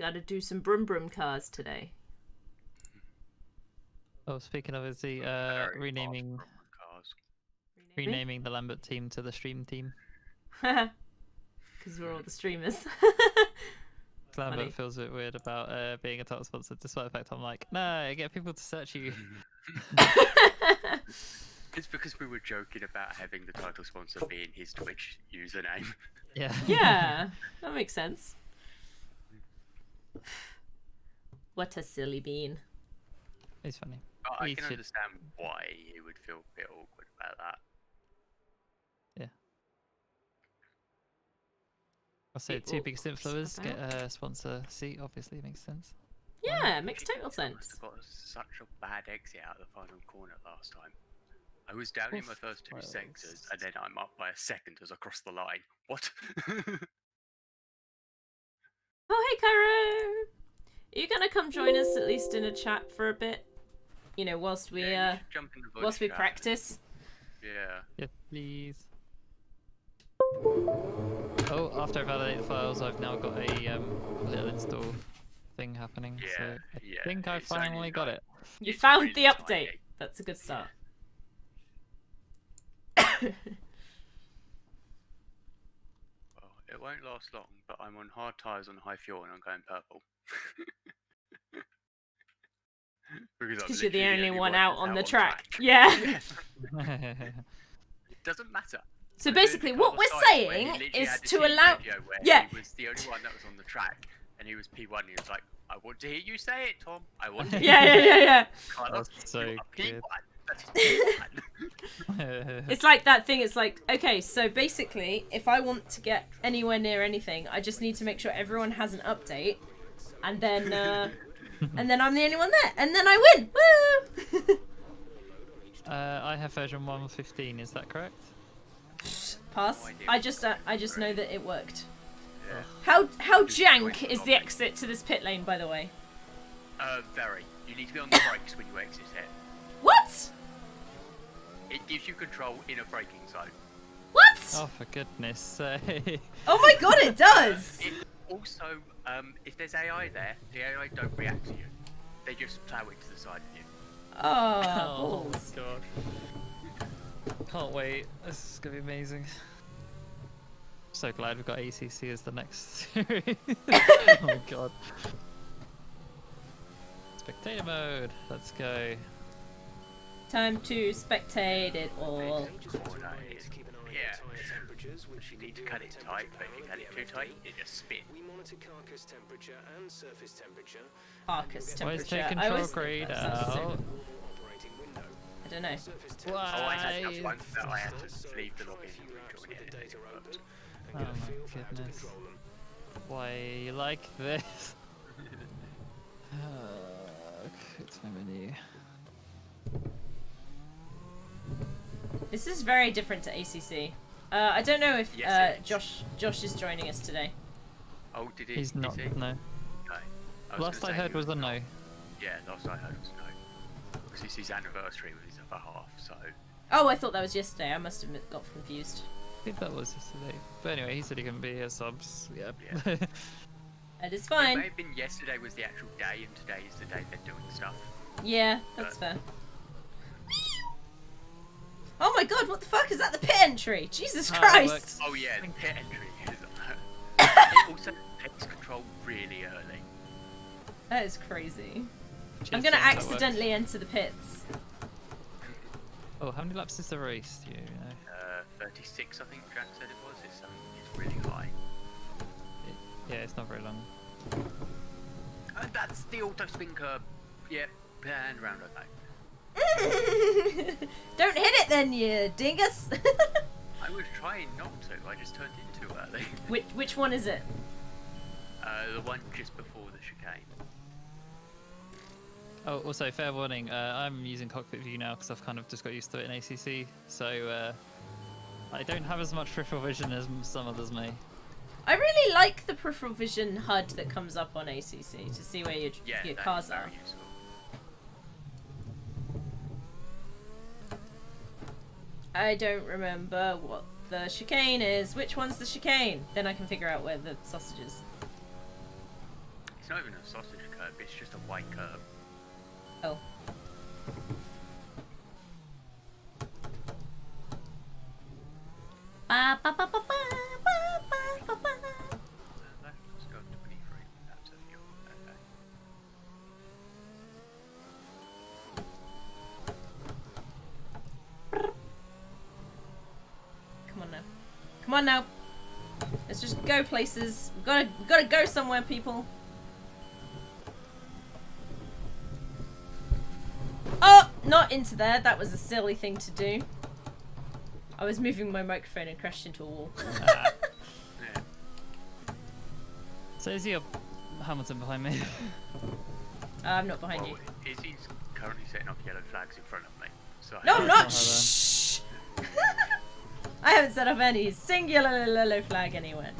Gotta do some brum brum cars today. Oh, speaking of, is the renaming the Lambert team to the stream team? Because we're all the streamers. Lambert Funny. feels a bit weird about being a title sponsor, despite the fact I'm like, no, get people to search you. It's because we were joking about having the title sponsor being his Twitch username. Yeah. Yeah, that makes sense. What a silly bean. It's funny. But I can understand why he would feel a bit awkward about that. Yeah. I'll say two biggest influencers get a sponsor seat, obviously, makes sense. Yeah, it makes total sense. I got such a bad exit out of the final corner last time. I was down in my first 2 sectors, and then I'm up by a second as I cross the line. What? Oh, hey, Cairo! Are you gonna come join us at least in a chat for a bit? You know, whilst we practice. Yeah. Yeah, please. Oh, after I validate the files, I've now got a little install thing happening. Yeah, so I think I finally got it. You found the update. That's a good start. Well, it won't last long, but I'm on hard tyres on high fuel and I'm going purple. Because you're the only one out on the track. Yeah. It doesn't matter. So basically, what we're saying is to allow. Yeah. He was the only one that was on the track, and he was P1. He was like, "I want to hear you say it, Tom. I want to." Yeah. Carlos, so P1. It's like that thing. It's like, okay, so basically, if I want to get anywhere near anything, I just need to make sure everyone has an update, and then I'm the only one there, and then I win. Woo! I have version 1.15. Is that correct? Pass. I just know that it worked. Yeah. How jank is the exit to this pit lane, by the way? Very. You need to be on the brakes when you exit it. What? It gives you control in a braking zone. What? Oh, for goodness sake. Oh my god, it does! It also, if there's AI there, the AI don't react to you. They just plow it to the side of you. Oh, balls. God. Can't wait. This is going to be amazing. So glad we've got ACC as the next series. Oh my god. Spectator mode. Let's go. Time to spectate it all. Yeah. You need to cut it tight, but if you cut it too tight, it just spins. We monitor carcass temperature and surface temperature. Carcass temperature. Always take control grade out. I don't know. Oh, I had that one that I had to leave the login and rejoin it. Oh my goodness. Why you like this? It's my menu. This is very different to ACC. I don't know if Josh is joining us today. Oh, did he? He's not. No. Last I heard was a no. Yeah, last I heard was no. Because it's his anniversary with his other half, so. Oh, I thought that was yesterday. I must have got confused. I think that was yesterday. But anyway, he said he couldn't be here, so yeah. That is fine. It may have been yesterday was the actual day, and today is the day they're doing stuff. Yeah, that's fair. Oh my god, what the fuck? Is that the pit entry? Jesus Christ! Oh yeah, the pit entry is it also takes control really early. That is crazy. I'm gonna accidentally enter the pits. Oh, how many laps is the race? Do you know? 36, I think Jack said it was. It's really high. Yeah, it's not very long. And that's the auto spin curb. Yep, and round I go. Don't hit it then, you dingus! I was trying not to. I just turned in too early. Which one is it? The one just before the chicane. Oh, also, fair warning, I'm using cockpit view now because I've kind of just got used to it in ACC, so I don't have as much peripheral vision as some others may. I really like the peripheral vision HUD that comes up on ACC to see where your cars are. Useful. I don't remember what the chicane is. Which one's the chicane? Then I can figure out where the sausage is. It's not even a sausage curb, it's just a white curb. Oh. Ba, ba, ba, ba, ba, ba, ba, ba. Let's go 23. That's a fuel. Okay. Come on now. Come on now. Let's just go places. We've gotta go somewhere, people. Oh, not into there. That was a silly thing to do. I was moving my microphone and crashed into a wall. Yeah. So is he a Hamilton behind me? I'm not behind you. Izzy's currently setting off yellow flags in front of me. So No, I'm Oh, not. hello. Shh. I haven't set up any singular yellow flag anywhere.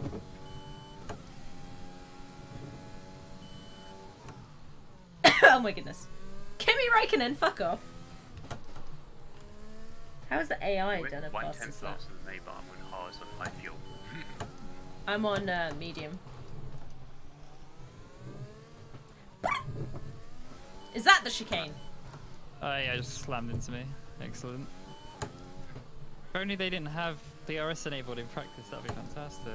Oh my goodness. Kimi Räikkönen, fuck off. How is the AI done a One fast tenth as that? faster than me, but I'm on hard on high fuel. I'm on medium. Is that the chicane? Oh yeah, just slammed into me. Excellent. If only they didn't have DRS enabled in practice, that'd be fantastic.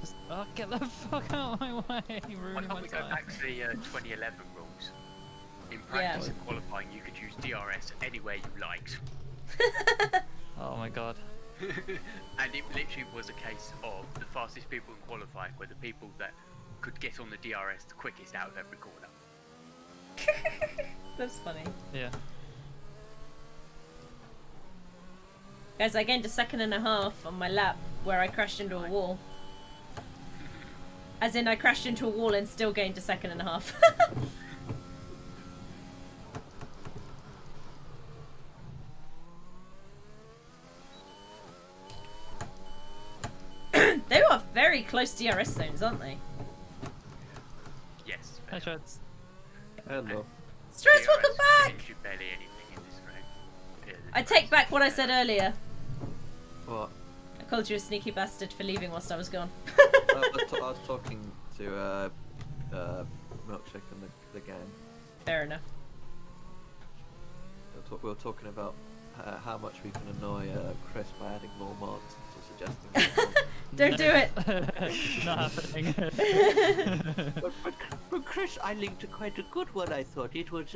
Just, oh, get the fuck out of my way! Why Ruining can't my we go time. back to the 2011 rules? In practice and qualifying, you could use DRS anywhere you liked. Oh my god. And it literally was a case of the fastest people in qualifying were the people that could get on the DRS the quickest out of every corner. That's funny. Yeah. Guys, I gained a second and a half on my lap where I crashed into a wall. As in, I crashed into a wall and still gained a second and a half. They are very close DRS zones, aren't they? Yes. Hi, Shots. Hello. Stress, welcome back! You barely anything in this round. Yeah, I take back what I said earlier. What? I called you a sneaky bastard for leaving whilst I was gone. I was talking to Milkshake and the gang. Fair enough. We were talking about how much we can annoy Chris by adding more mods to suggesting. Don't do it! Not happening. but Chris, I linked quite a good one. I thought it was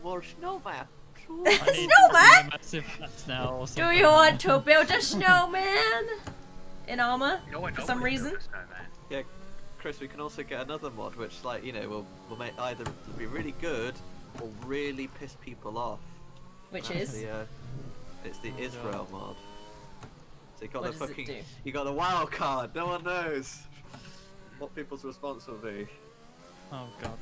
more snowman. I need Snowman? massive flats now or Do something. you want to build a snowman? In armor? No, I For know some what it reason? does, no, man. Yeah, Chris, we can also get another mod which, like, you know, will make either be really good or really piss people off. Which is? It's the Israel mod. So you got What the does it fucking, do? you got the wild card. No one knows what people's response will be. Oh god.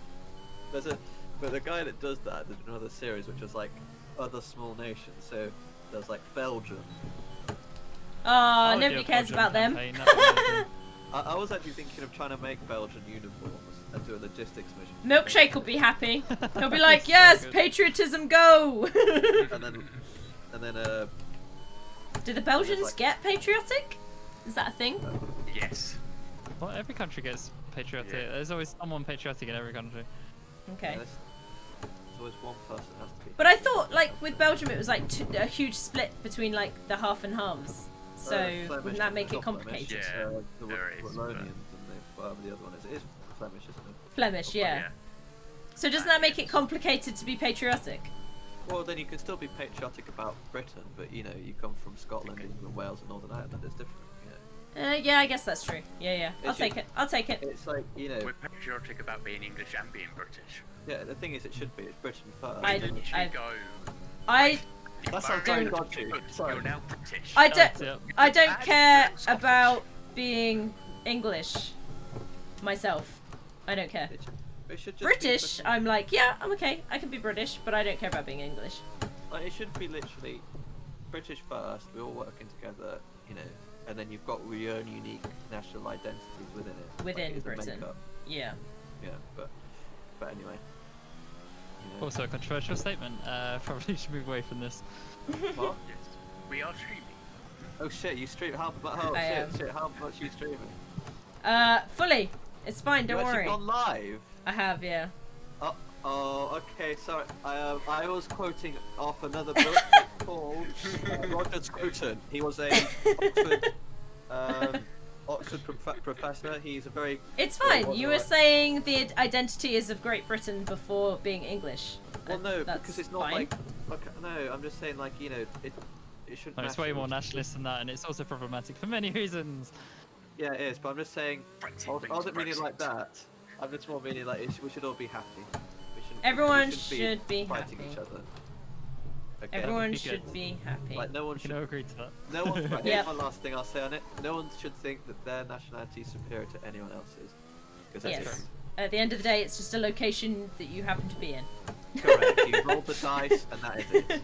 But the guy that does that did another series which was like other small nations. So there's like Belgium. I Oh, would do nobody a cares Belgium about them. campaign, that'd be amazing. I was actually thinking of trying to make Belgian uniforms and do a logistics mission. Milkshake will be happy. He'll be like, So yes, good. patriotism, go! And then Do the Belgians like- get patriotic? Is that a thing? Yes. Well, every country gets patriotic. Yeah. There's always someone patriotic in every country. Okay. there's always one person has to be. But I thought, like, with Belgium, it was like a huge split between, like, the half and halves. So, Flemish, wouldn't that make it's it not Flemish, complicated? it's, Yeah, the there is, Wallonians but- and whatever the other one is. It is Flemish, isn't it? Flemish, yeah. So doesn't that make it complicated to be patriotic? Well, then you can still be patriotic about Britain, but you know, you come from Scotland, England, Wales, and Northern Ireland. It's different. Yeah, I guess that's true. Yeah. I'll It's take it. I'll take it. It's like, you know, We're patriotic about being English and being British. yeah. The thing is, it should be. It's Britain first. I- We literally I- go. I That sounds very dodgy. Sorry. You're now British. I don't Yep. I don't Bad, care you're Scottish. about being English myself. I don't care. It should just be British, Britain. I'm like, yeah, I'm okay. I can be British, but I don't care about being English. Like, it should be literally British first. We're all working together, you know, and then you've got your own unique national identities within it. Within like, it's a Britain. makeup. Yeah. Yeah, but anyway. You know. Also a controversial statement. Probably should move away from this. What? Yes. We are streaming. Oh shit! You stream how? Oh I am. shit! How much you streaming? Fully. It's fine, don't you worry. actually gone live? I have, yeah. Oh, okay, sorry. I was quoting off another book called Roger Scruton. He was a Oxford professor. He's a very... It's fine. You were saying the identity is of Great Britain before being English. Well, no, That's because it's not fine. like... Okay, no, I'm just saying, like, you know, it should... No, it's way more nationalist than that, and it's also problematic for many reasons. Yeah, it is, but I'm just saying... I wasn't meaning like that. I'm just more meaning like we should all be happy. Everyone we shouldn't should be fighting happy. each other. Okay? Everyone be should good. be happy. Like, no one You should... can agree to that. No one... Right, Yep. here's one last thing I'll say on it. No one should think that their nationality is superior to anyone else's. Because that's Yes. At the end of the day, it's just a location that you happen to be in. correct. You rolled the dice, and that is it.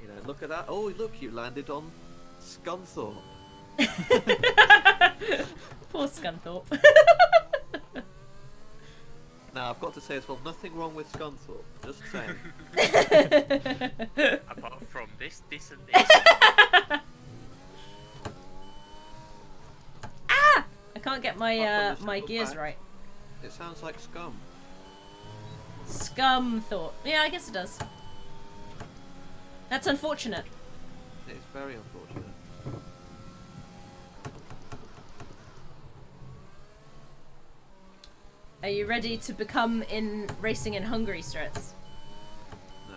You know, look at that. Oh, look, you landed on Scunthorpe. Poor Scunthorpe. Now, I've got to say as well, nothing wrong with Scunthorpe. Just saying. Apart from this, and this. Ah! I can't get my Apart from the my simple gears fact, right. It sounds like scum. Scumthorpe. Yeah, I guess it does. That's unfortunate. It's very unfortunate. Are you ready to become in racing in Hungary, Strets? No.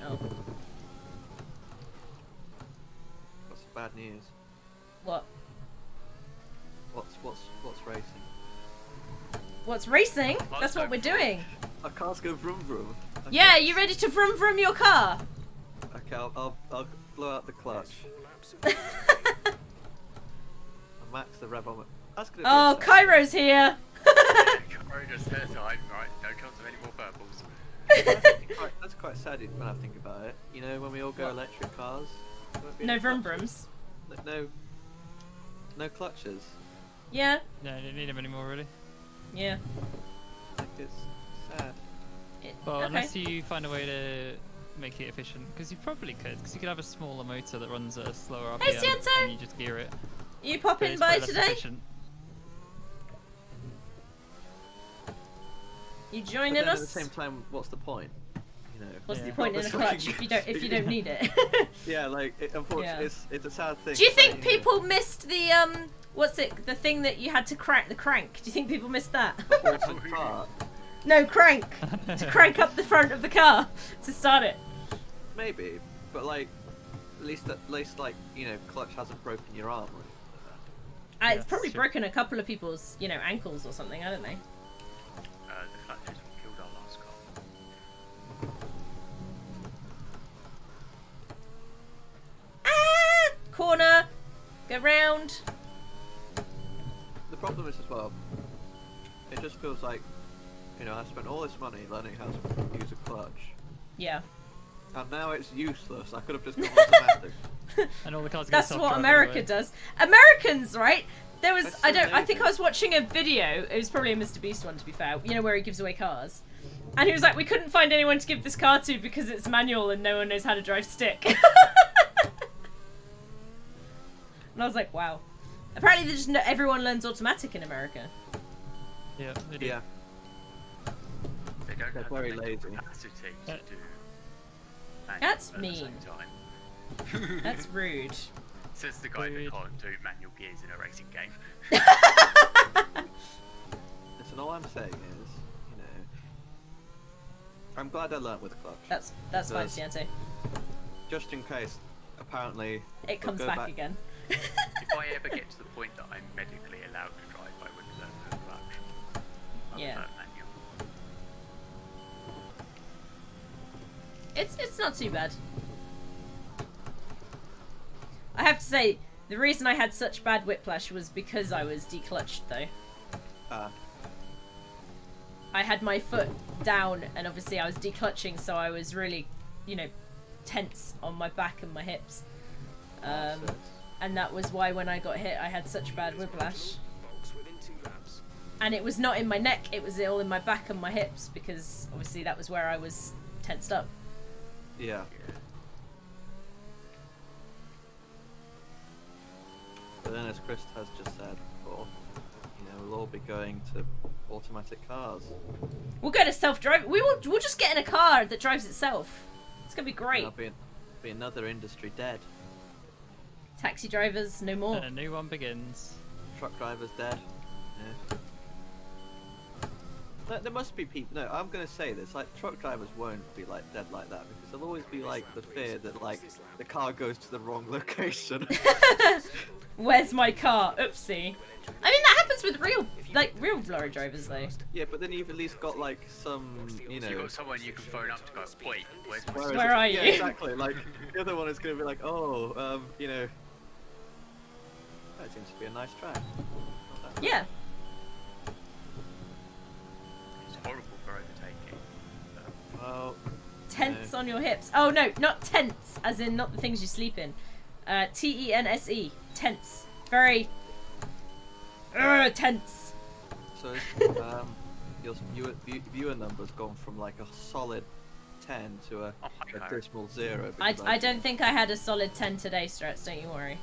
Oh. What's the bad news? What? What's racing? What's racing? That's what we're doing. Our cars go vroom vroom. Okay. Yeah, you ready to vroom vroom your car? Okay, I'll blow out the clutch. There's 4 laps of And max the rev on it. That's gonna be Oh, a set. Cairo's here. Caro just said time, right? No chance of any more purples. That's quite sad when I think about it. You know, when we all go What? electric cars. there won't be No any vroom clutches. vrooms. No clutches. Yeah, No, you don't need them anymore, really. yeah. Like it's sad. Well, Okay. unless you find a way to make it efficient, because you probably could, because you could have a smaller motor that runs at a slower RPM, Hey, Santo! and you just gear it. You But popping it's by way less today? efficient. You But joining then at us? the same time, what's the point? You know. What's Yeah. the You've point got in a this clutch fucking- if you don't need it? Yeah, like unfortunately, it's a sad thing. Do you but, think know, people missed the what's it? The thing that you had to crank the crank. Do you think people missed that? the horse and cart? No, crank to crank up the front of the car to start it. Maybe, but like at least like you know, clutch hasn't broken your arm or anything like It's Yeah, probably sure. broken a couple of people's, ankles or something. I don't know. The clutches killed our last car. Ah! Corner. Go round. that. The problem is as well, it just feels like, you know, I spent all this money learning how to use a clutch, Yeah. and now it's useless. I could have just gone automatic. And all the cars are That's gonna what self-drive America anyway. does. Americans, right? There was That's I so think I lazy. was watching a video. It was probably a Mr. Beast one, to be fair. You know, where he gives away cars. And he was like, we couldn't find anyone to give this car to because it's manual and no one knows how to drive stick. And I was like, wow. Apparently, everyone learns automatic in America. Yeah, they do. Yeah, They don't They're have very the mental lazy. capacity to Yeah. do manual That's at the mean. same time. That's rude. Says the guy that Rude. can't do manual gears in a racing game. listen, all I'm saying is, you know, I'm glad I learnt with a clutch. That's fine, Does. Cianto. Just in case, apparently, It they'll comes go back again. If I ever get to the point that I'm medically allowed to drive, I would learn the clutch. I would Yeah. learn manual. It's not too bad. I have to say, the reason I had such bad whiplash was because I was declutched, though. I had my foot down, and obviously I was declutching, so I was really, tense on my back and my hips. And that was why when I got hit, I had such bad whiplash. Bolts within 2 laps. And it was not in my neck, it was all in my back and my hips, because obviously that was where I was tensed up. Yeah. But then, as Chris has just said before, we'll all be going to automatic cars. We'll go to self-drive. We'll just get in a car that drives itself. It's gonna be great. There'll be another industry dead. Taxi drivers, no more. And a new one begins. Truck drivers dead. Yeah. There must be people. No, I'm gonna say this. Like, truck drivers won't be like dead like that because there'll always be like the fear that like the car goes to the wrong location. Where's my car? Oopsie. I mean, that happens with real lorry drivers, though. Yeah, but then you've at least got like some, you know. You've got someone you can phone up to go, wait, where's my Where are you? Yeah, exactly. Like the other one is gonna be like, oh, you know, that seems to be a nice track. Yeah. It's horrible for overtaking. Well, Tents on your hips. Oh no, not tents, as in not the things you sleep in. T-E-N-S-E. Tents. Very. Tense. so your viewer number's gone from like a solid 10 to a dismal 0. I don't think I had a solid 10 today, Struts. Don't you worry.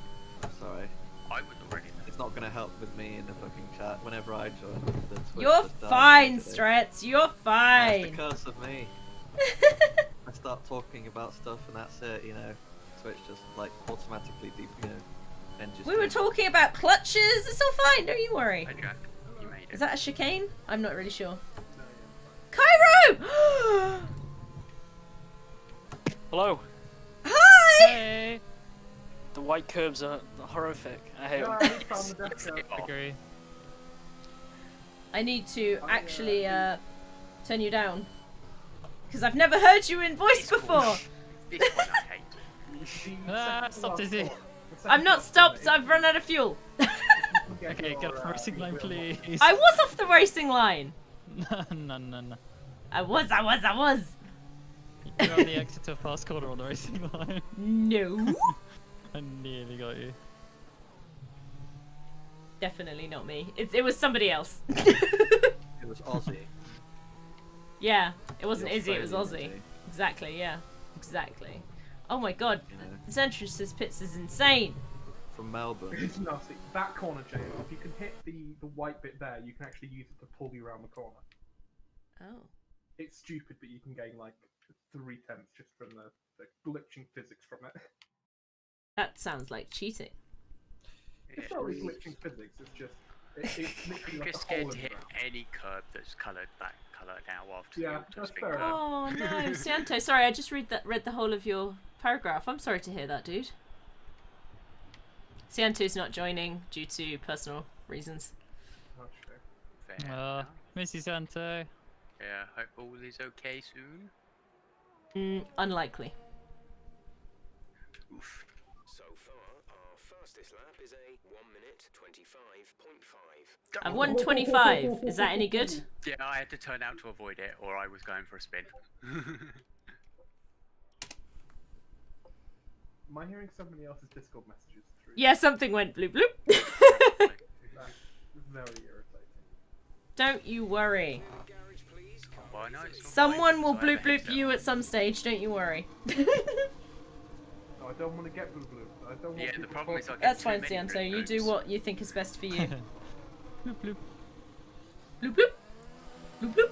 Sorry. I would already know. It's not gonna help with me in the fucking chat whenever I join the Twitch. You're fine, Struts. You're That's fine. the curse of me. I start talking about stuff and that's it, you know. Twitch just like automatically We were talking about clutches. It's all fine. Don't you worry. Hey Jack, you made it. Is that a chicane? I'm not really sure. Cairo! Hello. Hi! Hey! The white curbs are horrific. I hate them. Agree. I need to actually turn you down. Because I've never heard you in voice before. This one I hate. Ah, stop dizzy. I'm not stopped. I've run out of fuel. Okay, get off the racing line, please. I was off the racing line. No. I was. You're on the exit of fast corner on the racing line. No. I nearly got you. Definitely not me. It was somebody else. It was Aussie. Yeah, it wasn't The Izzy, it was Australian Aussie. Izzy. Exactly, yeah. Exactly. Oh my god, You know. this entrances pits is insane. From Melbourne. It's nasty. That corner, Jay, if you can hit the white bit there, you can actually use it to pull you around the corner. Oh. It's stupid, but you can gain like 3/10 just from the glitching physics from it. That sounds like cheating. It's not really glitching physics, it's just... It's literally I'm like just a hole scared to in the hit ground. any curb that's coloured that colour now after Yeah, the auto that's spin fair curve. Oh no, Santo, sorry, I just read the whole of your paragraph. I'm sorry to hear that, dude. Santo's not joining due to personal reasons. Oh, shit. Fair Oh, enough. Missy Santo. Yeah, hope all is okay soon. Unlikely. Oof. So far, our fastest lap is a 1 minute 25.5. I've won 25. Is that any good? Yeah, I had to turn out to avoid it, or I was going for a spin. Am I hearing somebody else's Discord messages through? Yeah, something went bloop bloop. That's very irritating. Don't you worry. Garage, please. Well, no, it's not Someone mine, will so I have bloop a bloop headset you on. at some stage, don't you worry. No, I don't want to get blue blue. I don't want Yeah, the people problem is I talking- get That's too fine, many Santo. blue You do bloops. what you think is best for you. Bloop bloop. Bloop bloop. Bloop bloop.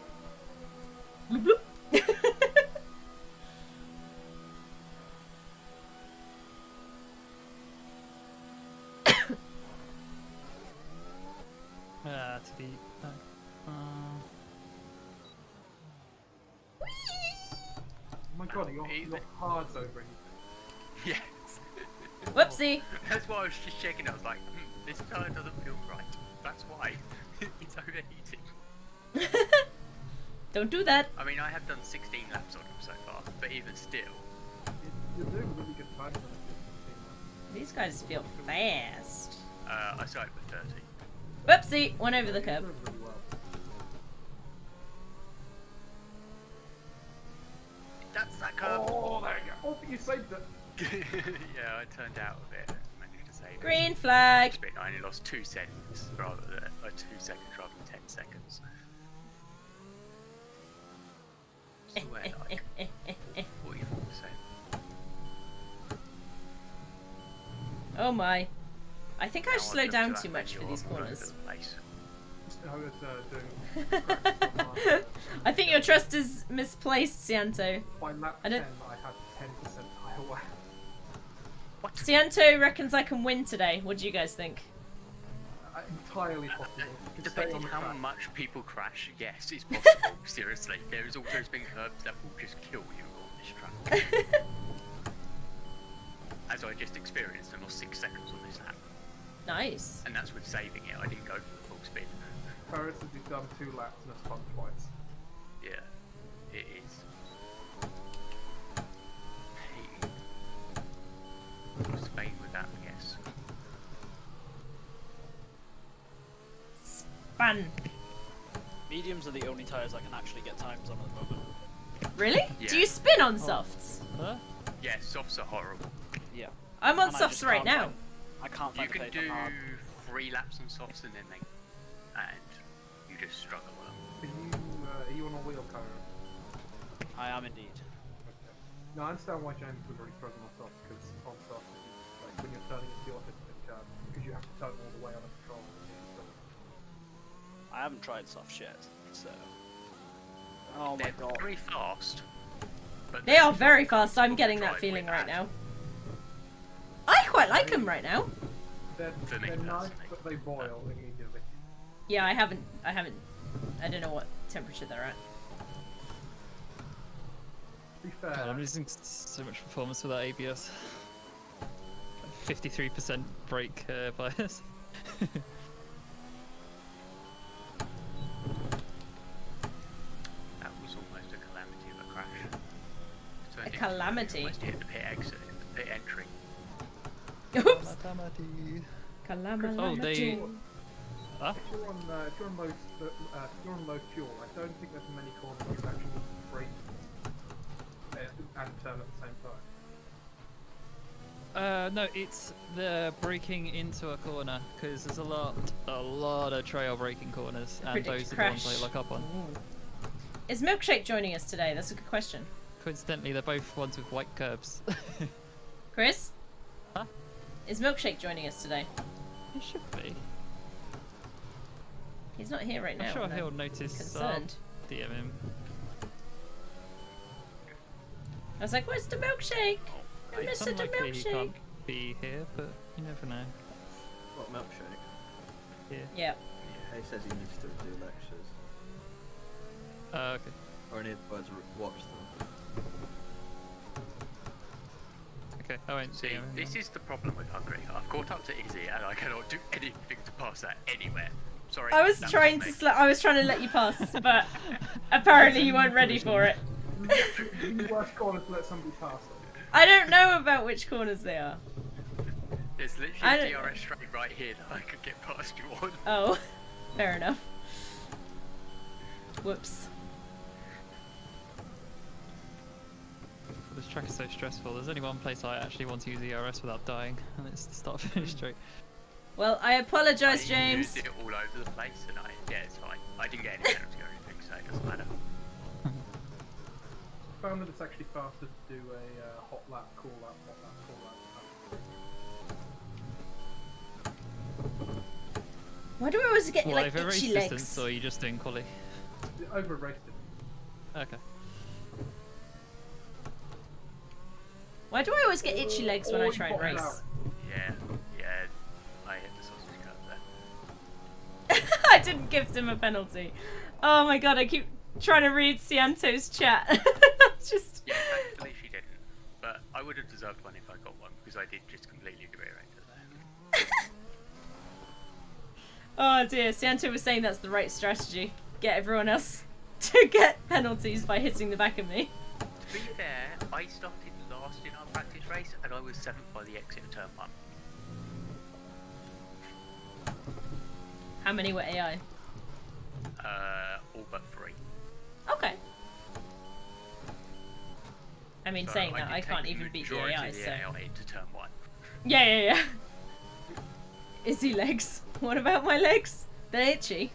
Bloop bloop. Ah, too deep. Oh my god, your hard's over here. Yes. Whoopsie. That's why I was just checking. I was like, this tire doesn't feel right. That's why. It's overheating. Don't do that. I mean, I have done 16 laps on him so far, but even still. You're doing really good times on it. These guys feel fast. I started with 30. Whoopsie. One over the You're curb. doing really well. That's that curve. Oh, there you go. Oh, you saved it. Yeah, I turned out of it. Managed to save it. Green flag. Spin, I only lost 2 seconds rather than 2 seconds rather than 10 seconds. Swear like 44%. Oh my. I think I've Now slowed look down to too that much for menu these all over corners. the place. doing practice on my, I think your trust is misplaced, Cianto. by lap I 10, don't- I had 10% tire wear. Cianto reckons I can win today. What do you guys think? Entirely possible. You can stay Depending on the how track. much people crash, yes, it's possible. Seriously, there has also been curbs that will just kill you on this track. As I just experienced, I lost 6 seconds on this lap, Nice. and that's with saving it. I didn't go for the full spin. Paris has done 2 laps and has spun twice. Yeah, it is. Hey. Spain with that, yes. Span. Mediums are the only tyres I can actually get times on at the moment. Really? Yeah. Do you spin on softs? Huh? Yeah, softs are horrible. Yeah. I'm on And I softs just right can't now. find- I can't You find can a place do on hard. 3 laps on softs and then and you just struggle on them. Are you on a wheel cover? I am indeed. Okay. No, I understand why James would really struggle on soft, because on soft, like when you're turning into the opposite curve, because you have to turn all the way on a control. I haven't tried soft yet, so. Oh my They're god. very fast. But They they're are very not fast. I'm comfortable getting to that drive feeling with right that. now. I quite like them right now. They're For me, nice, personally. but they boil immediately. Yeah, I don't know what temperature they're at. To be fair, God, I'm losing so much performance without ABS. 53% brake bias. That was almost a calamity of a crash. Turned A into- calamity? Almost hit the pit exit, the pit entry. Oops. Oh, they- if you're on low fuel, I don't think there's many corners you can actually brake and turn at the same time. No, it's the braking into a corner because there's a lot of trail braking corners, and Predict those are the ones crash. I lock up on. Is Milkshake joining us today? That's a good question. Coincidentally, they're both ones with white curbs. Chris? Huh? Is Milkshake joining us today? It should be. He's not here right now. I'm sure and he'll I'm notice. concerned. DM him. I was like, where's the Milkshake? I miss It's the unlikely he Milkshake. can't be here, but you never know. What milkshake? Yeah. Yeah. He says he needs to do lectures. Okay. Or in other words, watch them. Okay. I won't See, DM him. this is the problem with Hungary. I've caught up to Izzy and I cannot do anything to pass that anywhere. Sorry. I was that trying me. to I was trying to let you pass, but apparently you weren't ready for it. The worst corner to let somebody pass them. I don't know about which corners they are. There's I literally don't- a DRS straight right here that I could get past you on. Oh, fair enough. Whoops. This track is so stressful. There's only one place I actually want to use ERS without dying, and it's the start finish straight. Well, I apologise, I James. used it all over the place and yeah, it's fine. I didn't get any penalty or anything, so it doesn't matter. Found that it's actually faster to do a hot lap, cool lap, hot lap, cool lap. Why do I always get Well, like over race itchy distance, legs? or are you just doing quali? Over raced it. Okay. Why do I always get itchy legs when I Or try you and bottom race? out. Yeah, I hit the sausage curve there. I didn't gift him a penalty. Oh my god, I keep trying to read Cianto's chat. Just. Yeah, thankfully she didn't. But I would have deserved one if I got one, because I did just completely rear-ender there. Oh dear, Cianto was saying that's the right strategy. Get everyone else to get penalties by hitting the back of me. To be fair, I started last in our practice race, and I was 7th by the exit of turn 1. How many were AI? All but 3. Okay. I mean, So saying that, did I can't take even beat the majority AI, of the so. AI into turn 1. Yeah. Izzy legs. What about my legs? They're itchy.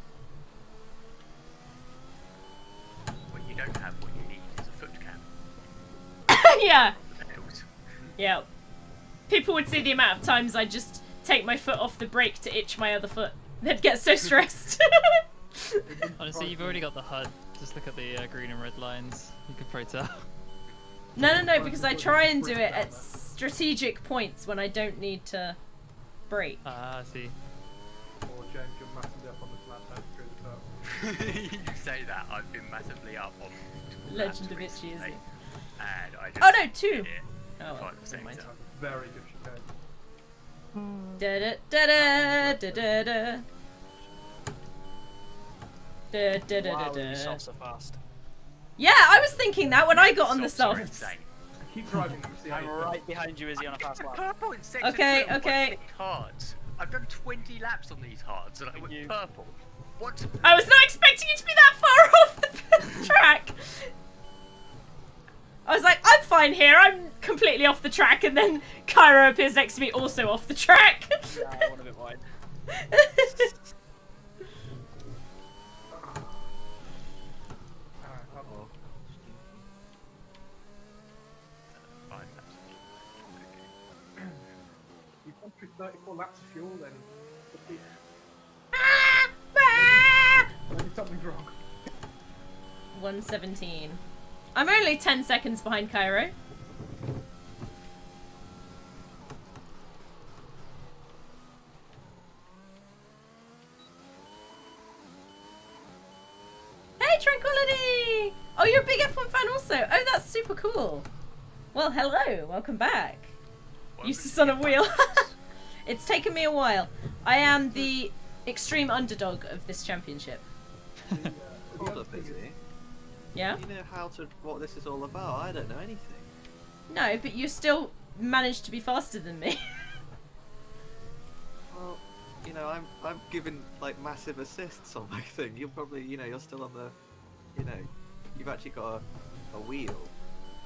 What you don't have, what you need is a foot cam. Yeah. The pedals. Yeah. People would see the amount of times I just take my foot off the brake to itch my other foot. They'd get so stressed. Honestly, you've already got the HUD. Just look at the green and red lines. You could probably tell. No, because I try and do it at strategic points when I don't need to brake. Ah, I see. Or James, you're massively up on this lap and through the top. You say that, I've been massively up on Legend of laps Itchy, is recently, it? And I just Oh no, 2! did it Oh, well, final never mind. sector. Very good chicane. Da da da da da da. Da da da Wow, da you da. soft so fast. Yeah, I was thinking that when I got on the Softs are softs. insane. Keep driving, you see how I'm you right behind you, Izzy, on a fast lap. Purple in sector Okay, 2 on my okay. picked hards. I've done 20 laps on these hards and I went you. purple. What? I was not expecting you to be that far off the track. I was like, I'm fine here. I'm completely off the track, and then Cairo appears next to me, also off the track. Yeah, I want a bit wide. Alright, up. Five laps. Okay. You've gone through 34 laps of fuel, then. Maybe something's wrong. 117. I'm only 10 seconds behind Cairo. Hey, Tranquility! Oh, you're a big F1 fan also. Oh, that's super cool. Well, hello. Welcome back. Eustace on a wheel. It's taken me a while. I am the extreme underdog of this championship. Hold up, Izzy. Yeah? You know what this is all about? I don't know anything. No, but you still managed to be faster than me. Well, you know, I'm giving like massive assists on my thing. You're probably, you know, you're still on the, you know, you've actually got a wheel.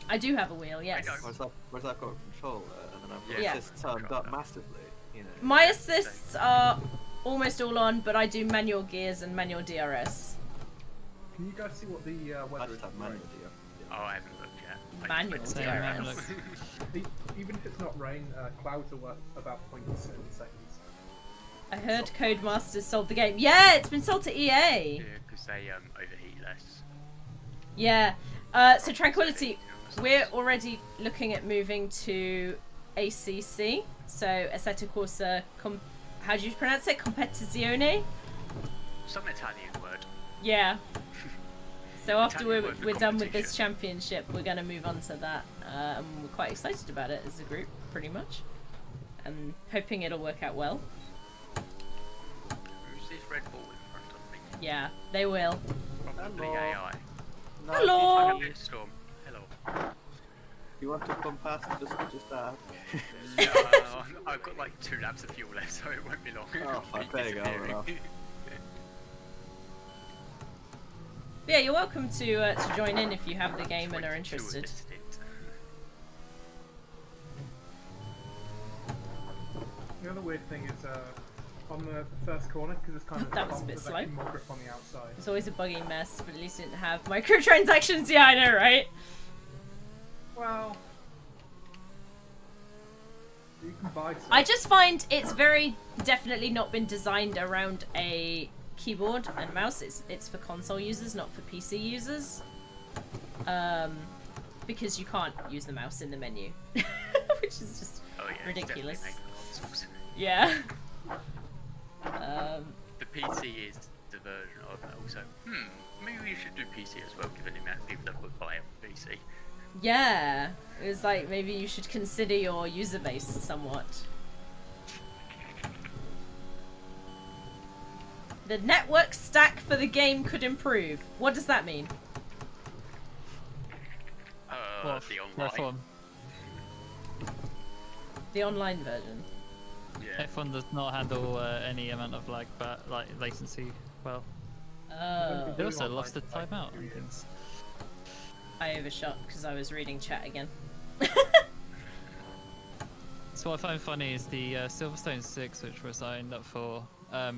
I do have a wheel, yes. Whereas I've got a controller, and then I've got Yeah. assists turned up massively. You know. My assists are almost all on, but I do manual gears and manual DRS. Can you guys see what the I weather just is? have manual gear. Oh, I haven't looked yet. I just Manual went to Same, the man, DRS. look. Even if it's not rain, clouds are worth about 0.7 seconds. I heard Codemasters sold the game. Yeah, it's been sold to EA. Yeah, because they overheat less. Yeah. So Tranquility, we're already looking at moving to ACC. So Assetto Corsa, how do you pronounce it? Competizione? Some Italian word. Yeah. So after Italian word for we're done with this competition. championship, we're going to move on to that. And we're quite excited about it as a group, pretty much. And hoping it'll work out well. Who's this Red Bull in front of me? Yeah, they will. Probably Hello. AI. No, Hello. if you- Storm. Hello. If you want to come past, just ask. No, I've got like 2 laps of fuel left, so it won't be long. Oh, fuck, there you go, Disappearing. well. Yeah, you're welcome to join in if you have the game and are 22 interested. of this stint. The other weird thing is on the first corner, because it's kind of That was a bumped, bit there's slow. actually more grip on the outside. It's always a buggy mess, but at least it didn't have microtransactions. Yeah, I know, right? Well, you can buy some. I just find it's very definitely not been designed around a keyboard and mouse. It's for console users, not for PC users. Because you can't use the mouse in the menu, which is just Oh yeah, it's ridiculous. definitely made for consoles. Yeah. The PC is the version of that also. Maybe we should do PC as well, given the amount of people that would buy it on PC. Yeah. It was like maybe you should consider your user base somewhat. The network stack for the game could improve. What does that mean? What? The online. F1. The online version. Yeah. F1 does not handle any amount of lag, but like latency well. Oh. They also lost the timeout and things. I overshot because I was reading chat again. So what I find funny is the Silverstone 6, which we're signed up for,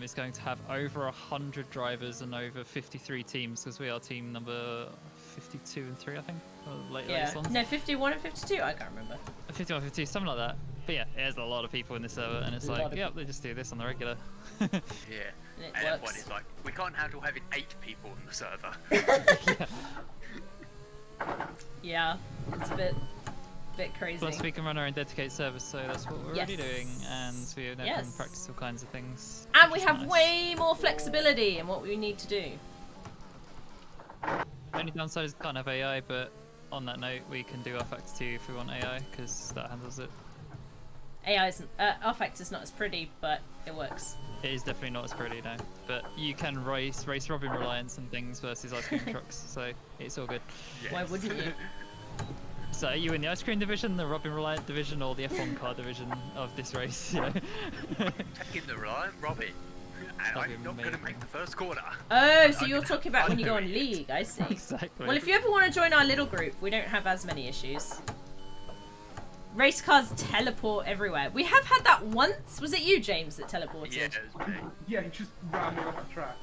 is going to have over 100 drivers and over 53 teams, because we are team number 52 and 3, I think. Or Yeah. latest ones. No, 51 and 52? I can't remember. 51, 52, something like that. But yeah, there's a lot of people in the server, and it's A lot like, of yep, they just do this on the regular. Yeah. And it And everyone works. is like, we can't handle having 8 people on the server. Yeah, it's a bit crazy. Plus, we can run our own dedicated servers, so that's what we're already doing, and we now Yes. can practice all kinds of things. And which we is have nice. way more flexibility in what we need to do. Only downside is we can't have AI, but on that note, we can do R-Factor 2 if we want AI, because that handles it. AI isn't. R-Factor's not as pretty, but it works. It is definitely not as pretty now, but you can race Robin Reliance and things versus ice cream trucks, so it's all good. Why wouldn't you? So are you in the ice cream division, the Robin Reliant division, or the F1 car division of this race? You know? Taking the Reliant Robin. And That'd be I'm not going to amazing. make the first corner. Oh, so I you're can talking about when you go on undo it. League, I see. Exactly. Well, if you ever want to join our little group, we don't have as many issues. Race cars teleport everywhere. We have had that once. Was it you, James, that teleported? Yeah, it was me. Yeah, he just ran me off the track.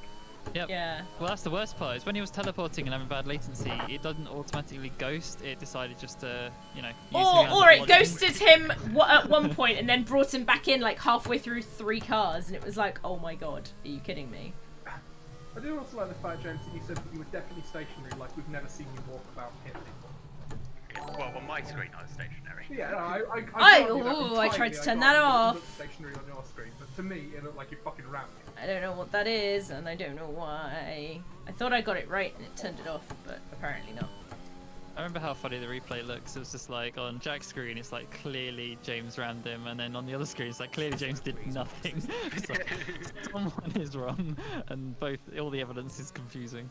Yep. Yeah. Well, that's the worst part. Is when he was teleporting and having bad latency, it doesn't automatically ghost. It decided just to, you know. Use who has Or the it login. ghosted him at one point and then brought him back in like halfway through 3 cars, and it was like, oh my god, are you kidding me? I do also like the fact, James, that you said that you were definitely stationary, like we've never seen you walk about and hit people. Well, on my screen I was stationary. Yeah, no, I I tried to turn that off. It looked stationary on your screen, but to me, it looked like you fucking ran me. I don't know what that is, and I don't know why. I thought I got it right and it turned it off, but apparently not. I remember how funny the replay looks. It was just like on Jack's screen, it's like clearly James rammed him, and then on the other screen, it's like clearly James did nothing. It's like, someone is wrong, and all the evidence is confusing.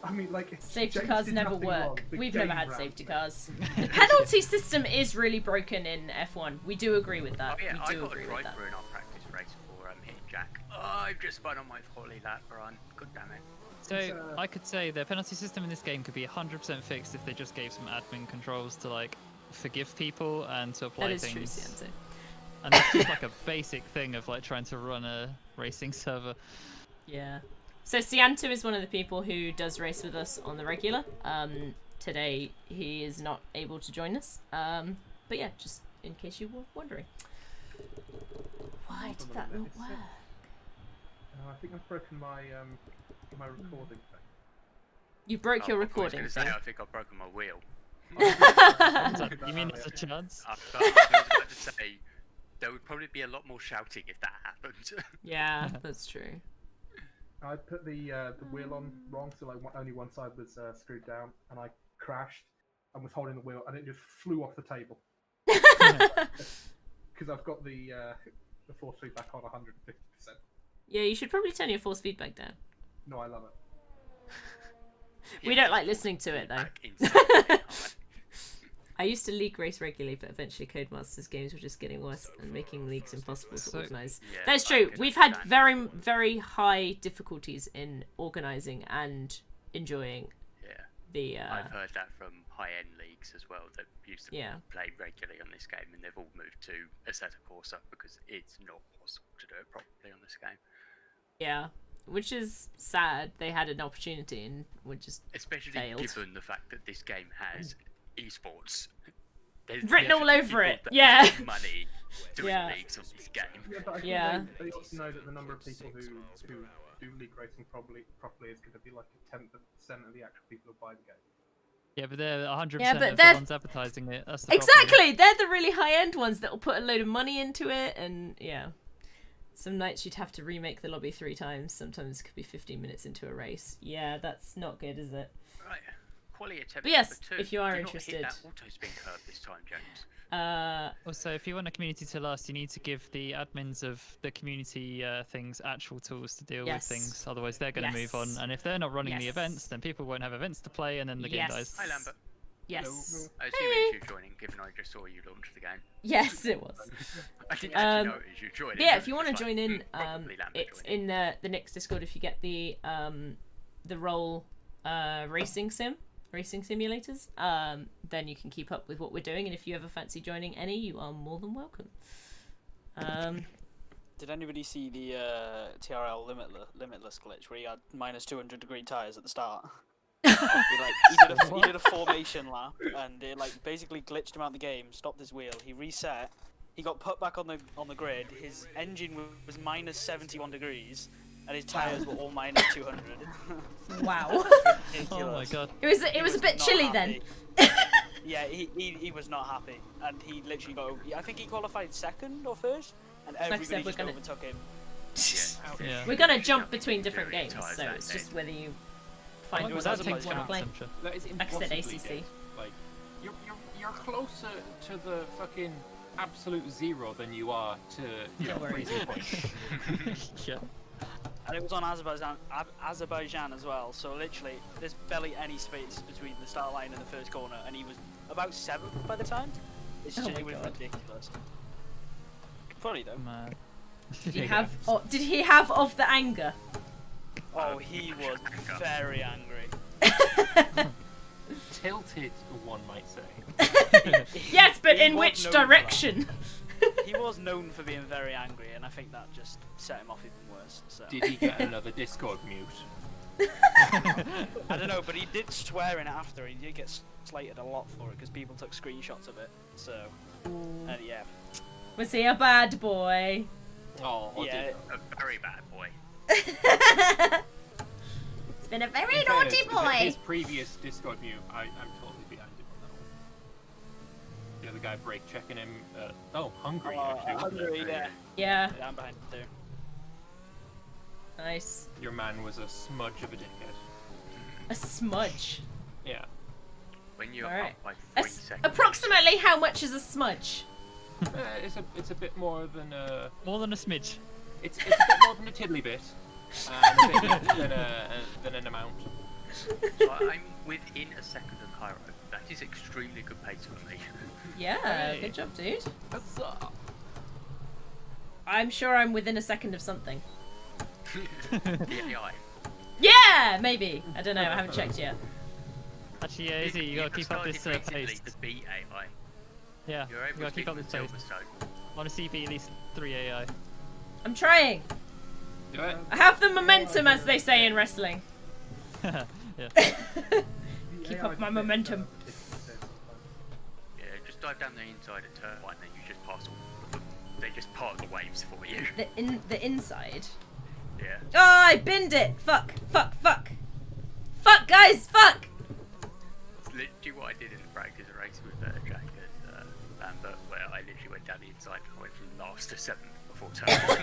I mean, like, Safety James cars did never nothing wrong, work. the We've game never had ran safety me. cars. The penalty system is really broken in F1. We do agree with that. Oh yeah, We I do got a agree with drive that. through in our practice race for hitting Jack. Oh, I've just spun on my quali lap run. God damn it. So I could say the penalty system in this game could be 100% fixed if they just gave some admin controls to like forgive people and to apply That is true, things. Siento. And that's just like a basic thing of like trying to run a racing server. Yeah. So Sianto is one of the people who does race with us on the regular. Today he is not able to join us. But yeah, just in case you were wondering. Why did that not work? I think I've broken my my recording thing. You broke your recording I was thing. going to say, I think I've broken my wheel. You mean there's a chance? I was about to say, there would probably be a lot more shouting if that happened. Yeah, that's true. I put the wheel on wrong, so like only one side was screwed down, and I crashed and was holding the wheel, and it just flew off the table. Because I've got the force feedback on 150%. Yeah, you should probably turn your force feedback down. No, I love it. We don't like listening to it though. Back instantly. I used to league race regularly, but eventually Codemasters games were just getting worse and making leagues impossible to organise. Yeah, That's I true. can We've had understand. very high difficulties in organising and enjoying Yeah. the. I've heard that from high-end leagues as well that used to Yeah. play regularly on this game, and they've all moved to Assetto Corsa because it's not possible to do it properly on this game. Yeah, which is sad. They had an opportunity and would just Especially failed. given the fact that this game has esports. There's Written all actually over people it, that yeah. make money doing Yeah. leagues on this game. Yeah, but I think Yeah. they also know that the number of people who do league racing properly is going to be like a 10% of the actual people who buy the game. Yeah, but they're 100% Yeah, but of they're- the ones advertising it. That's the problem. exactly. They're the really high end ones that will put a load of money into it, and yeah. Some nights you'd have to remake the lobby 3 times. Sometimes it could be 15 minutes into a race. Yeah, that's not good, is it? Right. Quali attempt But yes, number 2. if you are Do not interested. hit that auto-spin curve this time, James. Also, if you want a community to last, you need to give the admins of the community things actual tools to deal Yes. with things. Otherwise, they're going to move on. Yes. And if they're not running the Yes. events, then people won't have events to play, and then the game Yes. dies. Hi, Lambert. Yes. I assume it's you joining, given I just saw you launch the game. Yes, it was. I didn't actually know Um, it was you joining. But yeah, I if you was want to just join like, in, probably Lambert it's joining. in the Nix Discord. If you get the role racing simulators, then you can keep up with what we're doing. And if you ever fancy joining any, you are more than welcome. Did anybody see the TRL limitless glitch where you had -200 degree tires at the start? He did a formation lap, and it like basically glitched him out of the game, stopped his wheel. He reset. He got put back on the grid. His engine was minus 71 degrees, and his tires were all minus 200. Wow. Oh my god. It was a bit not chilly happy. then. Yeah, he was not happy, and he literally got over. I think he qualified second or first, and everybody said, we're just gonna- overtook him. Yeah. We're gonna jump between different games, so it's just whether you find It what was you Azerbaijan, want to play. I'm sure. That is Like I said, impossibly ACC. dead. Like, you're closer to the fucking absolute zero than you are to Don't worry. freezing point. Yeah. And it was on Azerbaijan as well, so literally there's barely any space between the start line and the first corner, and he was about 7th by the time. It's Oh just, my it was God. ridiculous. Funny though. Man. Did he have? Oh, did he have of the anger? Oh, he was very angry. Tilted, one might say. Yes, but He in was which known for that. direction? He was known for being very angry, and I think that just set him off even worse. So. Did he get another Discord mute? I don't know, but he did swear in it after. He did get slated a lot for it because people took screenshots of it. So, yeah. Was he a bad boy? Oh, Yeah. dear. A very bad boy. It's been a very In naughty fairness, boy. His previous Discord mute, I'm totally behind him on that one. The other guy break checking him. Hungary actually. wasn't it? Hungary, yeah. Yeah, Yeah, I'm behind him too. nice. Your man was a smudge of a dickhead. A smudge. Yeah. When you're Alright. up by A 3 s- seconds. approximately how much is a smudge? It's a bit more than a. More than a smidge. It's a bit more than a tiddly bit. And a bit less than an amount. So I'm within a second of Cairo. That is extremely good pace for me. Yeah, Hey. good job, dude. Huzzah! I'm sure I'm within a second of something. The AI. Yeah, maybe. I don't know. I haven't checked yet. Actually, yeah, Izzy, you gotta keep up this basically pace. the beat AI. Yeah, You're you able gotta to keep up beat this the pace. Silverstone. I wanna see you beat at least 3 AI. I'm trying. Do it. I have the momentum, as they say in wrestling. Yeah. Keep up my momentum. Yeah, just dive down the inside of turn 1, then you just pass all of them. They just part the waves for you. The inside. Yeah. Oh, I binned it. Fuck. Fuck, guys. Fuck. It's literally what I did in the practice race with Jack and Lambert, where I literally went down the inside and I went from last to 7th before turn 1.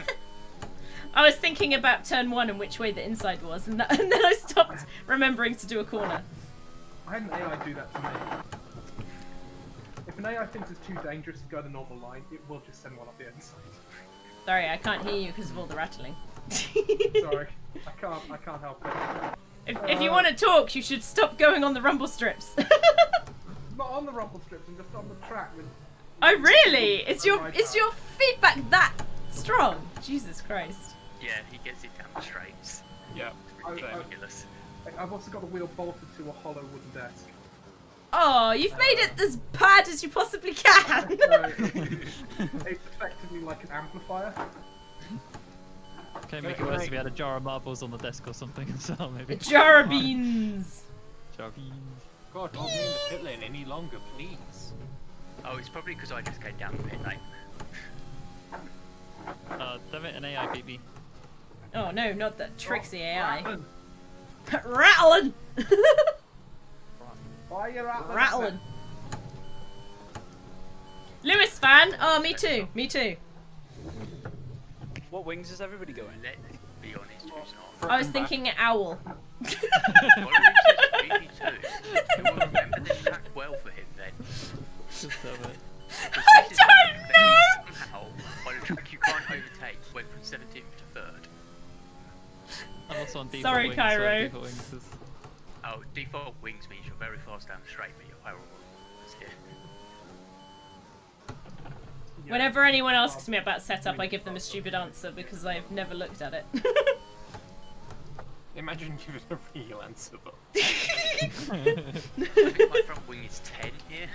I was thinking about turn 1 and which way the inside was, and then I stopped remembering to do a corner. I had an AI do that to me. If an AI thinks it's too dangerous to go the normal line, it will just send one up the inside. Sorry, I can't hear you because of all the rattling. Sorry, I can't help it. If you want to talk, you should stop going on the rumble strips. Not on the rumble strips, I'm just on the track with. Oh really? Is your feedback that strong? Jesus Christ. Yeah, he gets it down the straights. Yeah. It's ridiculous. I've also got the wheel bolted to a hollow wooden desk. Oh, you've made it as bad as you possibly can. It's effectively like an amplifier. Okay, make it worse if you had a jar of marbles on the desk or something as well, maybe. A jar of beans. Jar of beans. God, don't be in the pit lane any longer, please. Oh, it's probably because I just came down the pit lane. Damn it, an AI beat me. Oh no, not that tricksy AI. Rattling. Rattling. Why are you rattling? Rattling. Lewis fan. Oh, me too. Me too. What wings is everybody going? Let's be honest, who's not? I was thinking owl. Following says me too. Well, remember this track well for him then. Just damn it. I don't know. Somehow, on a track you can't overtake, went from 17th to 3rd. I'm also on default Sorry, wings, Cairo. So default wings is... Oh, default wings means you're very fast down the straight, but your power is here. Whenever anyone asks me about setup, I give them a stupid answer because I've never looked at it. Imagine giving a real answer, though. I think my front wing is 10 here.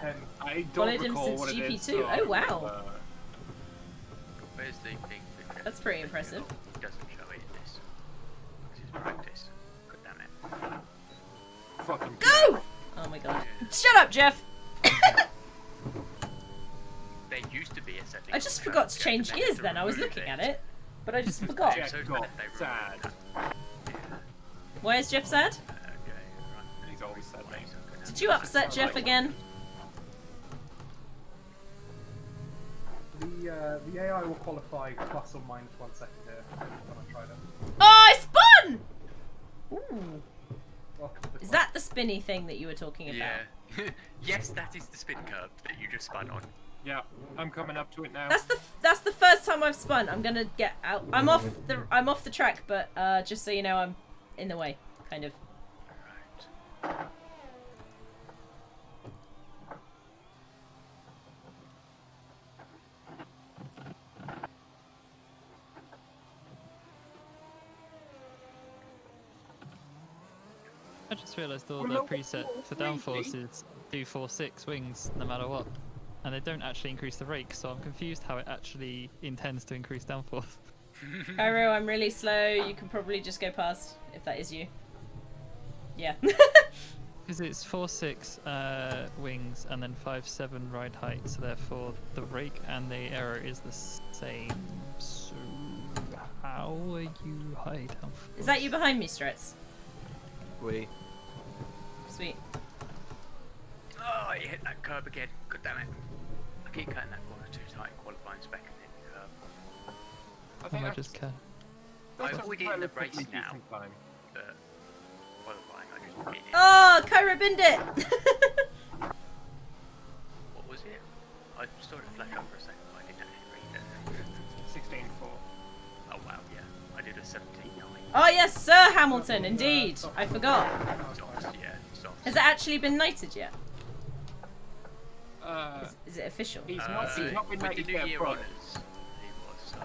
10. I don't Followed him recall since what it is, GP2. so, Oh, wow. Where's the thing? that- That's pretty impressive. It doesn't show it in this. This is practice. God damn it. fucking Go! Oh my god. Shut up, Jeff! There used to be a setting. I just forgot to change gears then. I was looking at it, but I just forgot. Jeff got sad. Why is Jeff sad? He's always sad, mate. Did you upset Jeff again? The AI will qualify plus or minus 1 second here when I try it. Oh, I spun! Ooh. Welcome to the Is that the spinny thing that you were talking about? Yeah. Yes, that is the spin curve that you just spun on. Yeah, I'm coming up to it now. That's the first time I've spun. I'm gonna get out. I'm off the track, but just so you know, I'm in the way, kind of. Right. I just realised all the preset for downforce is do 4-6 wings no matter what. And they don't actually increase the rake, so I'm confused how it actually intends to increase downforce. Cairo, I'm really slow. You can probably just go past if that is you. Yeah. Because it's 4-6 wings and then 5-7 ride height, so therefore the rake and the error is the same. So how are you high downforce? Is that you behind me, Strets? We. Sweet. Oh, I hit that curb again. God damn it. I keep cutting that corner too tight, qualifying spec and hitting the curb. I I think might that's, just care. I that's avoided a the relatively race now. decent time. But qualifying, I just hit it. Oh, Cairo binned it! What was it? I saw it flash up for a second, but I didn't actually read it. 16-4. Oh wow, yeah. I did a 17-9. Oh yes, Sir Hamilton, indeed. I forgot. Softs, yeah, softs. Has it actually been knighted yet? Uh, Is it official? he's not been With knighted the yet, New Year but- honours, he was, so...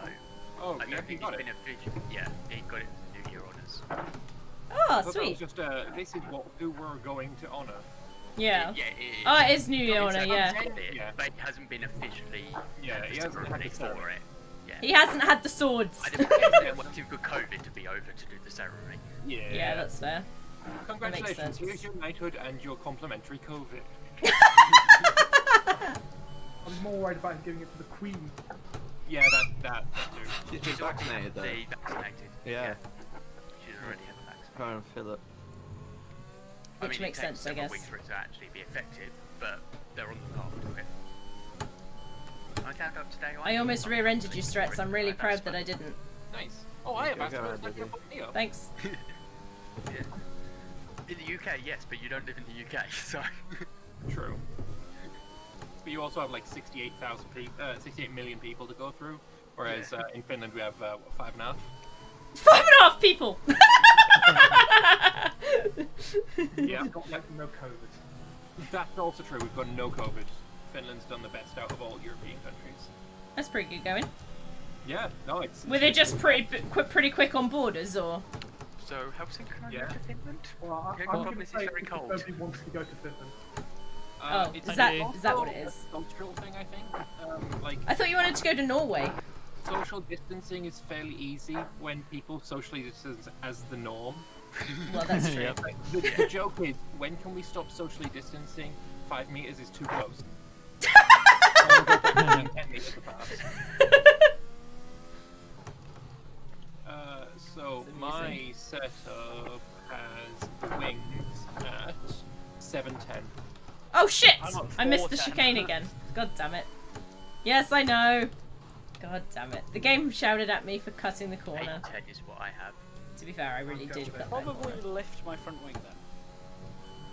Oh, I yeah, don't he think got he's it. been official. Yeah, he got it for the New Year honours. Oh, I thought that was sweet. just this is who we're going to honour. Yeah. Yeah, it is. Oh, it is New Year It's Honor, a yeah. bit, Yeah. but he hasn't been officially... Yeah, he hasn't had ceremony the for ceremony. it. Yeah. He hasn't had the swords. I didn't think wait for COVID to be over to do the ceremony. Yeah. Yeah, that's fair. Congratulations, sense. here's your knighthood and your complimentary COVID. I was more worried about him giving it to the Queen. Yeah, that too. She's been vaccinated though. They vaccinated. Yeah. She's already had the vaccine. Karen Phillip. I Which mean, makes it takes sense, I several guess. weeks for it to actually be effective, but they're on the path to it. I found out today. I almost rear-ended you, Strets. I'm really proud that I didn't. Nice. Oh, I have Go asked ahead, for Diddy. Neo. Thanks. Yeah. In the UK, yes, but you don't live in the UK, so. True. But you also have like 68,000 people, 68 million people to go through, whereas in Finland we have what, 5.5. 5.5 people! Yeah, No COVID. that's also true. We've got no COVID. Finland's done the best out of all European countries. That's pretty good going. Yeah, no, it's. Were they just pretty quick on borders, or? So, how soon can I Yeah. go to Finland? Well, Yeah, I'm problem going is to it's say very if cold. nobody wants to go to Finland. Oh, it's is that also what it is? a cultural thing, I think. Like I thought you wanted to go to Norway. social distancing is fairly easy when people socially distance as the norm. Well, that's true. Yep. Like, the joke is, when can we stop socially distancing? 5 meters is too close. 10 meters apart. So my setup has the wings at 710. Oh shit! I'm on I missed the 410. chicane again. God damn it. Yes, I know. God damn it. The game shouted at me for cutting the corner. 810 is what I have. To be fair, I really did cut that Probably corner. lift my front wing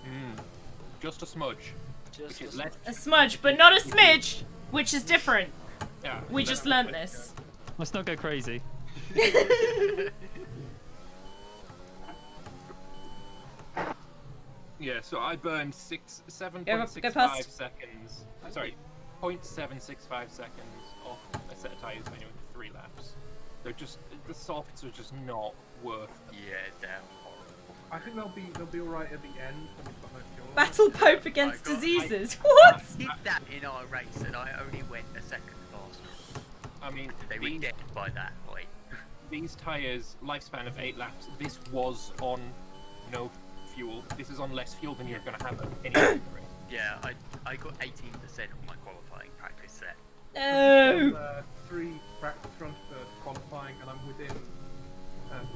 then. Just a smudge. Just Which is a less. A smudge, but not a smidge! Which is different. Yeah, We just learnt this. Let's not go crazy. Yeah, so I burned 7.65 go past. seconds. Sorry, 0.765 seconds off a set of tires when you're in 3 laps. They're just the softs are just not worth it. Yeah, they're horrible. I think they'll be alright at the end when we've got no fuel. Battle Pope against I got- diseases. What? I did that in our race, and I only went a second faster. I mean, They were dead by that point. these tires lifespan of 8 laps. This was on no fuel. This is on less fuel than you're going to have anyway in the race. Yeah, I got 18% on my qualifying practice set. No. 3 practice runs for qualifying, and I'm within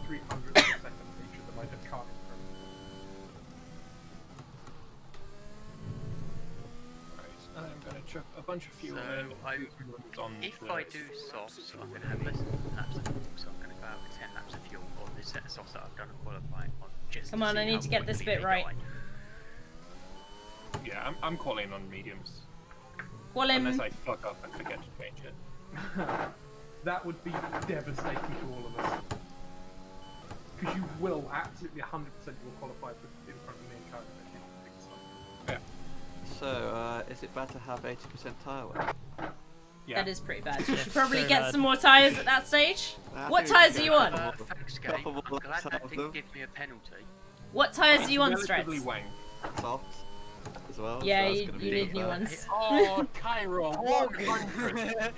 300 of a second for each of them. I just can't improve. Right, I'm going to chuck a bunch of fuel in. If I do softs, I'm going to have less laps of fuel, so I'm going to go out with 10 laps of fuel on this set of softs that I've done in qualifying. Just Come to on, see I need how to get this quickly bit they right. die. Yeah, I'm calling on mediums. Well, Unless I fuck up and forget to change it. That would be devastating to all of us. Because you will absolutely 100% will qualify in front of me and Karen if you pick stuff. Yeah. So, is it bad to have 80% tyre wear? Yeah. that is pretty bad. You should probably very get bad. some more tyres at that stage. I What think we tyres should are you go on? for Thanks, Go game. for I'm one glad lap that of didn't them. give me a penalty. What tyres are you on, Relatively Strets? wank. Softs as well. Yeah, so that's you gonna need be new bad. ones. Oh, Cairo, 100.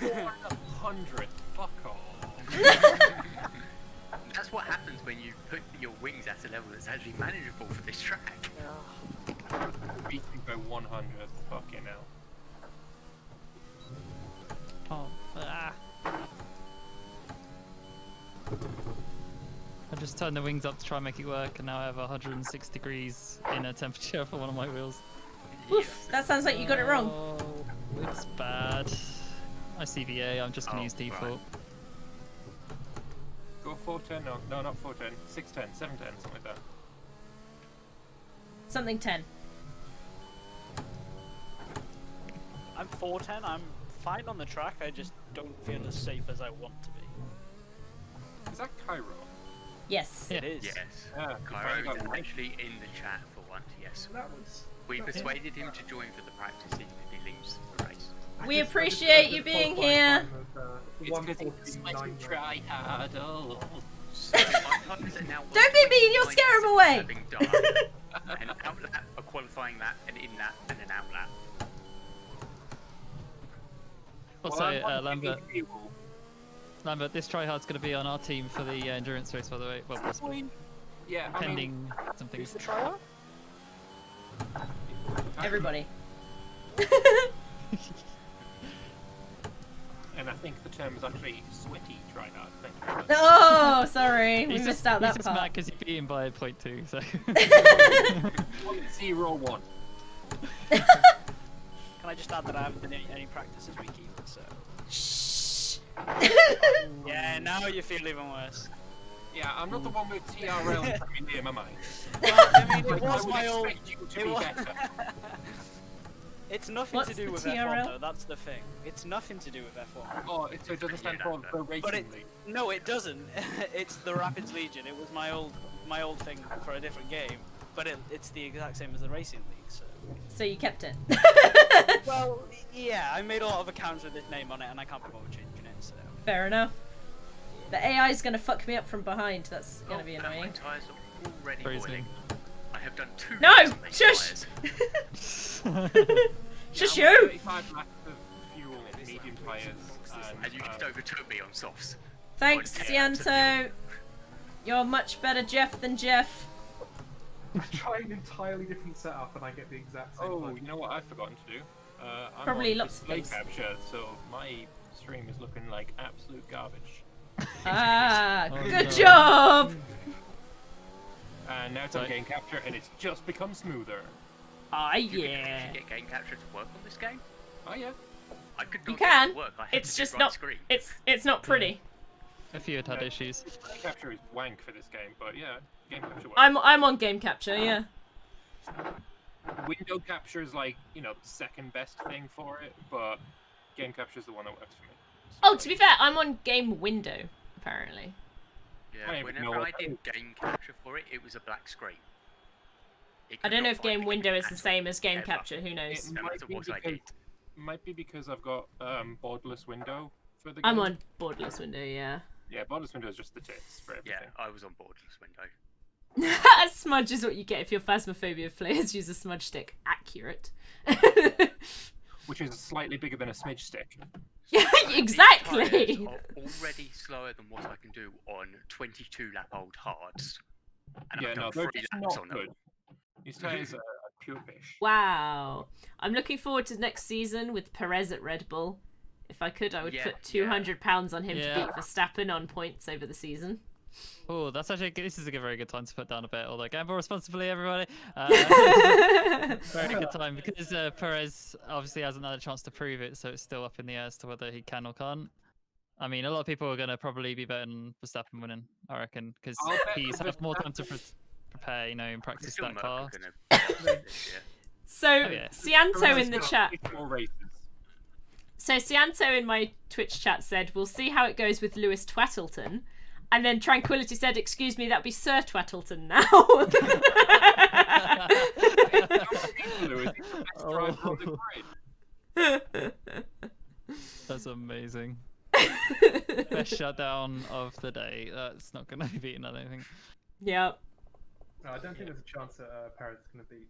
100. Fuck off. That's what happens when you put your wings at a level that's actually manageable for this track. Beating by 100. Fucking hell. Oh, I just turned the wings up to try and make it work, and now I have 106 degrees inner temperature for one of my wheels. Oof, that sounds like you got it wrong. Oh, it's bad. I CVA, I'm just gonna Oh, use default. Go 410, no, not 410. 610, 710, something like that. Something 10. I'm 410. I'm fine on the track. I just don't feel as safe as I want to be. Is that Cairo? Yes. Yeah. It is. Yes. Yeah, Cairo got is it. actually in the chat for once, yes. That was. We persuaded him to join for the practice even if he leaves the race. We appreciate you being here. It's because he's like try hard. Oh. So my times are now Don't be mean, you'll scare him away. having done an out lap, a qualifying lap, an in lap, and an out lap. Also, Lambert, this tryhard's going to be on our team for the endurance race, by the way. Well, possibly. Yeah, I mean, Pending something. Who's the tryout? Everybody. and I think the term is actually sweaty try hard. Thank you very much. Oh, sorry. We He's missed out that he's just mad part. because you beat him by 0.2, so... 0-1. Can I just add that I haven't done any practice this week either, so... Shh. Yeah, now you feel even worse. Yeah, I'm not the one with TRL in the MMA. Well, I mean, it I was would my old... expect you to it be was- better. It's nothing What's to do the with TRL? F1 though, that's the thing. It's nothing to do with F1. Oh, so it doesn't stand for the racing But it, league. no, it doesn't. It's the Rapids Legion. It was my old thing for a different game, but it's the exact same as the racing league. So. So you kept it. Well, yeah, I made a lot of accounts with this name on it, and I can't be bothered changing it. So. Fair enough. The AI is gonna fuck me up from behind. That's gonna be My annoying. tyres are already Freezing. boiling. I have done 2 No! laps on these Shush! tyres. Just Yeah, I'm you! 35 laps of fuel, medium tyres, And you just overtook me on softs. Thanks, On 10 laps of fuel. Sianto. You're much better Jeff than Jeff. I try an entirely different setup and I get the exact same. Oh, time. you know what I've forgotten to do? I'm Probably on lots of display things. capture, so my stream is looking like absolute garbage. Ah, Oh, good no. job! And now it's on Right. game capture, and it's just become smoother. Ah, You can yeah. actually get game capture to work on this game. Oh yeah. I could not You get it can. to work. I had It's to do just right not. screen. It's not pretty. A few had issues. Display capture is wank for this game, but yeah, game capture works. I'm on game capture, yeah. Window capture is like, second best thing for it, but game capture is the one that works for me. Oh, to be fair, I'm on game window apparently. Yeah, I don't even know whenever I what did game capture for it, it was a black screen. It I could don't know not if find game the window game is the at same all, as game ever. capture. Who knows? No matter what I did. Might be because I've got borderless window for the game. I'm on borderless window, yeah. Yeah, borderless window is just the tits for everything. Yeah, I was on borderless window. A smudge is what you get if your phasmophobia players use a smudge stick. Accurate. Which is slightly bigger than a smidge stick. Yeah, These exactly. tyres are already slower than what I can do on 22 lap old hards. And Yeah, I've no, done they're 3 just laps not on them. good. His tyres are pure fish. Wow. I'm looking forward to next season with Perez at Red Bull. If I could, I would put £200 on him to beat Verstappen on points over the season. Oh, that's actually this is a very good time to put down a bet. Although gamble responsibly, everybody. Very good time because Perez obviously hasn't had a chance to prove it, so it's still up in the air as to whether he can or can't. I mean, a lot of people are going to probably be betting Verstappen winning, I reckon, because he's had more time to prepare, you know, and practice that car. So, Cianto in the chat. So, Cianto in my Twitch chat said, we'll see how it goes with Lewis Twattleton. And then Tranquility said, excuse me, that'd be Sir Twattleton now. That's amazing. Best shutdown of the day. That's not going to be beaten, I don't think. Yeah. No, I don't think there's a chance that Perez is going to beat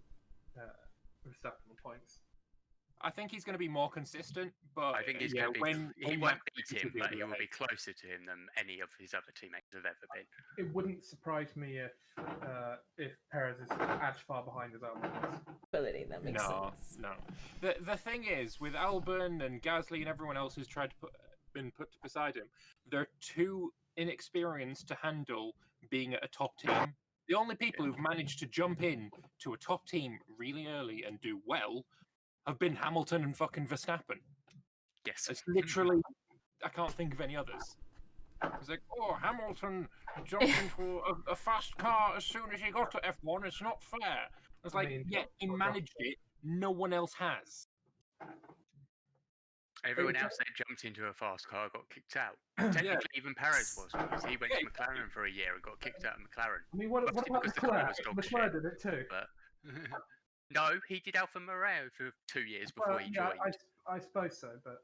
Verstappen on points. I think he's going to be more consistent, but I think he's going to be. He won't beat him, but he will be closer to him than any of his other teammates have ever been. It wouldn't surprise me if Perez is as far behind as Albon is. That makes sense. No. The thing is, with Albon and Gasly and everyone else who's been put beside him, they're too inexperienced to handle being at a top team. The only people who've managed to jump in to a top team really early and do well have been Hamilton and fucking Verstappen. Yes. It's literally, I can't think of any others. It's like, oh, Hamilton jumped into a fast car as soon as he got to F1. It's not fair. It's like, he managed it. No one else has. Everyone else that jumped into a fast car got kicked out. Technically, even Perez was, because he went to McLaren for a year and got kicked out of McLaren. I mean, what about Leclerc? Leclerc did it too. But no, he did Alfa Romeo for 2 years before he joined. I suppose so, but.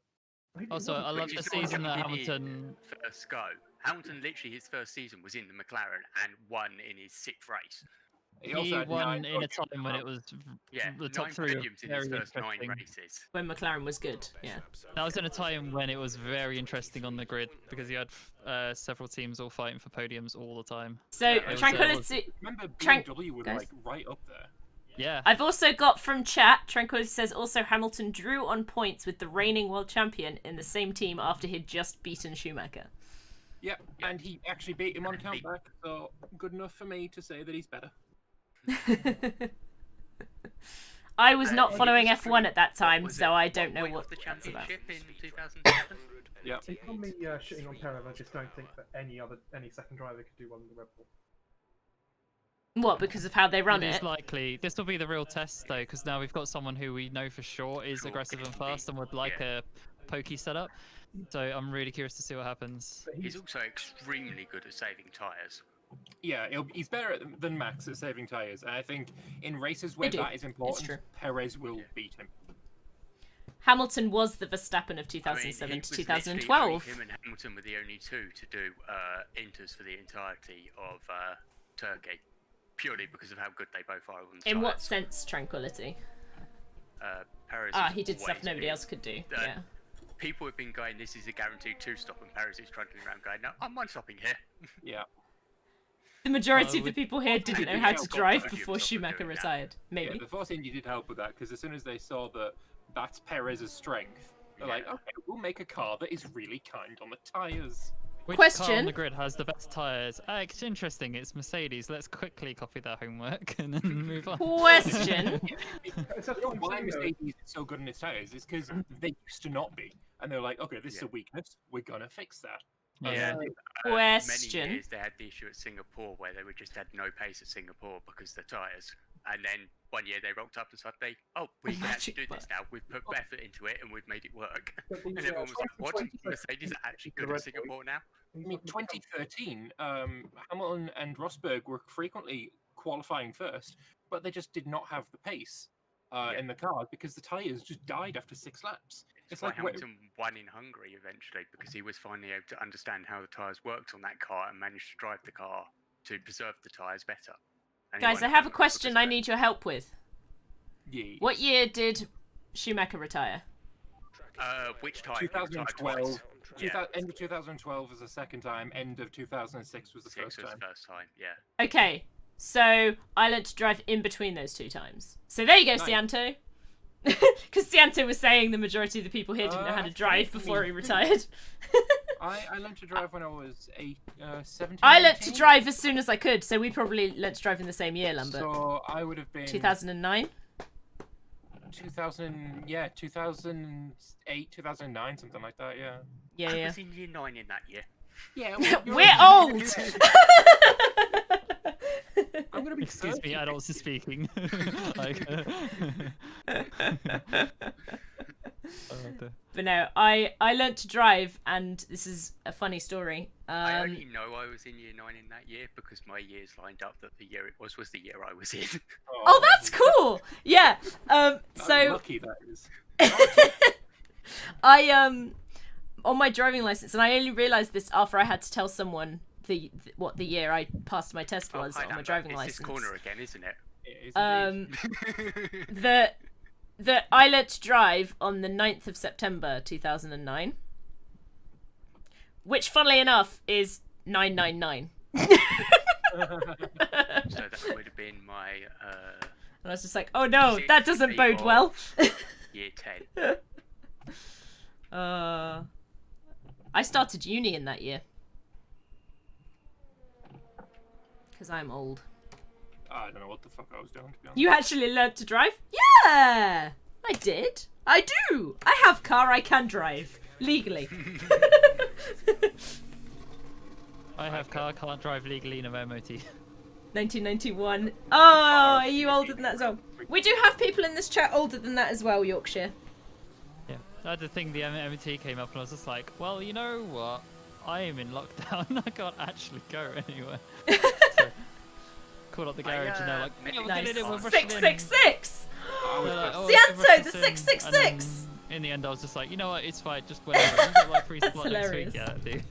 Also, I love the season that Hamilton first go. Hamilton literally his first season was in the McLaren and won in his 6th race. He won in a time when it was the top 3 in his first 9 races. When McLaren was good, yeah. That was in a time when it was very interesting on the grid because you had several teams all fighting for podiums all the time. So Tranquility. Remember BMW were like right up there. Yeah. I've also got from chat, Tranquility says also Hamilton drew on points with the reigning world champion in the same team after he'd just beaten Schumacher. Yeah, and he actually beat him on countback, so good enough for me to say that he's better. I was not following F1 at that time, so I don't know what the that's about. championship in 2007. Yeah. It's on me shitting on Perez. I just don't think that any second driver could do one in the Red Bull. What, because of how they run it? It's likely. This will be the real test, though, because now we've got someone who we know for sure is aggressive and fast and would like a pokey setup. So I'm really curious to see what happens. He's also extremely good at saving tyres. Yeah, he's better than Max at saving tyres. And I think in races where that is important, Perez will beat him. Hamilton was the Verstappen of 2007 to 2012. Him and Hamilton were the only two to do inters for the entirety of Turkey. Purely because of how good they both are on the In tyres. what sense, Tranquility? Perez he did stuff nobody else could do. Yeah. People have been going, this is a guaranteed 2-stop, and Perez is trundling around going, no, I'm 1-stopping here. Yeah. The majority of the people here didn't know how to drive before Schumacher retired. Maybe. Yeah, the Force India did help with that, because as soon as they saw that that's Perez's strength, they're like, okay, we'll make a car that is really kind on the tyres. Which car on the grid has the best tyres? It's interesting, it's Mercedes. Let's quickly copy their homework and then move on. Question. Why Mercedes is so good in its tyres is because they used to not be. And they're like, okay, this is a weakness, we're gonna fix that. Yeah. Question. Many years they had the issue at Singapore where they just had no pace at Singapore because of the tyres. And then one year they rocked up and suddenly, we can actually do this now. We've put effort into it and we've made it work. And everyone was like, what? Mercedes are actually good at Singapore now? I mean, 2013, Hamilton and Rosberg were frequently qualifying first, but they just did not have the pace in the car because the tyres just died after 6 laps. It's like Hamilton won in Hungary eventually because he was finally able to understand how the tyres worked on that car and managed to drive the car to preserve the tyres better. Guys, I have a question I need your help with. Yes. What year did Schumacher retire? Which time? 2012. End of 2012 was the second time. End of 2006 was the first time. Yeah. Okay, So I learnt to drive in between those 2 times. So there you go, Nice. Cianto. Because Cianto was saying the majority of the people here didn't know how to drive funny before me he too. retired. I learned to drive when I was 17. I learnt to 18. drive as soon as I could, so we probably learnt to drive in the same year, Lambert. So I would have been 2009? 2008, 2009, something like that. Yeah. Yeah, I yeah. was in year 9 in that year. Yeah. We're old! I'm gonna be. Excuse me, 30. adults are speaking. Like, But no, I learnt to drive, and this is a funny story. I only know I was in year 9 in that year because my years lined up that the year it was the year I was in. Oh, that's cool! Yeah. How So lucky that is. I on my driving license, and I only realised this after I had to tell someone what the year I passed my test was hi, on my Nando. driving It's license. this corner again, isn't it? It is indeed. That I learnt to drive on the 9th of September 2009, which, funnily enough, is 999. So that would have been my And I was just like, oh no, that doesn't bode well. year 10. I started uni in that year. Because I'm old. I don't know what the fuck I was doing, to be honest. You actually learnt to drive? Yeah! I did. I do. I have car I can drive. Legally. I have car, can't drive legally, no MOT. 1991. Oh, are you older than that as well? We do have people in this chat older than that as well, Yorkshire. Yeah, I had the thing, the MOT came up, and I was just like, well, you know what? I am in lockdown. I can't actually go anywhere. So, called up the garage, and they're like, yeah, we're Nice. getting in, we're rushing in. 666! They're like, oh, Cianto, we're rushing the in. 666! And then in the end, I was just like, you know what? It's fine. Just whatever. I've got like free That's slot next week. hilarious. Yeah, dude.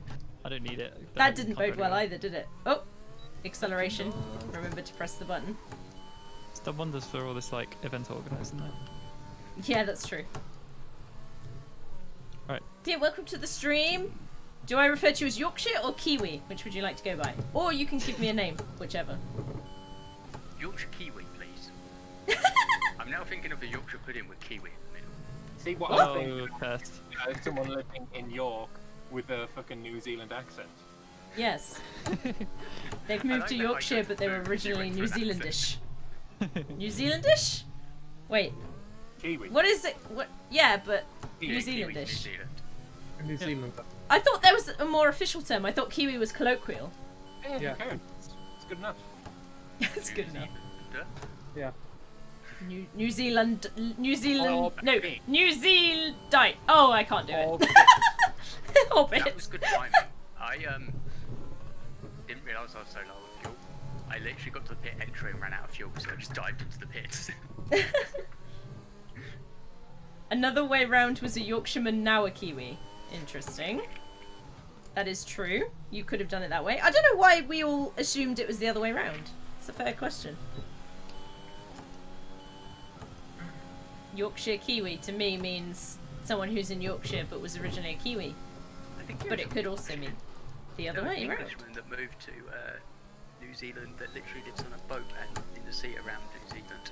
I don't need it. That didn't bode well either, did it? Oh, acceleration. Remember to press the button. It's done wonders for all this like event organising. Though. Yeah, that's true. Right. Yeah, welcome to the stream. Do I refer to you as Yorkshire or Kiwi? Which would you like to go by? Or you can give me a name, whichever. Yorkshire Kiwi, please. I'm now thinking of a Yorkshire pudding with kiwi in the middle. See what I think? Oh, cursed. Someone living in York with a fucking New Zealand accent. Yes. They've moved like to that, Yorkshire, like, but they were you originally went New for an Zealandish. New Zealandish? Wait, Kiwi. what is it? What? Yeah, but Yeah, New Kiwi's New Zealandish. Zealand. In New Zealand. I thought there was a more official term. I thought Kiwi was colloquial. Yeah. Okay. It's good enough. That's good enough. Yeah. New Zealand, Oh, no, baby. New Zealand. Oh, I can't do Oh, it. Orbit. That was good timing. I didn't realise I was so low on fuel. I literally got to the pit entry and ran out of fuel, so I just dived into the pits. Another way round was a Yorkshireman, now a Kiwi. Interesting. That is true. You could have done it that way. I don't know why we all assumed it was the other way round. It's a fair question. Yorkshire Kiwi to me means someone who's in Yorkshire but was originally a Kiwi. I think But it could also mean the other way an round. Englishman that moved to New Zealand that literally lives on a boat and in the sea around New Zealand.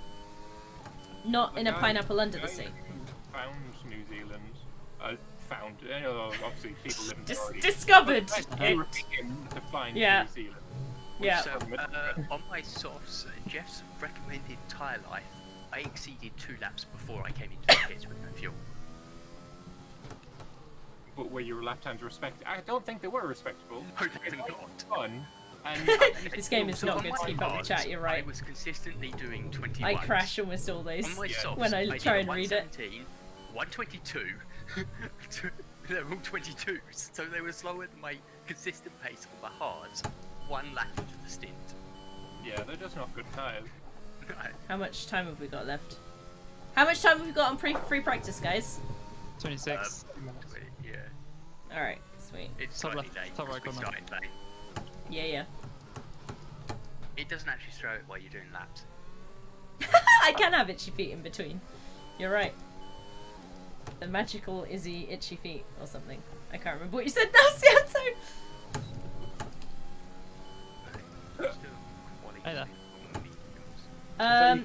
Not The in a guy- pineapple under guy the sea. who found New Zealand. Found. Obviously, people live in the already. Discovered But it. they were begin to find Yeah. New Zealand. Yeah. So on my softs, Jeff's recommended tyre life, I exceeded 2 laps before I came into the pits with no fuel. But were your lap times respected? I don't think they were respectable. No, they're not. Fun. And This game is So not on good my to keep up with cards, chat, you're right. I was consistently doing 21. I crash almost On always my softs, when I did try and read it. 117, 122. They're all 22s, so they were slower than my consistent pace on the hards. 1 lap into the stint. yeah, they're just not good tires. How much time have we got left? How much time have we got on free practice, guys? 26. Yeah, Alright, sweet. it's Top slightly left, late top 'cause right we corner. started late. Yeah, yeah. It doesn't actually throw it while you're doing laps. I can have itchy feet in between. You're right. The magical Izzy itchy feet or something. I can't remember what you said now, Cianto. Still quali Hey there. Yeah.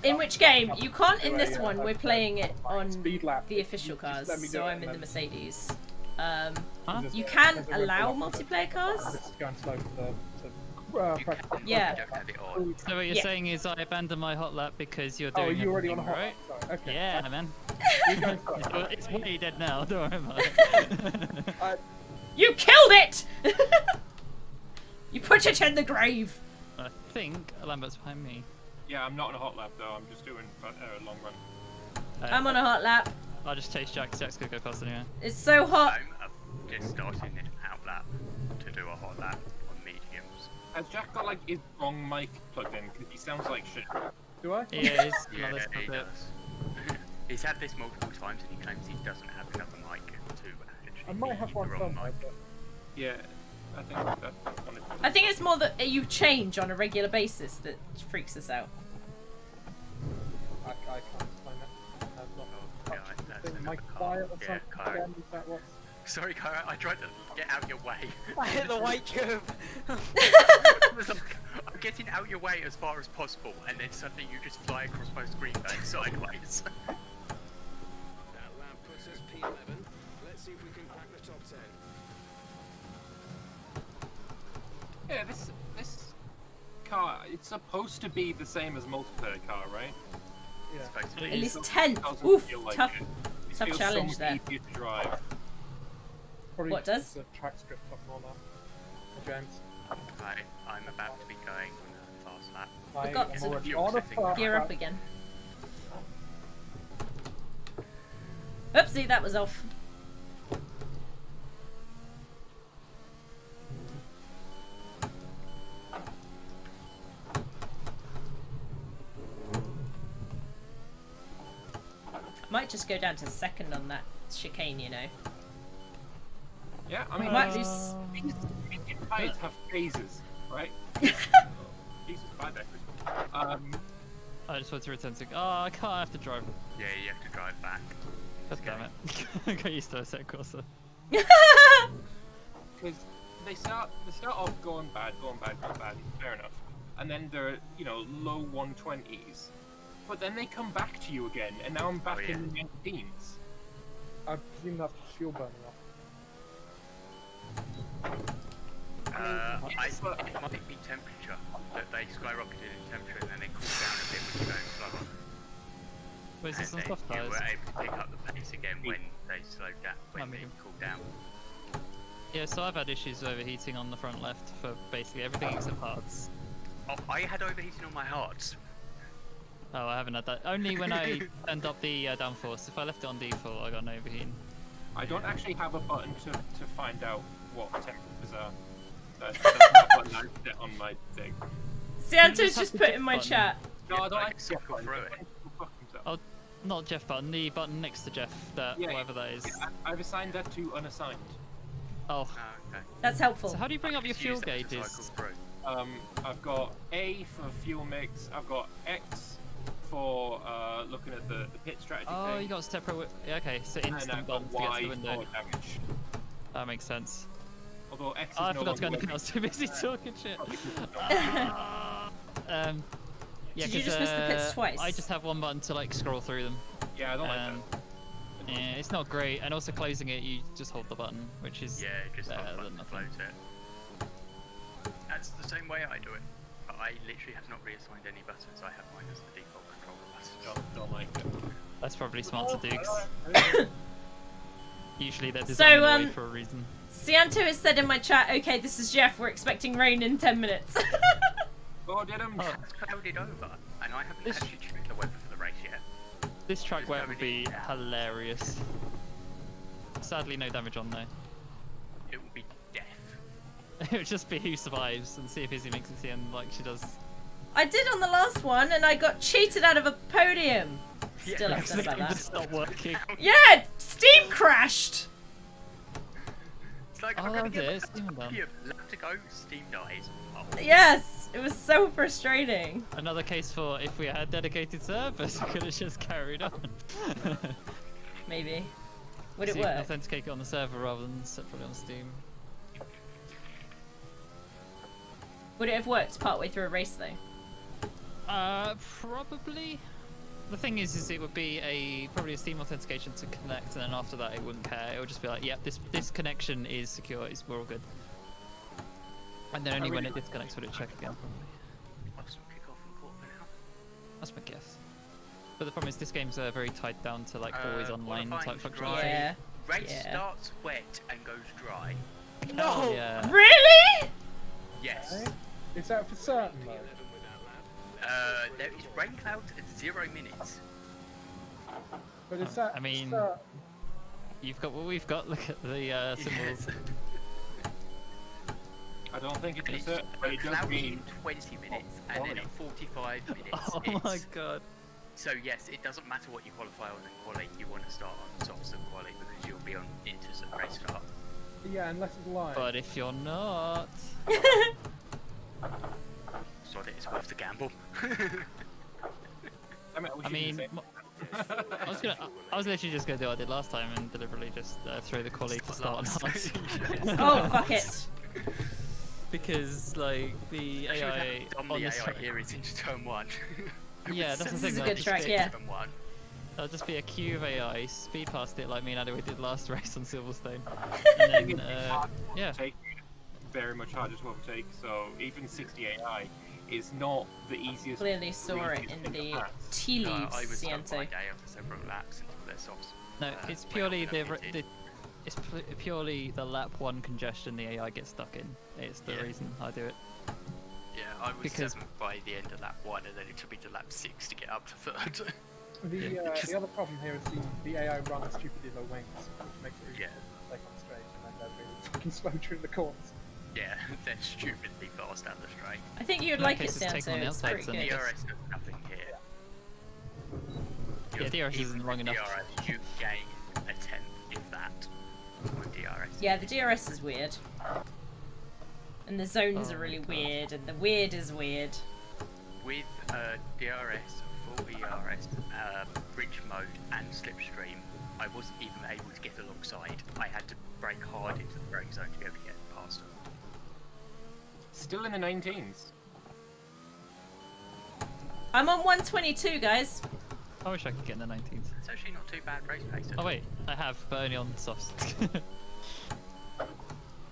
In which game? You can't in this one. We're playing it on Speed lap. the official Just let cars, me do so it I'm and in the then- Mercedes. Huh? You can There's a allow red block. multiplayer cars. This is going slow to practice. Yeah. You don't have it on. So what you're Yeah. saying is I abandoned my hot lap because you're Oh, doing are you already on a everything, hot right? lap? Sorry, okay. Yeah, man. You're going slow. Well, it's way dead now. Don't worry about it. You killed it! You put it in the grave. I think Lambert's behind me. Yeah, I'm not on a hot lap though. I'm just doing a long run. I'm on a hot lap. I'll just chase Jack. Jack's gonna go fast anyway. It's so hot. I'm just starting an out lap to do a hot lap on mediums. Has Jack got like his wrong mic plugged in? Because he sounds like shit. Do I? Yeah, it's Yeah, no, that's he not it. does. He's had this multiple times and he claims he doesn't have another mic to actually I might have be one the wrong somewhere, mic. but Yeah, I think that's one of I think it's more that you change on a regular basis that freaks us out. I can't explain that. I've not Oh, yeah, that's touched another my car. quiet or Yeah, something. car. Again, is that what's... Sorry, Kara, I tried to get out your way. I hit the white curb. It was like, I'm getting out your way as far as possible, and then suddenly you just fly across my screen going sideways. That lap puts us P11. Let's see if we can crack the top 10. Yeah, this car, it's supposed to be the same as multiplayer car, right? Yeah. Supposed to be. At least It 10th. doesn't Oof, feel like tough. it. It Tough feels challenge so there. much easier to drive. Probably What does? the track script up more now. James. I'm about to be going on a fast lap. I got am to already on a fast Gear up lap. again. Oopsie, that was off. I might just go down to second on that chicane, you know. Yeah, I mean, Might these lose. fights have phases, right? Jesus, bye there. I just want to return to. Oh, I can't have to drive. Yeah, you have to drive back. God damn it. I got used to a set course. Because they start off going bad, fair enough. And then they're, you know, low 120s. But then they come back to you again, and now I'm back yeah. in the 19s. I presume that's fuel burning off. It might be temperature, that they skyrocketed in temperature and then they cool down a bit when you're going slower. Wait, is this on And soft then you tires? were able to pick up the pace again when they slowed down, when Might they be. cooled down. Yeah, so I've had issues with overheating on the front left for basically everything except hards. Oh, I had overheating on my hards. Oh, I haven't had that. Only when I turned up the downforce. If I left it on default, I got no overheating. I don't actually have a button to find out what temperatures are. That's not a button I set on my thing. Santa's have just the put Jeff in my button. chat. No, I don't Like, like Jeff cycle button. through Jeff it. button will fuck himself. Oh, not Jeff button, the button next to Jeff, that Yeah, whatever that is. I've assigned that to unassigned. Oh, Oh, okay. That's helpful. so how do you bring up your Just fuel use that to gauges? cycle through. I've got A for fuel mix. I've got X for looking at the pit strategy Oh, thing. you got separate. Yeah, okay, so and instant I've got button to get to Y the window. for damage. That makes sense. Although X is Oh, I no forgot to go longer anything. I was too busy talking shit. probably 'cause it's not. Yeah, Did you 'cause, just miss the pits twice? I just have one button to like scroll through them. Yeah, I don't like Um, that. Yeah, it's not great, and also closing it, you just hold the button, which is Yeah, just better hold than button to nothing. close it. That's the same way I do it. But I literally have not reassigned any buttons. I have mine as the default controller button. Don't like it. That's probably smart to do. 'Cause usually they're So, designed that way for a reason. Cianto has said in my chat, okay, this is Jeff, we're expecting rain in 10 minutes. Oh, did him? Oh, It's clouded over, and I haven't This- actually checked the weather for the race yet. this track There's wet no would be need now. hilarious. Sadly, no damage on though. It will be death. It would just be who survives and see if Izzy makes it to the end like she does. I did on the last one, and I got cheated out of a podium. Yeah, Still because upset about Just that. stop working. Yeah, Steam crashed. It's like, Oh, I'm gonna that get was my it, Steam done. podium. Lap to go, Steam dies. Oh. Yes, it was so frustrating. Another case for if we had dedicated servers, we could have just carried on. Maybe. Would So it you can work? authenticate it on the server rather than separately on Steam. Would it have worked partway through a race though? Probably. The thing is it would be probably a Steam authentication to connect, and then after that it wouldn't care. It would just be like, yep, this connection is secure. We're all good. And then only when it disconnects would it check again. That's my guess. But the problem is this game's very tied down to like always online type functionality. Yeah. Race starts wet and goes dry. No. Yeah. Really? Yes. Is that for certain though? There is rain clouds at 0 minutes. But is that I mean, certain? you've got what we've got. Look at the symbols. I don't think it's And a it's certain, but it does cloudy mean in 20 minutes, and then in 45 minutes. Oh my god. So yes, it doesn't matter what you qualify on in quali. You want to start on softs and quali because you'll be on inters at race start. Yeah, unless it's live. But if you're not, So that it's worth the gamble. I mean, I was literally just gonna do what I did last time and deliberately just throw the quali to start on hard. Oh fuck it. Because like the AI on on the this AI track, here is into turn 1. yeah, that's the This thing. is a like, good just track, be- yeah. Turn 1. There'll just be a queue of AI, speed past it like me and Adaway did last race on Silverstone, and then yeah. take very much harder to overtake. So even 60 AI is not the easiest. Clearly saw it in the tea I leaves, was stuck by Ciento. day after several laps until their softs. No, it's went purely off and updated. it's purely the lap 1 congestion the AI gets stuck in. It's the Yeah. reason I do it. Yeah, I was Because- 7th by the end of lap 1, and then it took me to lap 6 to get up to 3rd. The other problem here is the AI runs stupidly low wings, which makes it Yeah. easy to take on straight, and then they're really fucking slow during the corners. Yeah, they're stupidly fast down the straight. I think you would In that like it, case, it's taken Ciento. on the It's outside, pretty isn't it? good. DRS does nothing here. Yeah, DRS Even isn't long with enough. DRS, you gain a 10th, if that, with DRS. Yeah, the DRS is weird. And the zones Oh are really my God. weird, and the weird is weird. With DRS, full ERS, bridge mode, and slipstream, I wasn't even able to get alongside. I had to brake hard into the brake zone to be able to get past them. Still in the 19s. I'm on 122, guys. I wish I could get in the 19s. It's actually not too bad race pace. Oh wait, I have, but only on softs.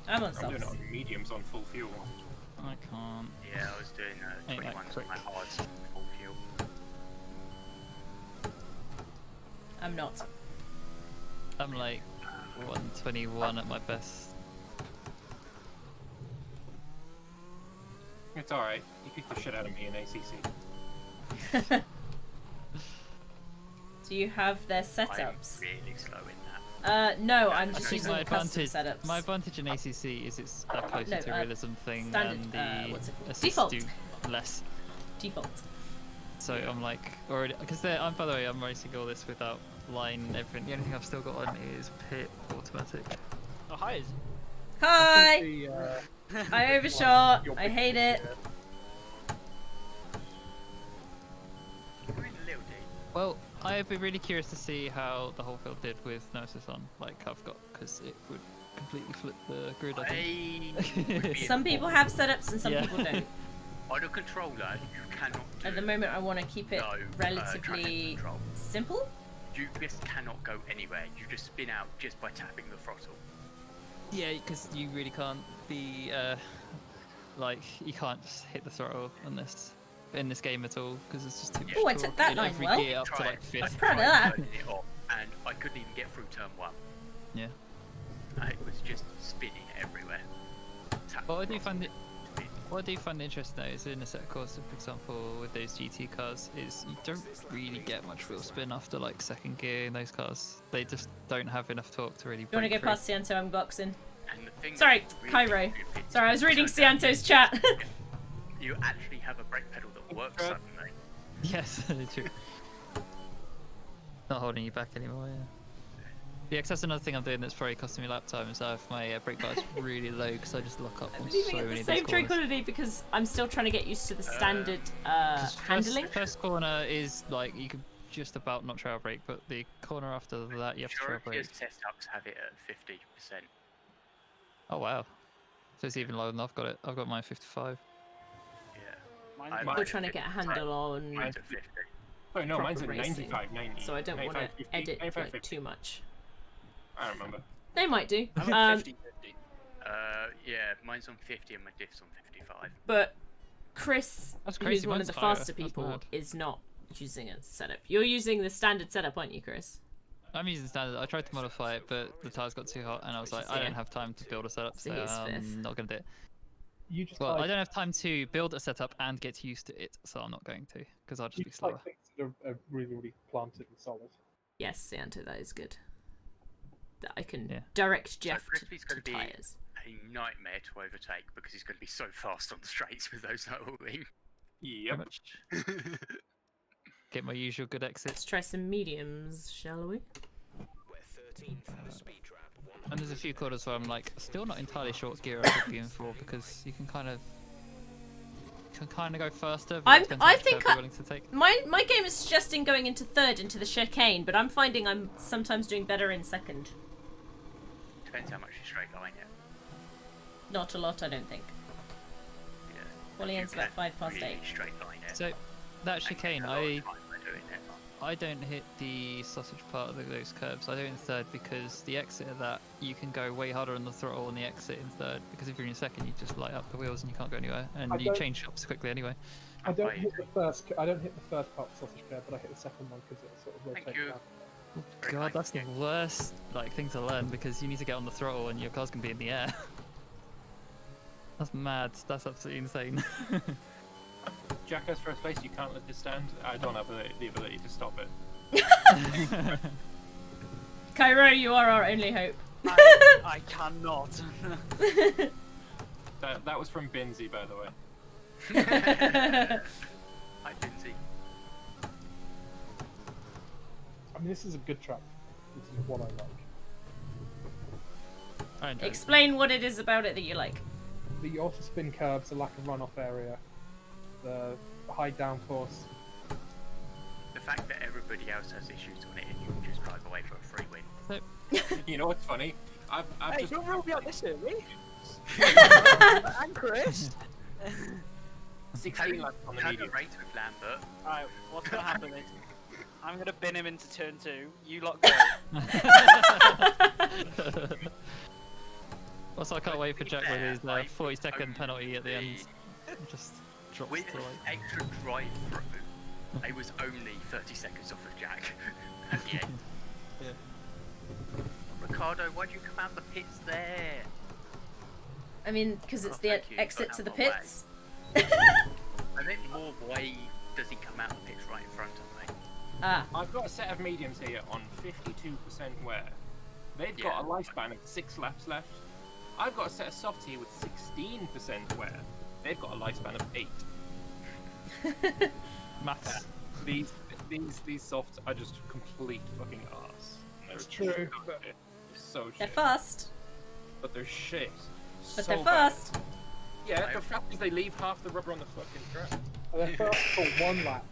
I'm on I'm doing it softs. on mediums on full fuel. I can't. Yeah, I was doing Ain't that 21s quick. on my hards full fuel. I'm not. I'm like 121 at my best. It's alright. You kicked the shit out of me in ACC. Do you have their I'm setups? really slow in that. No, I'm I just think using my the custom advantage, setups. my advantage in ACC is it's a closer No, to realism thing, standard, and the what's it called? assists Default. do less. Default. So I'm like already because I'm by the way I'm racing all this without line and everything. The only thing I've still got on is pit automatic. Oh, hi. Izzy. Hi! The, I overshot. your I hate it. You're in Little D. Well, I'd be really curious to see how the whole field did with no assist on, like I've got, because it would completely flip the grid. I think. I would be Some people have setups and some Yeah. people don't. on a controller. You cannot do At the moment, I want to keep it no, relatively traction control. simple. You just cannot go anywhere. You just spin out just by tapping the throttle. Yeah, because you really can't be like you can't just hit the throttle on this in this game at all because it's just too much. Oh, I torque took that in line every well. gear up to Try like it. fifth. I'm proud of Tried that. turning it off, and I couldn't even get through turn 1. Yeah. It was just spinning everywhere. Tap What I the do find throttle, spin. What I do find interesting though is in a set course, for example, with those GT cars, is you don't really get much wheel spin after like second gear in those cars. They just don't have enough torque to really. You want to break go past Ciento unboxing? And the thing Sorry, that's really Cairo. stupid Sorry, I was is reading so that Ciento's chat. You actually have a brake pedal that works Right. suddenly. Yes, true. Not holding you back anymore, yeah. Yeah, 'cause that's another thing I'm doing that's probably costing me lap time is I have my brake bar is really low because I just lock up I'm on leaving so it many the of same these corners. tranquility because I'm still trying to get used to the standard 'Cause handling. First corner is like you could just about not trail brake, but the corner after that you have to trail Majority brake. of setups have it at 50%. Oh wow. So it's even lower than I've got it. I've got mine 55. Still trying to get a handle on Mine's at 50. Oh no, mine's at proper racing. 95, 90. so I don't want to 95, 50, edit 95, like 50. too much. I don't remember. They might do. I'm at 50-50. Yeah, mine's on 50 and my diff's on 55. But Chris, That's crazy, who's one of mine's the higher. faster That's people, mad. is not using a setup. You're using the standard setup, aren't you, Chris? I'm using standard. I tried to modify it, but the tires got too hot, and I was like, I don't have time to build a setup, So so he's fifth. I'm not gonna do it. You just Well, like, I don't have time to build a setup and get used to it, so I'm not going to, because I'll you just be just like slower. things that are really, really planted and solid. Yes, Santo, that is good. That I can Yeah. direct Jeff Crispy's to gonna be tires. a nightmare to overtake because he's going to be so fast on the straights with those holding. Pretty much. Get my usual good Let's exits. try some mediums, shall we? We're 13th for the speed trap. And there's a few quarters where I'm like, still not entirely sure what gear I should be in for, because you can kind of go faster. But it depends how I much think curve you're willing to take. my game is suggesting going into third into the chicane, but I'm finding I'm sometimes doing better in second. Depends how much you straight line it. Not a lot, I don't think. Yeah. Quali ends about 8:05. Really straight line it. So that chicane, A lot of time by doing it. I don't hit the sausage part of those curves. I do it in third because the exit of that, you can go way harder on the throttle on the exit in third, because if you're in second, you just light up the wheels and you can't go anywhere, and you change shops quickly anyway. I don't hit the first part of the sausage curve, but I hit the second one because it sort of Thank rotates you. around. Very God, nice, that's the yeah. worst thing to learn, because you need to get on the throttle and your car's can be in the air. That's mad. That's absolutely insane. Jackass first place, you can't let this stand. I don't have the ability to stop it. Cairo, you are our only hope. I cannot. That was from Binsey, by the way. I didn't see. I mean, this is a good track. This is what I like. I enjoy it. Explain what it is about it that you like. The auto spin curves, the lack of runoff area, the high downforce. The fact that everybody else has issues on it and you can just drive away for a free win. You know what's funny? I've Hey, just don't rule me out this early. And Chris. 16 laps on the Had a medium. race with Lambert. Alright, what's gonna happen is I'm gonna bin him into turn 2. You lot go. Also, I can't wait for Jack with his I 40-second penalty at the end. only- Just drops With to like. extra drive through, I was only 30 seconds off of Jack at the end. Ricardo, why'd you come out the pits there? I mean, because it's Oh, the thank you. exit Got to the out of my way. pits. I meant more why does he come out the pits right in front of me? Ah, I've got a set of mediums here on 52% wear. They've got a lifespan of 6 laps left. I've got a set of softs here with 16% wear. They've got a lifespan of 8. Maths. These softs are just complete fucking arse. It's true, but They're so they're shit. fast, But they're shit. but So they're bad. fast. Yeah, the fact is they leave half the rubber on the fucking track. they're fast for one lap.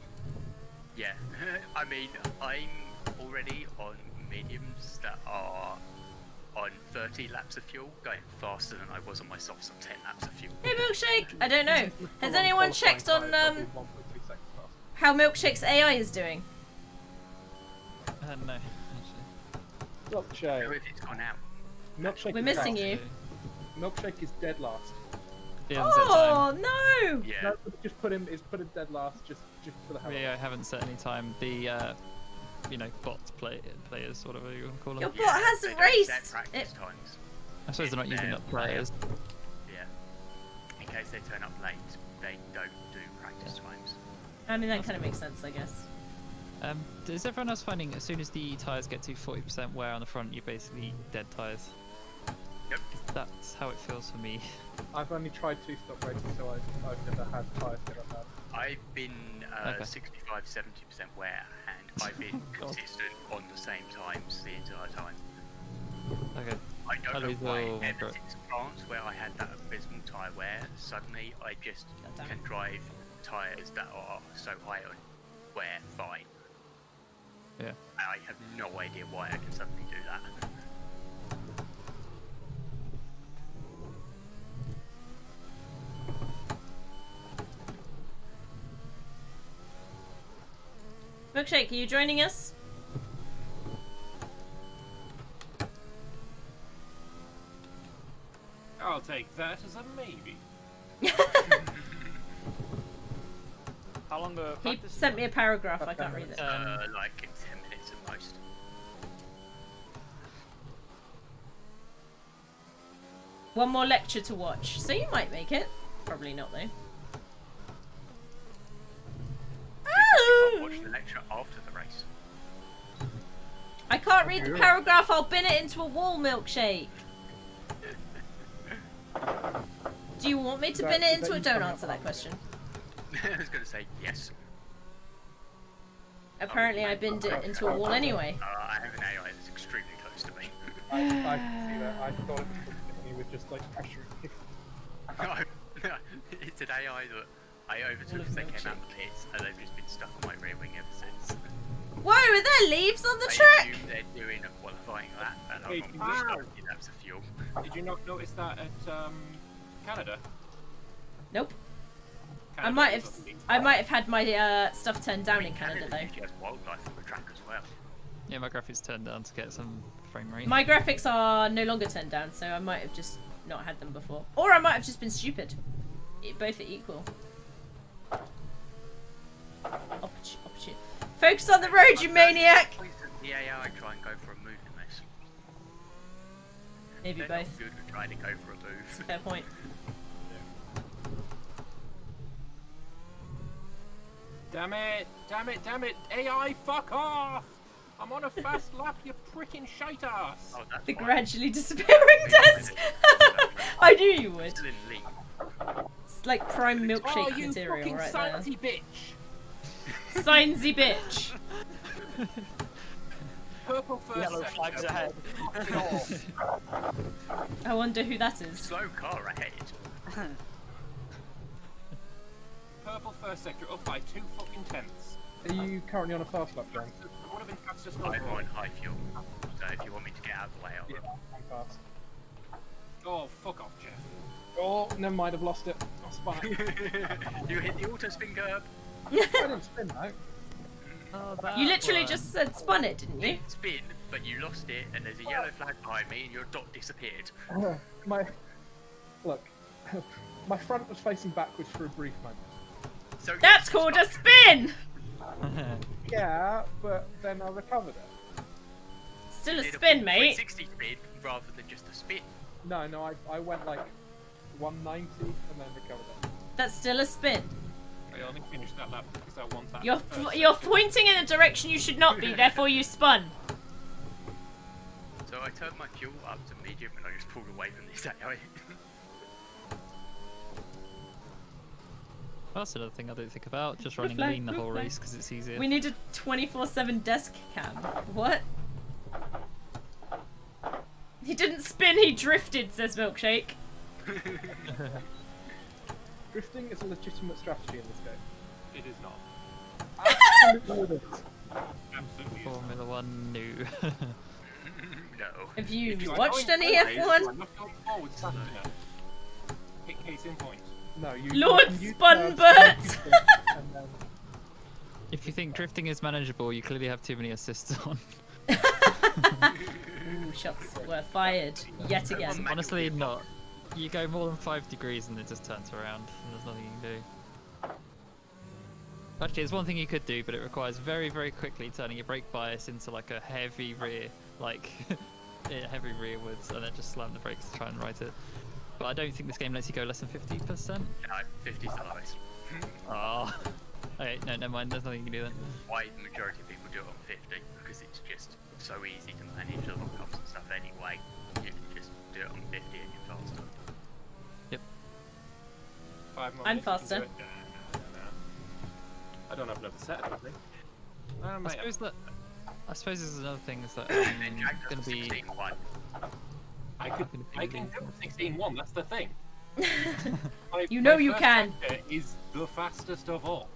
Yeah, I mean, I'm already on mediums that are on 30 laps of fuel, going faster than I was on my softs on 10 laps of fuel. Hey, Milkshake! I don't know. Has Full-on anyone qualifying checked on time, probably 1.2 seconds faster. how Milkshake's AI is doing? No, actually. So Milkshake. if it's gone out, Milkshake We're is missing last. you. Milkshake is dead last. He hasn't set time. Oh no! yeah. No, just put him dead last, just for the hell of it. Yeah, I haven't set any time. The bot players, whatever you want to call them. Your bot Yeah, hasn't they don't set raced. practice times. I suppose they're not using up players. Yeah. In case they turn up late, they don't do practice times. I mean, that kind of makes sense, I guess. Is everyone else finding as soon as the tyres get to 40% wear on the front, you're basically dead tyres? Yep. That's how it feels for me. I've only tried 2-stop racing, so I've never had tyres get like that. I've been Okay. 65-70% wear, and I've been God. consistent on the same times the entire time. Okay. I don't At know least why. they'll Ever go- since France, where I had that abysmal tyre wear, suddenly I just God damn can it. drive tyres that are so high on wear fine. Yeah. I have no idea why I can suddenly do that. Milkshake, are you joining us? I'll take that as a maybe. How long He practice? sent me a paragraph, I can't read it. Like 10 minutes at most. One more lecture to watch, so you might make it. Probably not, though. You can't watch the lecture after the race. I can't read the paragraph, I'll bin it into a wall, Milkshake. Do you want me to bin it into a... Don't answer that question. I was going to say yes. Apparently I binned it into a wall anyway. I have an AI that's extremely close to me. I can see that. I thought it was me with just like pressuring. No, it's an AI that I overtook as they came out the pits, and they've just been stuck on my rear wing ever since. Whoa, are there leaves on the I track? assume they're doing a qualifying lap, and Hey, I'm on wow. 30 laps of fuel. Did you not notice that at Canada? Nope. Canada I might have had my stuff turned down in Canada though. Usually has wildlife on the track as well. Yeah, my graphics turned down to get some frame rate. My graphics are no longer turned down, so I might have just not had them before. Or I might have just been stupid. Both are equal. Opportune. Focus on the road, you maniac! The AI try and go for a move in this. Maybe They're both. not good at trying to go for a move. Fair point. Damn it! Damn it! Damn it! AI, fuck off! I'm on a fast lap, you pricking shite ass! Oh, that's The fine. gradually disappearing desk! I knew you would. Still in lead. It's like prime milkshake Oh, you material fucking right there. sciencey bitch! Signsy bitch! Purple first Yellow sector. flags ahead. I wonder who that is. Slow car ahead. Purple first sector up by 2 fucking tenths. Are you currently on a fast lap, John? Would have been fastest I'm overall. on high fuel, so if you want me to get out of the way, I'll. Yeah, I'm fast. Oh, fuck off, Jeff. Oh, never mind, I've lost it. I'll spun it. You hit the auto spin curb. I didn't spin though. You literally just said spun it, didn't you? Spin, but you lost it, and there's a yellow flag behind me, and your dot disappeared. Look, my front was facing backwards for a brief moment. So That's called a spin! Yeah, but then I recovered it. Still a spin, mate. 360 spin rather than just a spin. No, I went like 190 and then recovered it. That's still a spin. I only finished that lap because I want that. You're pointing in a direction you should not be, therefore you spun. So I turned my fuel up to medium, and I just pulled away from this AI. That's another thing I don't think about. Just running Reflect, lean the whole reflect. race because it's easier. We need a 24/7 desk cam. What? He didn't spin, he drifted, says Milkshake. Drifting is a legitimate strategy in this game. It is not. Absolutely it is. Absolutely. Formula One new. No. Have you If you are watched going any forward, F1? you are not going forward fast enough. Case in point. No, you. Lord you Spunbert! and then If you think drifting is manageable, you clearly have too many assists on. Ooh, shots were fired yet again. Honestly, not. You go more than 5 degrees and it just turns around, and there's nothing you can do. Actually, there's one thing you could do, but it requires very, very quickly turning your brake bias into like a heavy rear, like heavy rearwards, and then just slam the brakes to try and right it. But I don't think this game lets you go less than 50%. No, 50's the lowest. Oh. Okay, no, never mind. There's nothing you can do then. Why the majority of people do it on 50, because it's just so easy to manage the lockups and stuff anyway. You can just do it on 50 and you're faster. Yep. 5 more I'm minutes, you can faster. do it. No. I don't have another set, I think. I suppose there's another thing is that Then Jack going does to a be 16-1. I can do 16-1, that's the thing. You know My you first can. sector is the fastest of all.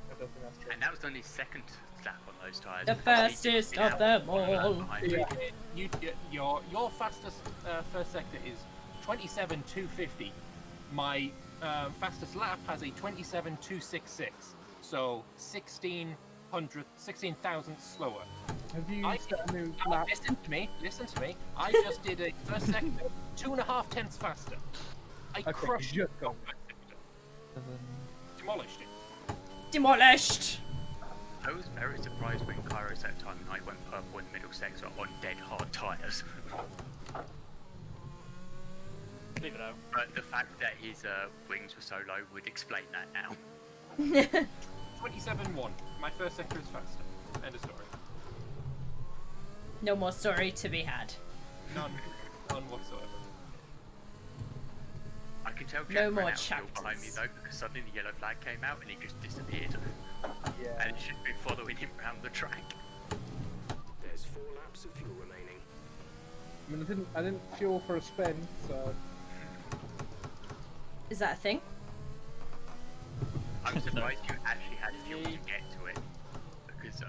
I don't think that's true. And that was only his second lap on those tyres. The fastest of them all. Yeah. Your fastest first sector is 27.250. My fastest lap has a 27.266. So 16 16,000 slower. Have you I- set a new Now, lap? listen to me. I just did a first sector 2.5 tenths faster. I Okay, crushed you it. just gone. Demolished it. Demolished. I was very surprised when Cairo set time and I went purple in the middle sector on dead hard tyres. Leave it out. But the fact that his wings were so low would explain that now. 27-1. My first sector is faster. End of story. No more story to be had. None. None whatsoever. I can tell Jack No ran more out of fuel behind me chapters. though because suddenly the yellow flag came out and he just disappeared. Yeah. And it should have been following him around the track. There's 4 laps of fuel remaining. I mean, I didn't fuel for a spin, so. Is that a thing? I'm surprised you actually had fuel to get to it. Because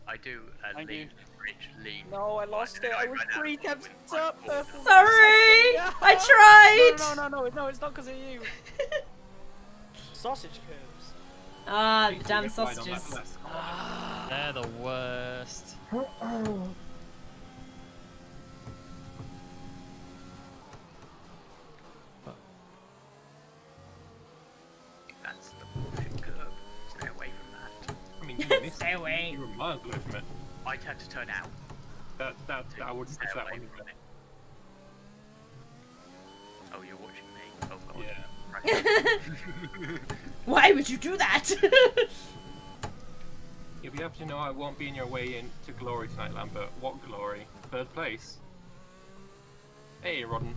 I do a Thank lean, you. rich, lean. No, I lost it. I was ran out of 3 fuel tenths in up. 1 corner. Sorry! I tried! No, it's not because of you. Sausage curves. Ah, the Please damn get wide on that sausages. last. They're the worst. That's the bullshit curve. Stay away from that. I mean, you missed Stay it. away. You were miles away from it. I'd had to turn out. I wouldn't Stay push that away one. from it. Oh, you're watching me. Oh god. Yeah. Right. Why would you do that? If you have to know I won't be in your way into glory tonight, Lambert. What glory? 3rd place. Hey, Rodden.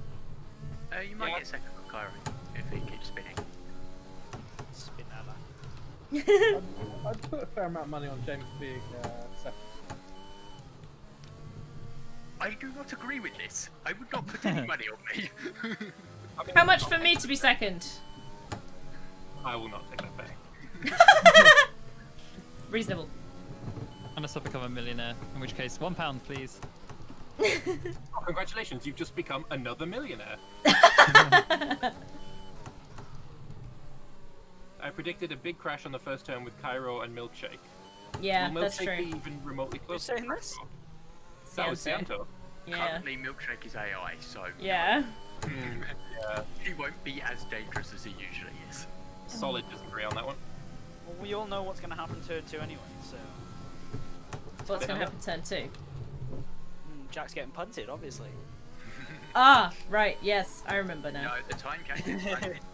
You might Yeah. get second for Cairo if he keeps spinning. Spin that back. I'd put a fair amount of money on James being second. I do not agree with this. I would not put any money on me. How much for me to be second? I will not take that back. Reasonable. Unless I become a millionaire, in which case, £1, please. Oh, congratulations, you've just become another millionaire. I predicted a big crash on the first turn with Cairo and Milkshake. Yeah, Will that's Milkshake true. be even remotely close to saying this? Cairo? That was Santo. Santo. Yeah. Currently, Milkshake is AI, so Yeah. Yeah, he won't be as dangerous as he usually is. solid disagree on that one. Well, we all know what's going to happen to 2 anyway, so. What's gonna happen turn 2? Jack's getting punted, obviously. Ah, right, yes, I remember now. No, the time changes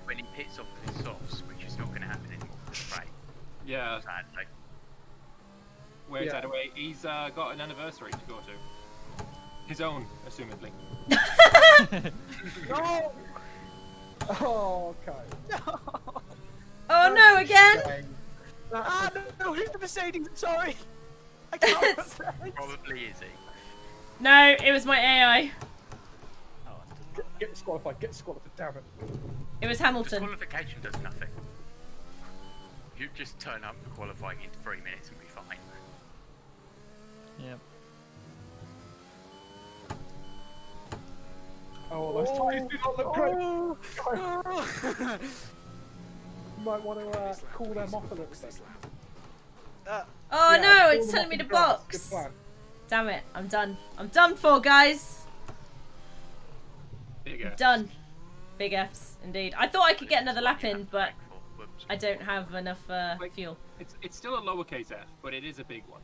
when he pits off with his softs, which is not going to happen anymore. Right. Yeah, Sadly. where's Yeah. that away? He's got an anniversary to go to. His own, assumedly. No! Oh, okay. Oh no, again? Dang. Ah, no, who's the Mercedes? I'm sorry. I can't remember. Probably is he. No, it was my AI. Get disqualified, damn it. It was Hamilton. Disqualification does nothing. You just turn up for qualifying in 3 minutes and be fine. Yep. Oh, those tyres do not look great. You might want to cool them off a little bit. Oh Yeah, no, cool it's them telling off me in to the grass. box. Good plan. Damn it, I'm done. I'm done for, guys. There you go. Done. Big Fs, indeed. I thought I could get another lap in, but Whoops. I don't have enough fuel. It's still a lowercase f, but it is a big one.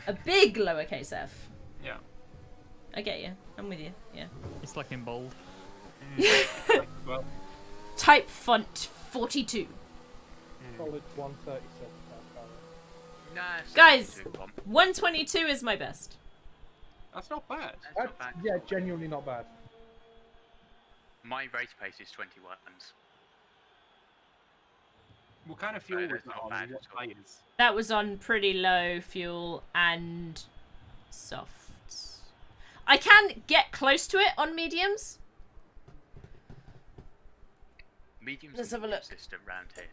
A big lowercase f. Yeah. I get you. I'm with you. Yeah. It's like in bold. Well, Type font 42. Solid 137. Nah, it's Guys. not too bad. 122 is my best. that's not bad. That's not bad. Yeah, genuinely not bad. My race pace is 21s. What kind of fuel Right, was that's that not on? bad And what at all. tyres? That was on pretty low fuel and softs. I can get close to it on mediums. Medium's Let's the have a look. system round here.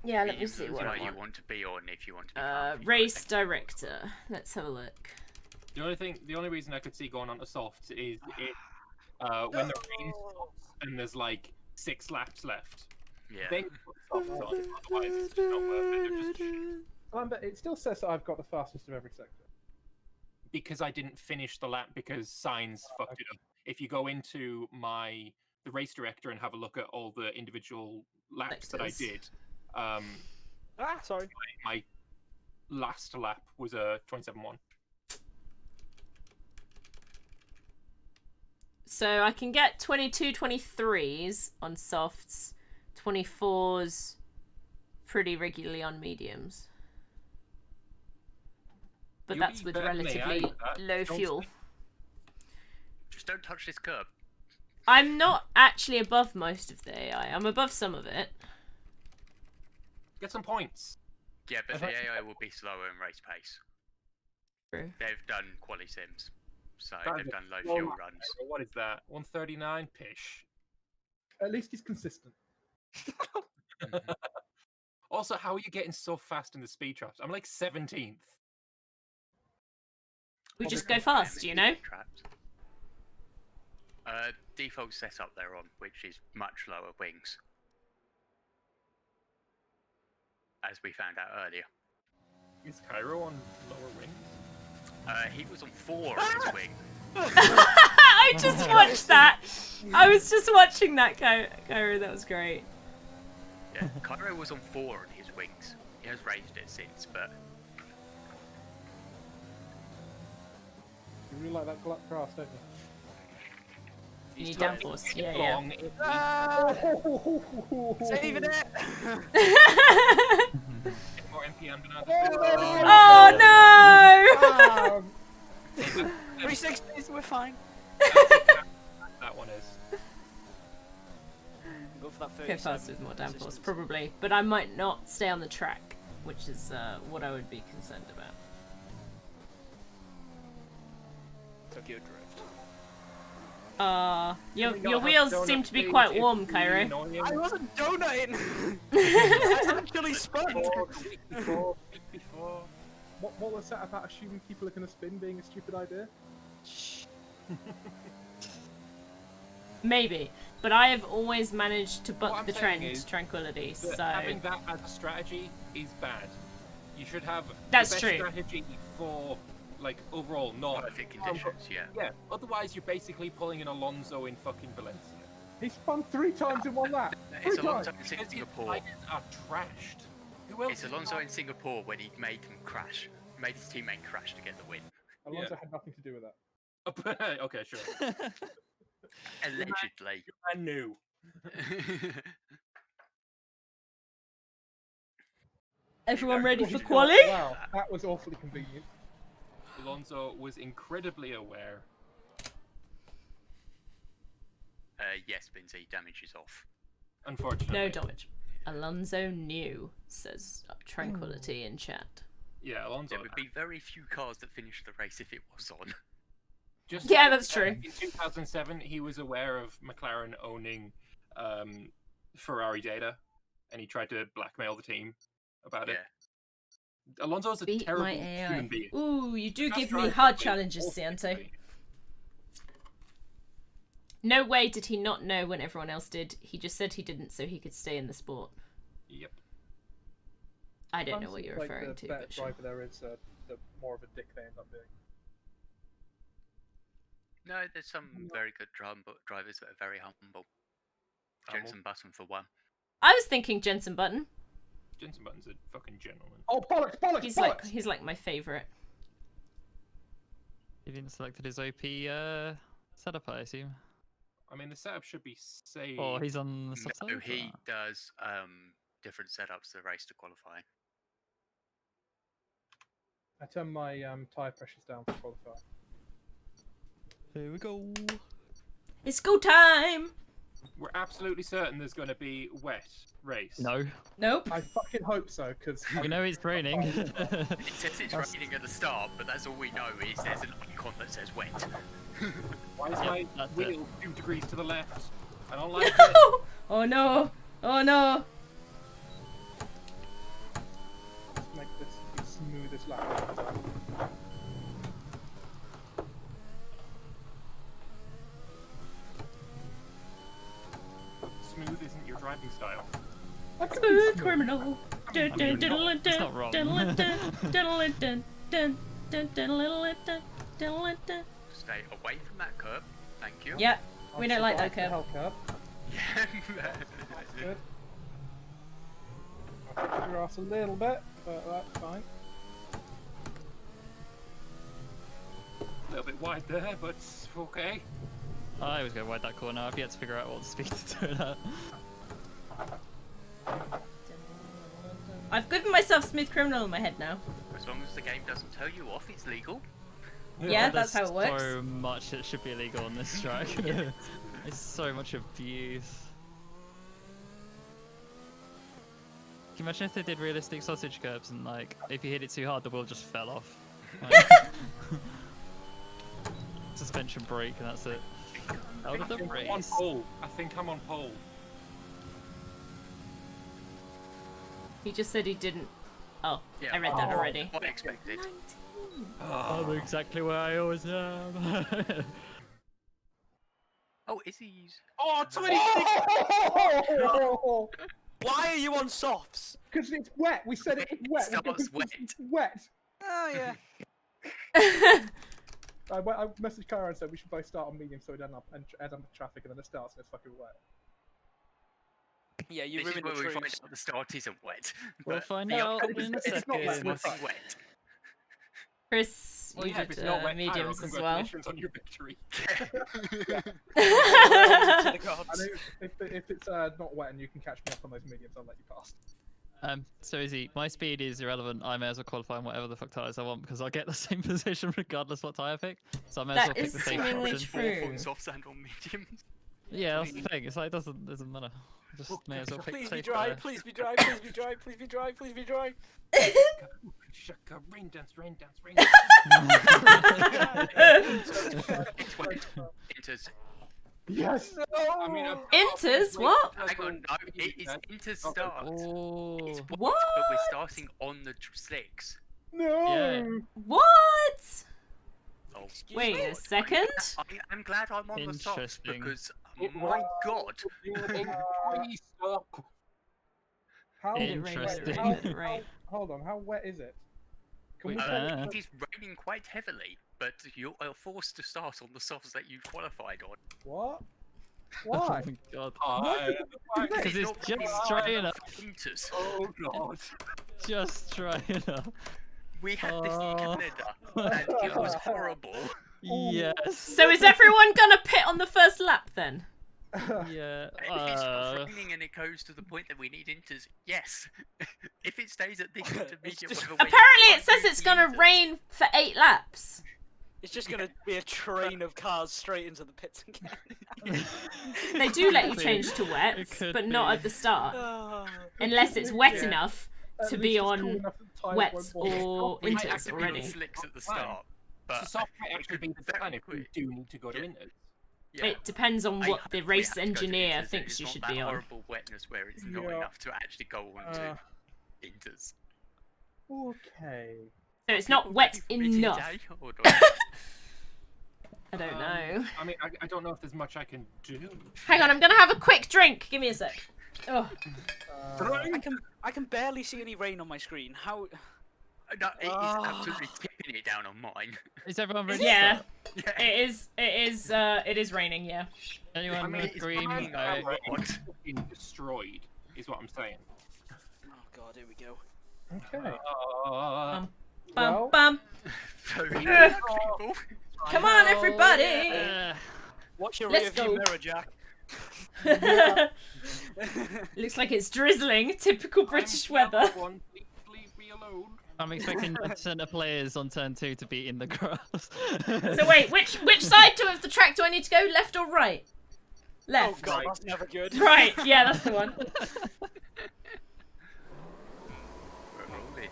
Yeah, let me Mediums see is what where I you want. want to be on if you want to be calm, if you Race want to director. Let's have a look. The only reason I could see going on to softs is when the rain stops and there's like 6 laps left. Yeah. Then you put softs on, otherwise it's just not worth it. It just But it still says that I've got the fastest of every sector. Because I didn't finish the lap because signs fucked it up. If you go into the race director and have a look at all the individual laps that I did, sorry. my last lap was a 27.1. So I can get 22, 23s on softs, 24s pretty regularly on mediums. But that's with relatively low fuel. Just don't touch this curb. I'm not actually above most of the AI. I'm above some of it. Get some points. Yeah, but the AI will be slower in race pace. True. They've done quali sims, so That they've is done low so fuel much runs. better. What is that? 139 pish. At least he's consistent. Also, how are you getting so fast in the speed traps? I'm like 17th. We just go fast, you know? Traps. Default setup they're on, which is much lower wings. As we found out earlier. Is Cairo on lower wings? He was on 4 on his wing. I just watched that. I was just watching that, Cairo. That was great. Yeah, Cairo was on 4 on his wings. He has raised it since, but You really like that grass, don't you? You need downforce. Yeah. Saving it! More NPM than Oh no! 360s, we're fine. That one is. Go for that 30. Go fast with more downforce, probably. But I might not stay on the track, which is what I would be concerned about. Tokyo Drift. Your wheels seem to be quite warm, Cairo. I wasn't donutting! I actually spun! Before. What was that about assuming people are going to spin being a stupid idea? Maybe, but I have always managed to buck I'm the saying trend, is tranquility, that so... having that as a strategy is bad. You should have That's the best true. strategy for, like, overall, not... perfect conditions, yeah. Yeah, otherwise you're basically pulling an Alonso in fucking Valencia. He spun 3 times in one lap. It's 3 Alonso times. in Because Singapore. the tires are trashed. Who else It's is Alonso not- in Singapore when he made him crash. Made his teammate crash to get the win. Alonso Yeah. had nothing to do with that. Okay, sure. Allegedly. I knew. Everyone ready for Wow, quali? Wow, that was awfully convenient. Alonso was incredibly aware. Yes, Binzi, damage is off. Unfortunately. No damage. Alonso knew, says Tranquility in chat. Yeah, Alonso. There would be very few cars that finished the race if it was on. Just Yeah, like, that's true. In 2007, he was aware of McLaren owning Ferrari data, and he tried to blackmail the team about it. Yeah. Alonso's a Beat terrible my AI. human being. Ooh, you do That's give me right, hard but challenges, also Santo. human being. No way did he not know when everyone else did. He just said he didn't so he could stay in the sport. Yep. I don't know Sometimes what you're like referring the to, better but sure. driver there is, the more of a dick they end up being. No, there's some very good drivers that are very humble. Jensen Button for one. I was thinking Jensen Button. Jensen Button's a fucking gentleman. Oh, bollocks! He's like my favourite. He didn't selected his OP setup, I assume. I mean, the setup should be safe. Or he's on the soft No, side? he does different setups to race to qualify. I turn my tyre pressures down for qualifying. Here we go. It's go time! We're absolutely certain there's going to be wet race. No. Nope. I fucking hope so, because We know it's raining. It says it's raining at the start, but that's all we know is there's an icon that says wet. Why is my that's it. wheel 2 degrees to the left? I don't like it. No! Oh no! Oh no! let's make this the smoothest lap of the time. Smooth isn't your driving style. I can be Smooth smooth. criminal. It's not wrong. Stay away from that curb. Thank you. Yep, we don't like that curve. Curb. Yeah. Good. I'll kick your ass a little bit, but that's fine. A little bit wide there, but okay. I always go wide that corner. I've yet to figure out what the speed to do it at. I've given myself Smooth Criminal in my head now. As long as the game doesn't tell you off, it's legal. Yeah, that's how it works. So much that should be illegal on this track. It's so much abuse. Can you imagine if they did realistic sausage curbs and like if you hit it too hard the wheel just fell off? Like, suspension brake and that's it. Out of the race. I think I'm on pole. He just said he didn't. Oh, Yeah, I read that already. What I expected. I'm exactly where I always am. Oh, is he? Oh, 26! Why are you on softs? Because it's wet. We said it's wet. Starts wet. It's wet. Oh yeah. I messaged Kara and said we should both start on medium so we don't add up the traffic and then it starts and it's fucking wet. Yeah, you This is ruined where the we find truth. out the start isn't wet. We'll but find the out outcome in a is not wet, second. nothing wet. Chris, Well, you yeah, if did it's not wet, mediums Kyle, as well. congratulations on your victory. To the gods. I know if it's not wet and you can catch me up on those mediums, I'll let you pass. So Izzy, my speed is irrelevant. I may as well qualify on whatever the fuck tires I want because I'll get the same position regardless what tyre I pick. So I may as well That pick is the safe seemingly option. true. On softs and on mediums. Yeah, that's the thing. It's like it doesn't matter. Just may as well pick Please the be safe dry, tyre. please be dry, please be dry, please be dry, please be dry. Shaka, rain dance, rain dance, rain It's wet. Enters. Yes! I mean, Inters? What? Hang on, no, it is inter start. Oh. It's wet, What? but we're starting on the slicks. No! Yeah. What? Oh. Wait a second. I'm glad I'm on the softs Interesting. because my god. Please stop. How Interesting. Right. Hold on, how wet is it? Can we Wait, tell It is raining quite heavily, but you are forced to start on the softs that you qualified on. what? Oh Why? my god. Because Because it's just dry enough. Inters. Oh god. Just dry enough. We had this in Oh. Canada, and it was horrible. Yes. So is everyone gonna pit on the first lap then? Yeah. If it's raining and it goes to the point that we need inters, yes. If it stays at this intermediate just- whatever way, Apparently you it says can't it's use gonna inters. rain for 8 laps. It's just gonna be a train of cars straight into the pits again. They do let you Could be. change to wets, It could but not be. at the start. Oh. Unless it's wet Yeah. enough At to least be it's cool on enough that the tyres wets won't wash. or We might inters have to be on already. slicks at the start, but The soft might actually be the very plan if we quick. do need to go to Yeah. Inters. Yeah. It depends on I what hope the we race have to go to engineer inters, thinks it's you not should that be on. horrible wetness where it's not Yeah. enough to actually go on to inters. Okay. So it's not wet enough. Or not? I don't know. I mean, I don't know if there's much I can do. Hang on, I'm gonna have a quick drink. Give me a sec. Oh, I can barely see any rain on my screen. How? No, it is absolutely tipping it down on mine. Is everyone ready? yeah, Yeah. it is raining. Yeah. Anyone I mean, with it's green? fine, No. it's fucking destroyed, is what I'm saying. Oh god, here we go. Okay. Bum Well- bum. Very Ugh. people. Come on, everybody. Watch your Let's rear view go. mirror, Jack. Looks like it's drizzling. Typical British weather. One, please leave me alone. I'm expecting centre players on turn 2 to be in the grass. So wait, which side of the track do I need to go? Left or right? Oh Left. god, that's never good. Right. Yeah, that's the one. We're rolling.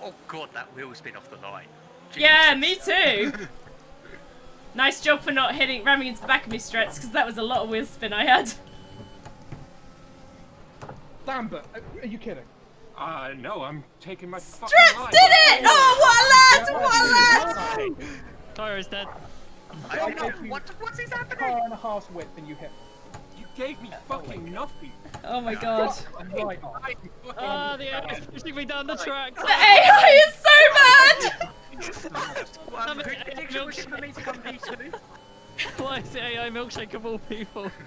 Oh god, that wheel's been off the line. Yeah, me Jesus. too. Nice job for not ramming into the back of me, Stretz, because that was a lot of wheel spin I had. Lambert, are you kidding? No, I'm taking my fucking Stretz life. did it! Oh, what a lad! What a lad! Tyre is dead. I don't know, what's his happening? Car and a half's width and you hit. gave me fucking nothing. Oh my god. Right on. Ah, the AI is pushing me down the track. The AI is so bad! Well, who prediction was it for me to come P2? Why is the AI milkshake of all people? Fucking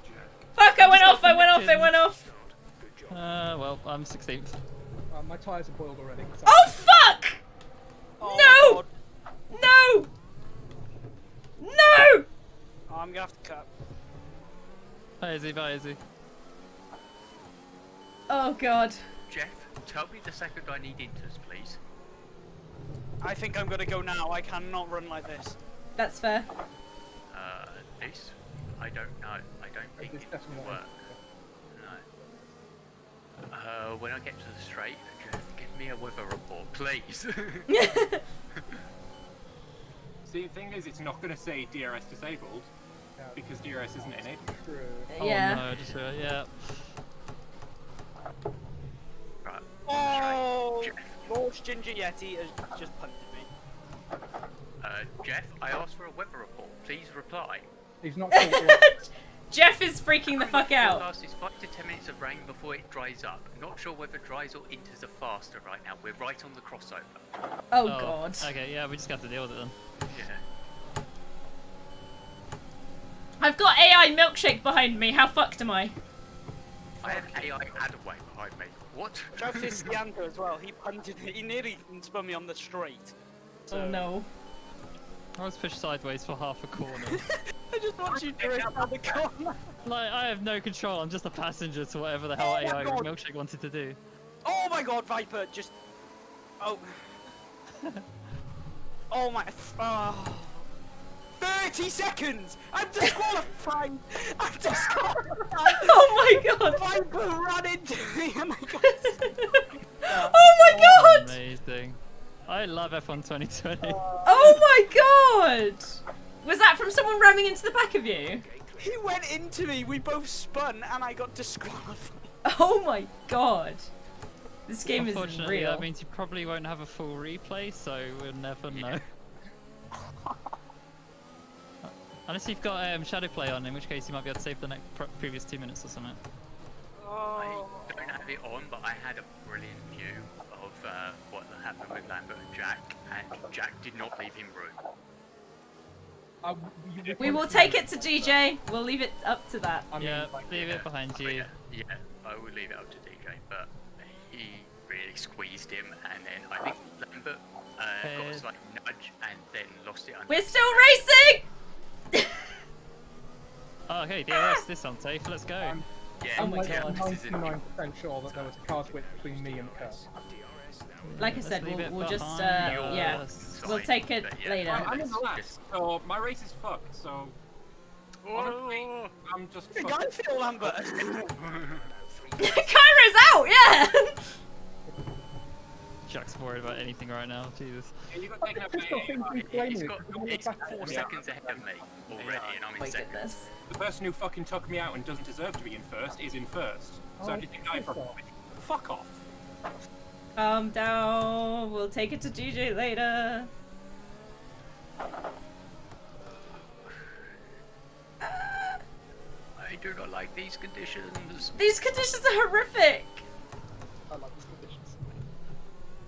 jerk. Fuck, I went off. Well, I'm 16th. My tyres are boiled already. So Oh fuck! Oh No! my God. No! No! Oh, I'm gonna have to cut. Bye, Izzy. Oh god. Jeff, tell me the second I need inters, please. I think I'm gonna go now. I cannot run like this. That's fair. This? I don't know. I don't think This it definitely will not work. No. When I get to the straight, Jeff, give me a weather report, please. See, the thing is, it's not going to say DRS disabled because DRS isn't enabled. true. Yeah. Oh no, just yeah. Right. Oh, Jeff. Lord Ginger Yeti has just punted me. Jeff, I asked for a weather report. Please reply. He's not sure. Jeff is freaking the fuck out. Forecast is 5 to 10 minutes of rain before it dries up. Not sure whether dries or inters are faster right now. We're right on the crossover. Oh god. Okay, yeah, we just got to deal with it then. Yeah. I've got AI milkshake behind me. How fucked am I? I have AI Adaway behind me. What? Shout to Sianto as well. He punted me. He nearly spun me on the straight. So Oh no. I was pushed sideways for half a corner. I just watched you do it around the corner. Like, I have no control. I'm just a passenger to whatever the hell Oh my AI God. milkshake wanted to do. Oh my God, Viper! Just. Oh. Oh my. Oh. 30 seconds! I'm disqualified! I'm disqualified! Oh my god. Viper ran into me and I got. Oh my god. Amazing. I love F1 2020. Oh my god. Was that from someone ramming into the back of you? He went into me, we both spun, and I got disqualified. Oh my god. This game is Unfortunately, real. that means you probably won't have a full replay, so we'll never know. Unless you've got shadow play on, in which case you might be able to save the next previous 2 minutes or something. Oh. I don't have it on, but I had a brilliant view of what happened with Lambert and Jack, and Jack did not leave him room. We will take it to DJ. We'll leave it up to that. Yeah, leave it behind you. Yeah, I will leave it up to DJ, but he really squeezed him, and then I think Lambert got a slight nudge and then lost it. We're still racing! Oh, okay, DRS, this sounds safe. Let's go. Yeah, Oh my yeah, God. this is in 99% sure that there was a car switch between me and Kurt. Like I Let's said, leave it we'll just, behind yeah. us. We'll take it But yeah, later. I'm in the last, so my race is fucked, so honestly, I'm just I fucked. feel Lambert. Kyra's out, yeah! Jack's worried about anything right now. Jesus. Yeah, you got taken out by He's got 4 seconds ahead of me already, and I'm in My second. goodness. The person who fucking took me out and doesn't deserve to be in first is in first. So Oh, do you think I fuck off? Calm down. We'll take it to DJ later. I do not like these conditions. These conditions are horrific. I like these conditions.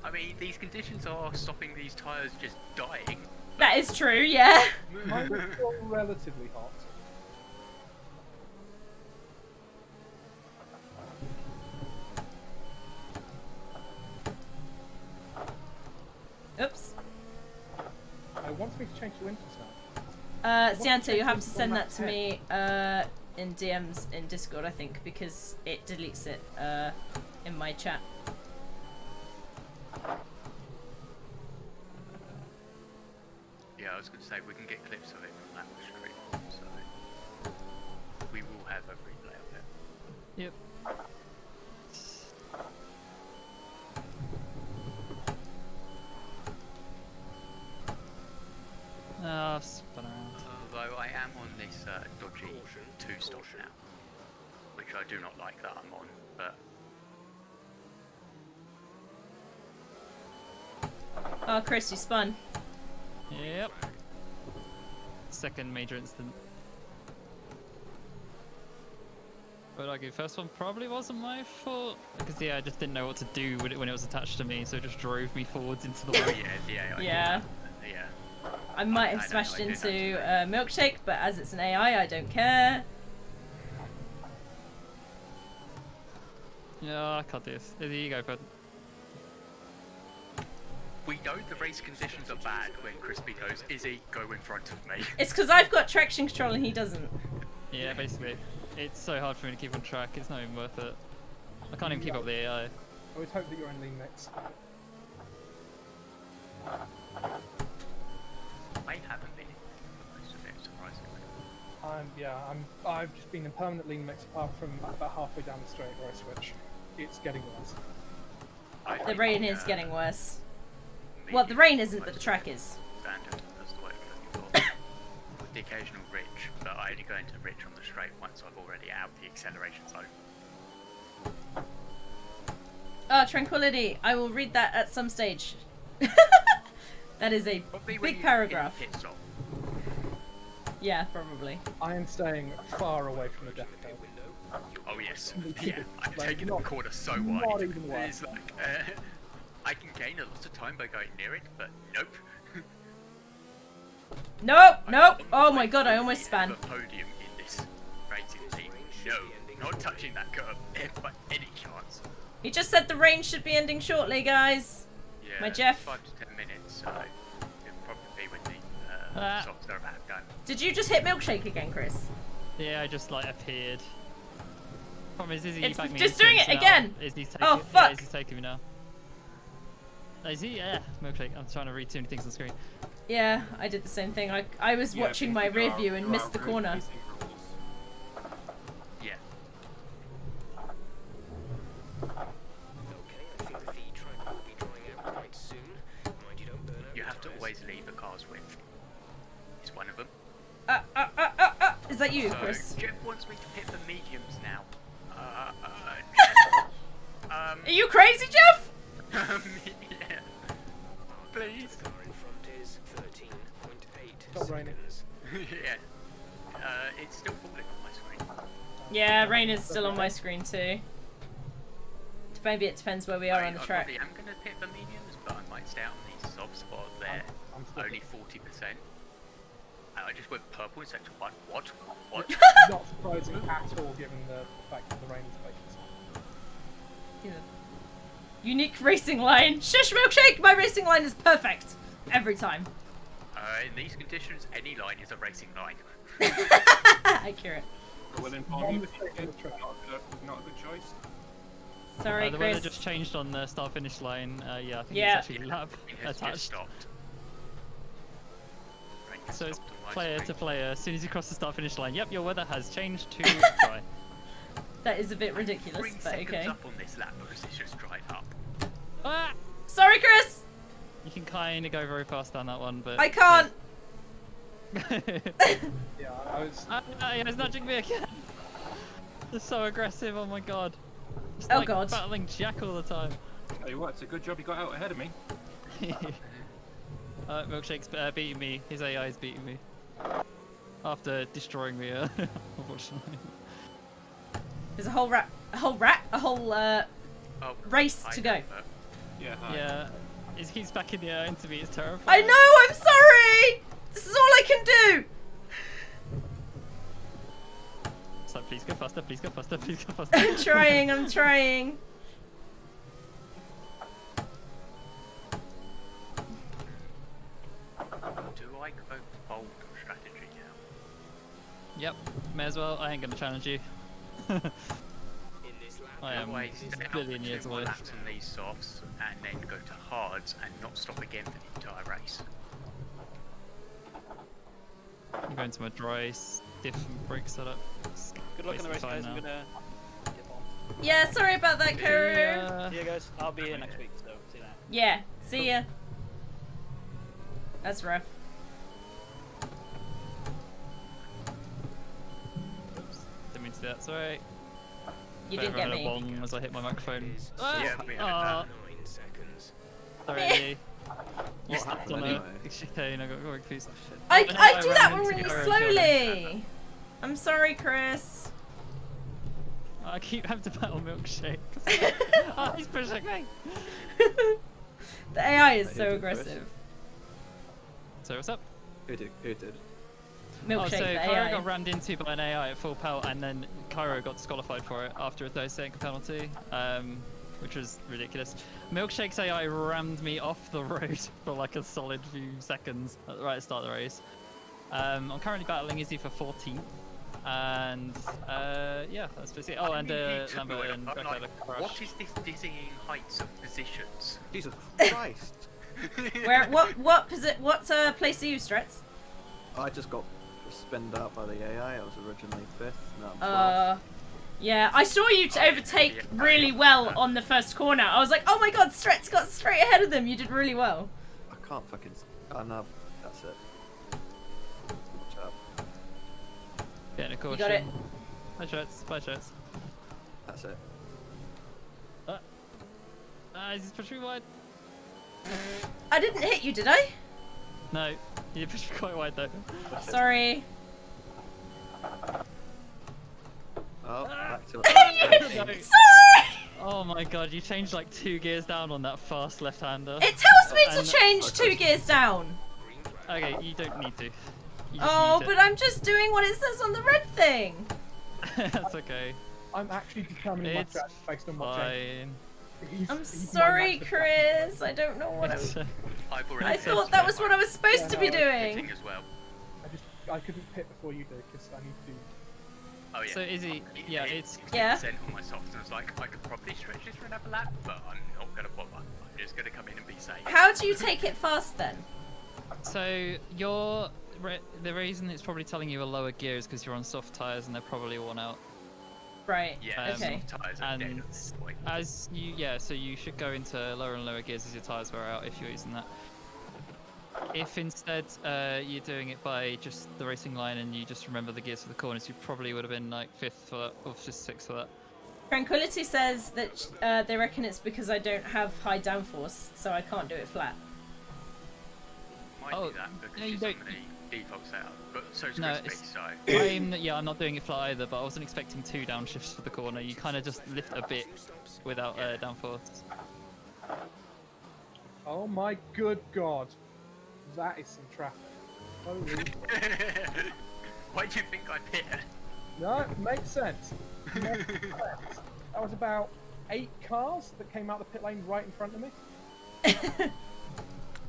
I mean, these conditions are stopping these tyres just dying. That is true, yeah. Mine is still relatively hot. Oops. It wants me to change to winters now. Sianto, you'll have to send that to me in DMs in Discord, I think, because it deletes it in my chat. Yeah, I was going to say, we can get clips of it from that stream, so we will have a replay of it. Yep. I've spun around. Although I am on this dodgy 2-stop now, which I do not like that I'm on, but Oh, Chris, you spun. Yep. second major incident. But I argue first one probably wasn't my fault because I just didn't know what to do with it when it was attached to me, so it just drove me forwards into the wall. Yeah. I might have smashed into Milkshake, but as it's an AI, I don't care. Yeah, I can't do this. There you go, bud. We know the race conditions are bad when Crispy goes, Izzy, go in front of me. It's because I've got traction control and he doesn't. Yeah, basically. It's so hard for me to keep on track, it's not even worth it. I can't even keep up with the AI. I would hope that you're in lean mix. I haven't been. It's a bit surprising. I've just been in permanent lean mix apart from about halfway down the straight where I switch. It's getting worse. The rain is getting worse. Well, the rain isn't, but the track is. Standard, that's the way we're looking for. With the occasional ridge, but I only go into ridge on the straight once I've already out the acceleration zone. Oh, Tranquility. I will read that at some stage. That is a big paragraph. Yeah, probably. I am staying far away from the death code. Oh yes, yeah. I'm taking the corner so wide. Not even It's like, I can gain a lot of time by going near it, but nope. Nope. Oh my god, I almost span. The podium in this racing team. No, not touching that curve by any chance. He just said the rain should be ending shortly, guys. Yeah, My Jeff. 5 to 10 minutes, so it'll probably be when the socks are about done. Did you just hit Milkshake again, Chris? Yeah, I just like appeared. Problem is, Izzy, It's back me just into doing it now. again. Izzy's taking, Oh, fuck. Yeah, Izzy's taking me now. Izzy, yeah. Milkshake, I'm trying to read too many things on screen. Yeah, I did the same thing. I was watching my rear view and missed the corner. Yeah. You have to always leave a car's width. It's one of them. Is that you, So, Chris? Jeff wants me to hit the mediums now. Are you crazy, Jeff? Yeah. Please. Stop raining. Yeah. It's still falling on my screen. Yeah, rain is still on my screen too. Maybe it depends where we are on the track. I probably am going to hit the mediums, but I might stay out on these soft spots there. Only 40%. And I just went purple instead of what? What? Not surprising at all given the fact that the rain is making Unique racing line. Shush, Milkshake! My racing line is perfect. Every time. In these conditions, any line is a racing line. Accurate. Well, inform you not a good choice. Sorry, the Chris. weather just changed on the start-finish line. Yeah, I think Yeah. it's actually lap It has just attached. stopped. Rain has So it's stopped on my player screen. to player. As soon as you cross the start-finish line, yep, your weather has changed to dry. That is a bit ridiculous, 3 but seconds okay. up on this lap because it's just dried up. Ah! Sorry, Chris! You can kind of go very fast down that one, but I can't! Yeah, I was. Yeah, it's nudging me again. They're so aggressive. Oh my god. It's Oh like god. battling Jack all the time. Tell you what, it's a good job you got out ahead of me. Milkshake's beating me. His AI is beating me. After destroying me, unfortunately. There's a whole race I to go. know, Yeah, hi. Yeah. It keeps backing the AI into me. It's terrifying. I know, I'm sorry! This is all I can do! It's like, please go faster, please go faster, please go faster. I'm trying. Do I go bold strategy now? Yep, may as well. I ain't gonna challenge you. I am Otherwise, a stay out billion for years 2 more away. laps on these softs and then go to hards and not stop again for the entire race. I'm going to my dry, stiff brake setup. It's Good luck in the race, basically guys. fine I'm now. gonna dip off. Yeah, sorry about that, Karu. Yeah. See you guys. I'll be here next week, so see you then. Yeah, see ya. That's rough. Oops, didn't mean to do that, sorry. You Bit didn't of get a me. bong as I hit my microphone. Yeah, we had Ah, that. sorry. What happened anyway? Chicane, I got confused. I do that ran one into really Cairo slowly. I'm sorry, Chris. I keep having to battle milkshake. Oh, he's pushing me. The AI is Who so did, Chris? aggressive. So what's up? Who did? Milkshake, Oh, so the Cairo AI. got rammed into by an AI at full pelt, and then Cairo got disqualified for it after a 30-second penalty, which was ridiculous. Milkshake's AI rammed me off the road for like a solid few seconds right at the start of the race. I'm currently battling Izzy for 14th, and yeah, that's basically it. Oh, and Lambert and Becca crash. What is this dizzying heights of positions? Jesus Christ! Where? What place are you, Stretz? I just got spinned out by the AI. I was originally 5th. Now I'm 12th. Yeah, I saw you to overtake really well on the first corner. I was like, oh my god, Stretz got straight ahead of them. You did really well. I can't fucking. Oh no, that's it. Good job. Getting a caution. You got it. Bye shirts. Bye shirts. That's it. He's pushing wide. I didn't hit you, did I? No, you pushed quite wide though. Sorry. Oh, back to Sorry! Oh my god, you changed like 2 gears down on that fast left-hander. It tells me to And- change 2 gears down. Okay, you don't need to. You just Oh, use but I'm just doing what it says on the red thing. it. That's okay. I'm actually determining my It's strat based on what change. fine. I'm He's sorry, my master Chris. I don't know what It's, I've already I hit thought that was what I was supposed Yeah, to be no, doing. hitting as well. I couldn't pit before you did because I need to. Oh yeah. So Izzy, yeah, it's Yeah. 60% on my softs, and I was like, I could probably stretch this for another lap, but I'm not gonna bother. I'm just gonna come in and be safe. How do you take it fast then? so the reason it's probably telling you a lower gear is because you're on soft tires and they're probably worn out. Right. Yeah, Okay. soft tyres are dead And at this point. as you so you should go into lower and lower gears as your tires wear out if you're using that. If instead you're doing it by just the racing line and you just remember the gears for the corners, you probably would have been like 5th for that, or just 6th for that. Tranquility says that they reckon it's because I don't have high downforce, so I can't do it flat. Might Oh, do that because no, you it's don't- on the default setup, but so's No, Crispy, so. I'm not doing it flat either, but I wasn't expecting 2 downshifts for the corner. You kind of just lift a bit without downforce. Oh my good god, that is some traffic. Holy. Why do you think I hit? No, it makes sense. Makes sense. That was about 8 cars that came out the pit lane right in front of me.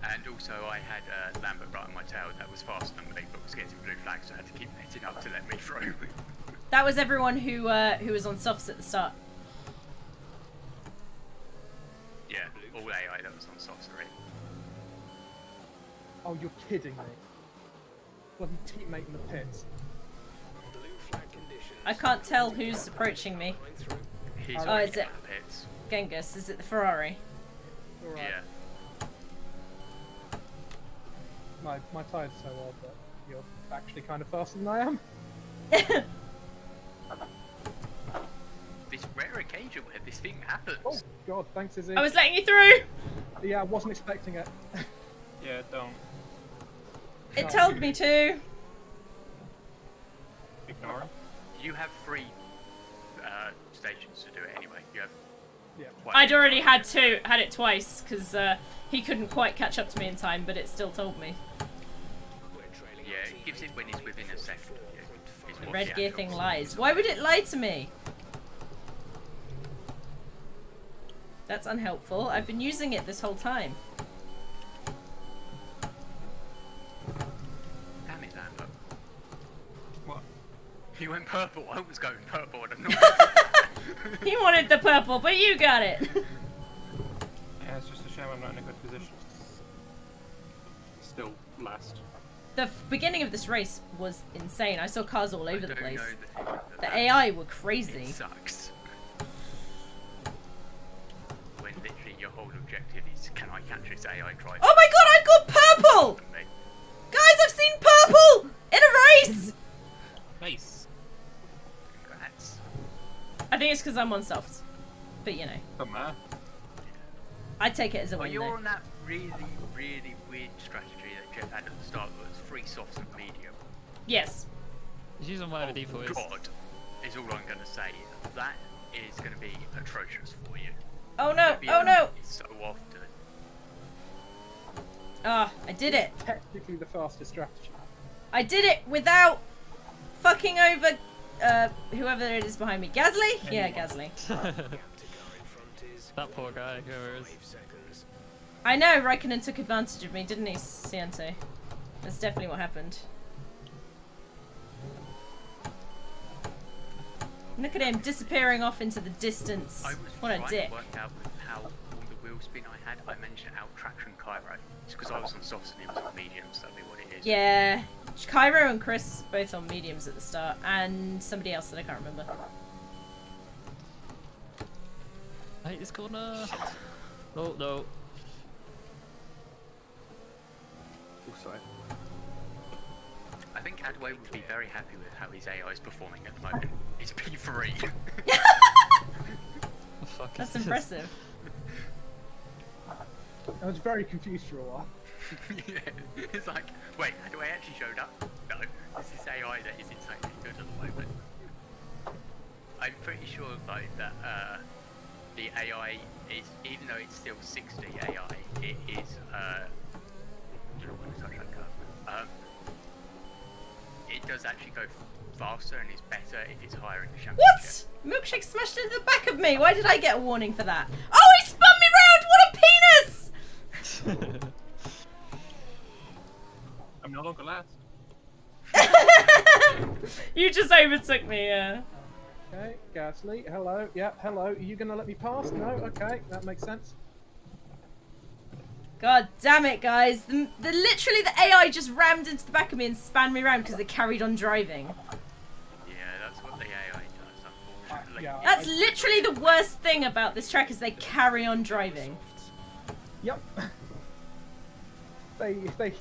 And also I had Lambert right on my tail that was faster than me, but was getting blue flags, so I had to keep netting up to let me through. That was everyone who was on softs at the start. Yeah, all AI that was on softs already. Oh, you're kidding me. Bloody teammate in the pits. Blue flag conditions. I can't tell who's approaching me. He's Oh, already is it? in the pits. Genghis, is it the Ferrari? Alright. Yeah. My tire's so odd that you're actually kind of faster than I am. This rare occasion where this thing happens. Oh god, thanks Izzy. I was letting you through! Yeah, I wasn't expecting it. Yeah, don't. It told me to. Ignore him. You have 3 stations to do it anyway. You have. Yeah. quite I'd a- already had it twice, because he couldn't quite catch up to me in time, but it still told me. We're trailing Yeah, it gives it when it's within a second. Yeah, is The what red the gear actual thing song lies. is. Why would it lie to me? That's unhelpful. I've been using it this whole time. Damn it, Lambert. What? You went purple. I was going purple, and I'm not. He wanted the purple, but you got it. Yeah, it's just a shame I'm not in a good position. Still last. The beginning of this race was insane. I saw cars all over the don't place. know that The AI were crazy. It sucks. When literally your whole objective is, can I catch this AI driver? Oh my god, I've got purple! Guys, I've seen purple in a race! Nice. Congrats. I think it's because I'm on soft. But you know, Come on. I'd take it as a Oh, win you're though. on that really, really weird strategy that Jeff had at the start was 3 softs and medium. Yes. Just use on whatever default is. God, is all I'm going to say. That is going to be atrocious for you. Oh no! Be Oh no! so often. Ah, I did it. Technically the fastest strategy. I did it without fucking over whoever it is behind me. Gasly? Yeah, Gasly. That poor guy, whoever it is. I know, Raikkonen took advantage of me, didn't he, Ciente? That's definitely what happened. Look at him disappearing off into the distance. I was What a trying dick. to work out how all the wheel spin I had, I managed to out traction Cairo. It's because I was on softs and he was on mediums, that'd be what it is. Yeah. Cairo and Chris both on mediums at the start, and somebody else that I can't remember. I hate this corner. Oh no. Oh, sorry. I think Adway would be very happy with how his AI is performing at the moment. He's P3. Fuck That's is this? impressive. I was very confused for a while. Yeah. It's like, wait, Adway actually showed up? No, it's this AI that is insanely good at the moment. I'm pretty sure though that the AI is, even though it's still 60 AI, it is I don't want to touch that curve. It does actually go faster and is better if it's higher in the championship. What? Milkshake smashed into the back of me. Why did I get a warning for that? Oh, he spun me round! What a penis! I'm no longer last. You just overtook me, yeah. Okay, Gasly, hello. Yep, hello. Are you gonna let me pass? No? Okay, that makes sense. God damn it, guys. The literally the AI just rammed into the back of me and spun me around because they carried on driving. Yeah, that's what the AI does, unfortunately. Yeah. That's literally the worst thing about this track is they carry on driving. Yep. If the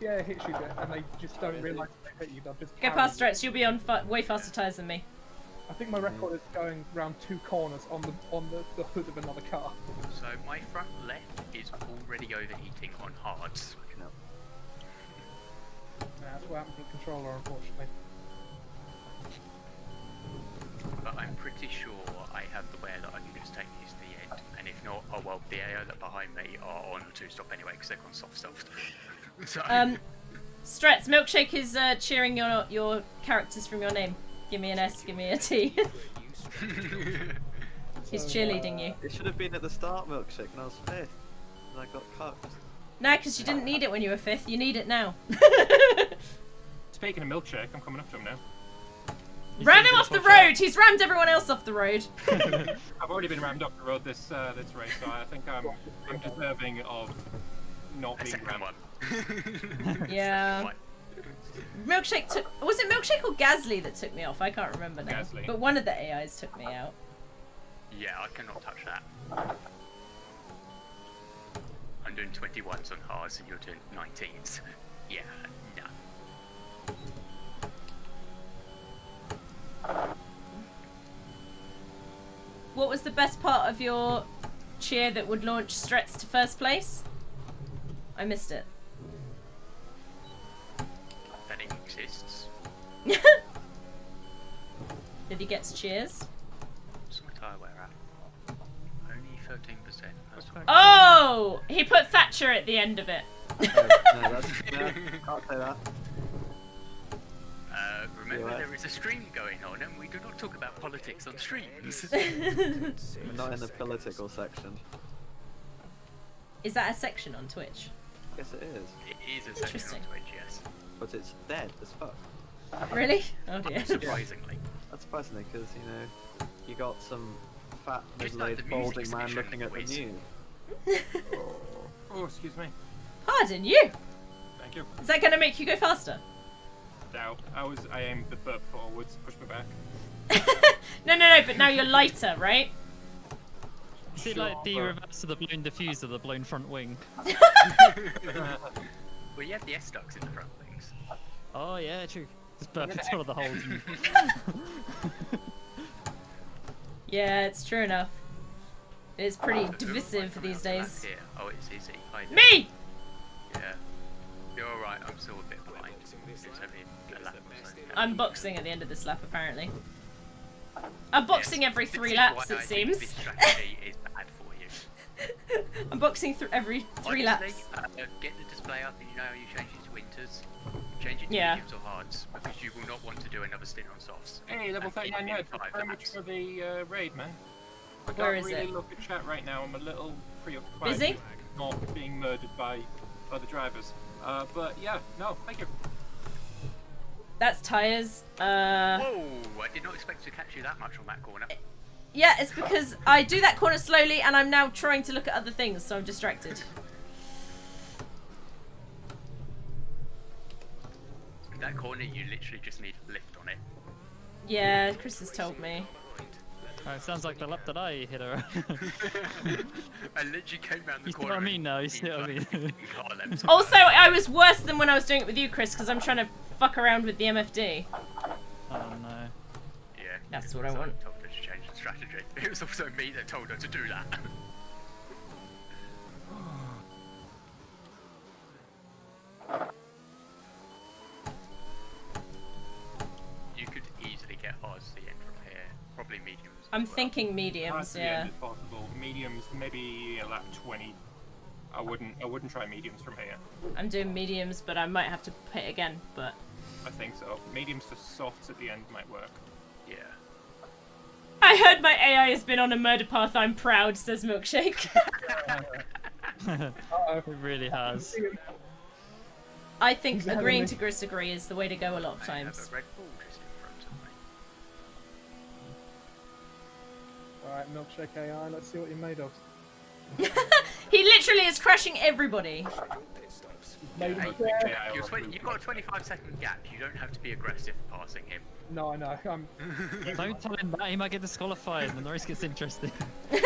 AI hits you and they just don't realise they hit you, they'll just Go carry past you. Stretch, you'll be on way faster tyres than me. I think my record is going round 2 corners on the hood of another car. So my front left is already overheating on hards. That's what happens with the controller, unfortunately. But I'm pretty sure I have the way that I can just take these to the end. And if not, oh well, the AI that behind me are on a 2-stop anyway because they're on soft. So Stretz, Milkshake is cheering your characters from your name. Give me an S, give me a T. He's cheerleading you. It should have been at the start, Milkshake, and I was 5th. And I got cucked. No, because you didn't need it when you were 5th. You need it now. Speaking of milkshake, I'm coming up to him now. Ram him off the road! He's rammed everyone else off the road. I've already been rammed up the road this race, so I think I'm deserving of not a being second rammed. one. Yeah. One. Milkshake took... Was it Milkshake or Gasly that took me off? I can't remember now. Gasly. But one of the AIs took me out. Yeah, I cannot touch that. I'm doing 21s on hards and you're doing 19s. Yeah, no. What was the best part of your cheer that would launch Stretz to first place? I missed it. That it exists. Did he get cheers? What's my tyre wear at? Only 13%. That's fine. Oh! He put Thatcher at the end of it. No, can't say that. Remember, Yeah. there is a stream going on, and we do not talk about politics on streams. We're not in the political section. Is that a section on Twitch? Yes, it is. It is a section on Interesting. Twitch, yes. But it's dead as fuck. Really? Oh dear. Surprisingly. That's fascinating because, you know, you got some fat, Just like middle-aged, the music balding man station looking at the quiz. news. Oh, excuse me. Pardon you? Thank you. Is that going to make you go faster? Now, I aimed the burp forwards, push me back. No, but now you're lighter, right? Is it like the reverse of the blown diffuser, the blown front wing? Well, you have the S-ducts in the front wings. Oh yeah, true. Just burp into one of the holes. Yeah, it's true enough. It's pretty So who am I divisive coming these up to lap days. here? Oh, it's Izzy. I know. Me! Yeah. You're alright, I'm still a bit behind. It's only a lap or so. I'm boxing at the end of this lap, apparently. I'm boxing every This 3 is laps, why it I think seems. This strategy is bad for you. I'm boxing through every 3 laps. Honestly, get the display up and you know how you change it to winters. Change it to Yeah. mediums or hards, because you will not want to do another stint on softs. Hey, level And keep 39 it in nerds, thank you 5 very much laps. for the raid, man. I Where can't is really it? look at chat right now. I'm a little preoccupied Busy? with not being murdered by other drivers. But yeah, no, thank you. That's tyres. Whoa! I did not expect to catch you that much on that corner. Yeah, it's because I do that corner slowly and I'm now trying to look at other things, so I'm distracted. That corner, you literally just need a lift on it. Yeah, Chris has told me. Oh, it sounds like the lap that I hit her. I literally came around the You see corner. what I mean now? You see what I mean? Also, I was worse than when I was doing it with you, Chris, because I'm trying to fuck around with the MFD. Oh no. Yeah. That's what I so want. told her to change the strategy. It was also me that told her to do that. You could easily get hards to the end from here. Probably mediums. as I'm well. thinking Hard mediums, to the end yeah. is possible. Mediums, maybe a lap 20. I wouldn't try mediums from here. I'm doing mediums, but I might have to pit again, but... I think so. Mediums to softs at the end might work. Yeah. I heard my AI has been on a murder path, I'm proud, says Milkshake. It really has. I think He's having agreeing me. to disagree is the way to go a lot of I have times. a Red Bull just in front of me. Alright, Milkshake AI, let's see what you're made of. He literally is crashing everybody. Made Hey, of care. you've got a 25-second gap. You don't have to be aggressive passing him. No, I know. Don't tell him that, he might get disqualified when the race gets interesting. See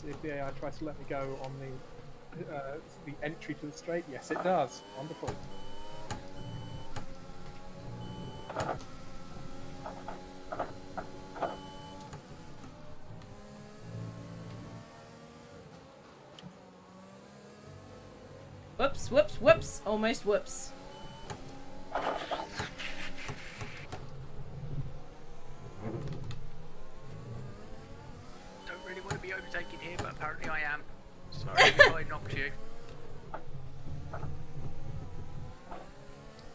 if the AI tries to let me go on the entry to the straight. Yes, it does. Wonderful. Whoops, whoops, whoops. Almost whoops. Don't really want to be overtaken here, but apparently I am. Sorry if I knocked you.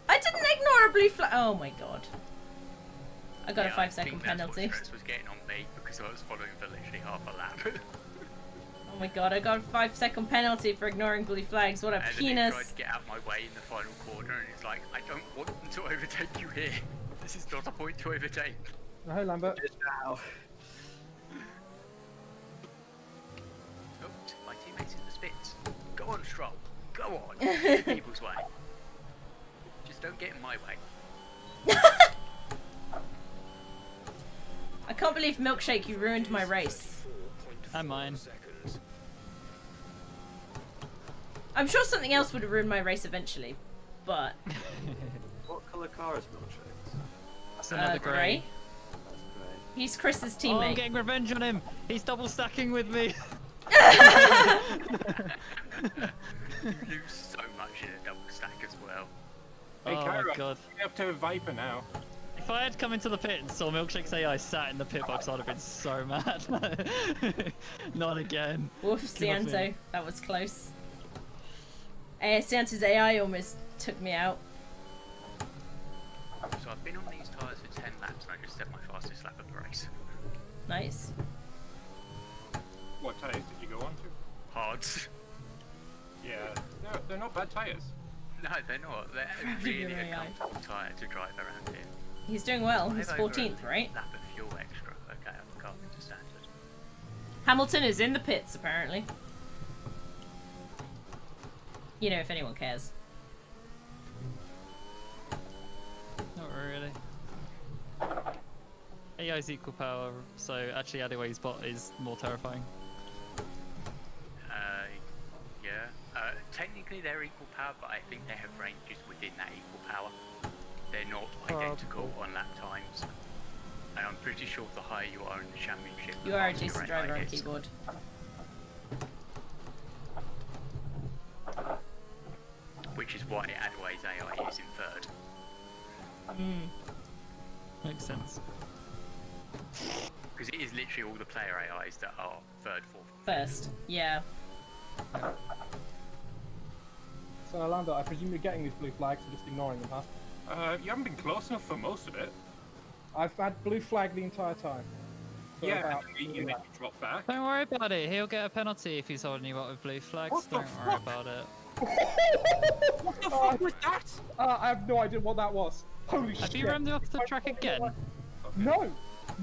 I didn't ignore a blue flag. Oh my god. I got a Yeah, 5-second I think penalty. That's what stress was getting on me because I was following for literally half a lap. Oh my god, I got a 5-second penalty for ignoring blue flags. What a And then he penis. tried to get out my way in the final corner, and it's like, I don't want them to overtake you here. This is not a point to overtake. Oh, hey, Lambert. Now. Oh, my teammates in the spits. Go on, Stroll. Go on. Get in people's way. Just don't get in my way. I can't believe Milkshake, you ruined my race. And mine. I'm sure something else would have ruined my race eventually, but What colour car is Milkshake? That's another grey. That's great. he's Chris's Oh, I'm teammate. getting revenge on him! He's double stacking with me! You lose so much in a double stack as well. Hey, Oh Kyra, my god. you're up to a Viper now. If I had come into the pit and saw Milkshake's AI sat in the pit box, I'd have been so mad. Not again. Woof, Give up Cianto. here. That was close. Cianto's AI almost took me out. So I've been on these tyres for 10 laps and I just set my fastest lap of the race. Nice. What tyres did you go on to? Hards. Yeah, they're not bad tyres. No, they're not. They're Probably really your a AI. comfortable tyre to drive around in. He's doing well. He's I've over 14th, a right? Lap of fuel extra. Okay, I'm carving to standard. Hamilton is in the pits, apparently. You know, if anyone cares. Not really. AI is equal power, so actually Adeway's bot is more terrifying. Yeah. Technically they're equal power, but I think they have ranges within that equal power. They're not identical on lap times. And I'm pretty sure the higher you are in the championship, the You are a faster your decent AI driver on is. keyboard. Which is why Adway's AI is in third. Makes sense. Because it is literally all the player AIs that are third, fourth. First, yeah. So Orlando, I presume you're getting these blue flags and just ignoring them, huh? You haven't been close enough for most of it. I've had blue flag the entire time. For Yeah, about and then you make you drop back. Don't worry about it. He'll get a penalty if he's holding you up with blue flags. What the Don't worry fuck? about it. What the fuck was that? I have no idea what that was. Holy shit. Have you rammed off the track again? No,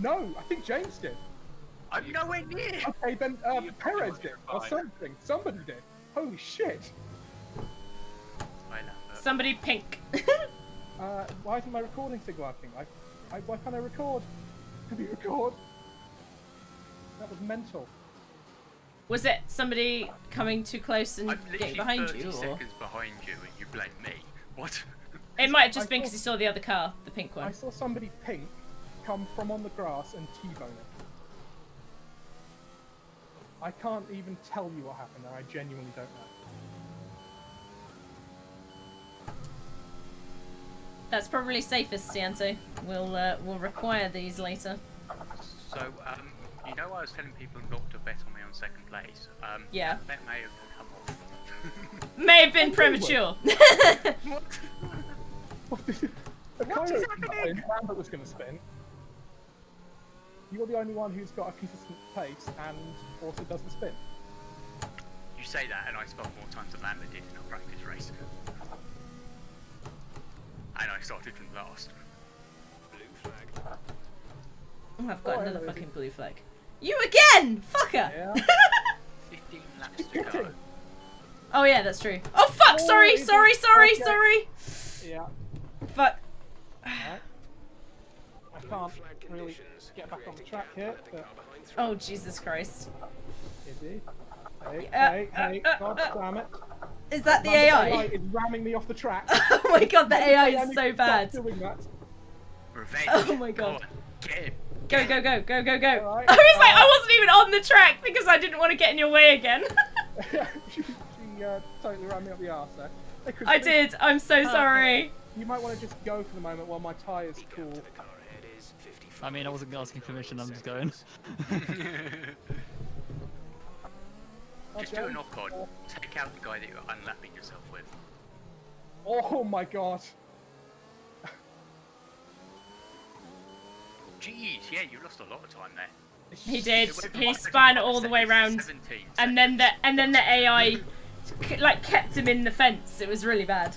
no, I think James did. I'm nowhere near! Okay, then Perez did, or fine. something. Somebody did. Holy shit. Right, Lambert. Somebody pink. Why isn't my recording thing working? Why can't I record? Can you record? That was mental. Was it somebody coming too close and I'm getting literally behind 30 you, or seconds behind you and you blame me. What? it might have just I been because thought- you saw the other car, the pink I one. saw somebody pink come from on the grass and T-bone it. I can't even tell you what happened there. I genuinely don't know. That's probably safest, Cianto. We'll require these later. So, you know I was telling people not to bet on me on second place? Yeah. That bet may have come off. May have been premature. What is happening? Lambert was going to spin. You're the only one who's got a consistent pace and also does the spin. You say that and I spun more times than Lambert did in a practice race. And I started from last. Blue flag. Oh, I've got Oh, another hello. fucking blue flag. You again, fucker! Yeah. 15 laps to go. Oh yeah, that's true. Oh fuck! Oh, Sorry, it is- sorry, sorry, okay. sorry. Yeah. Fuck. Right. I can't really get back on the track here, but Oh Jesus Christ! is he? Hey, Yeah, hey, god damn it. Is that the Lambert's AI? is ramming me off the track. Oh my god, the AI I is need so to stop bad. doing that. Revenge. Oh my God. Go on, get him. Go, go, go, go, go, go. Alright, I was like, I wasn't even on the track because I didn't want to get in your way again. she totally ran me up the arse there. Hey, Chris, I did. I'm so sorry. You might want to just go for the moment while my tyres cool. The car ahead is 55. I mean, I wasn't asking permission. I'm just going. Just do a knock on. Take out the guy that you're unlapping yourself with. Oh my god. Jeez, yeah, you lost a lot of time there. He did. It went from He like spun 35 all the way seconds to round, 17 and then seconds. the AI like kept him in the fence. It was really bad.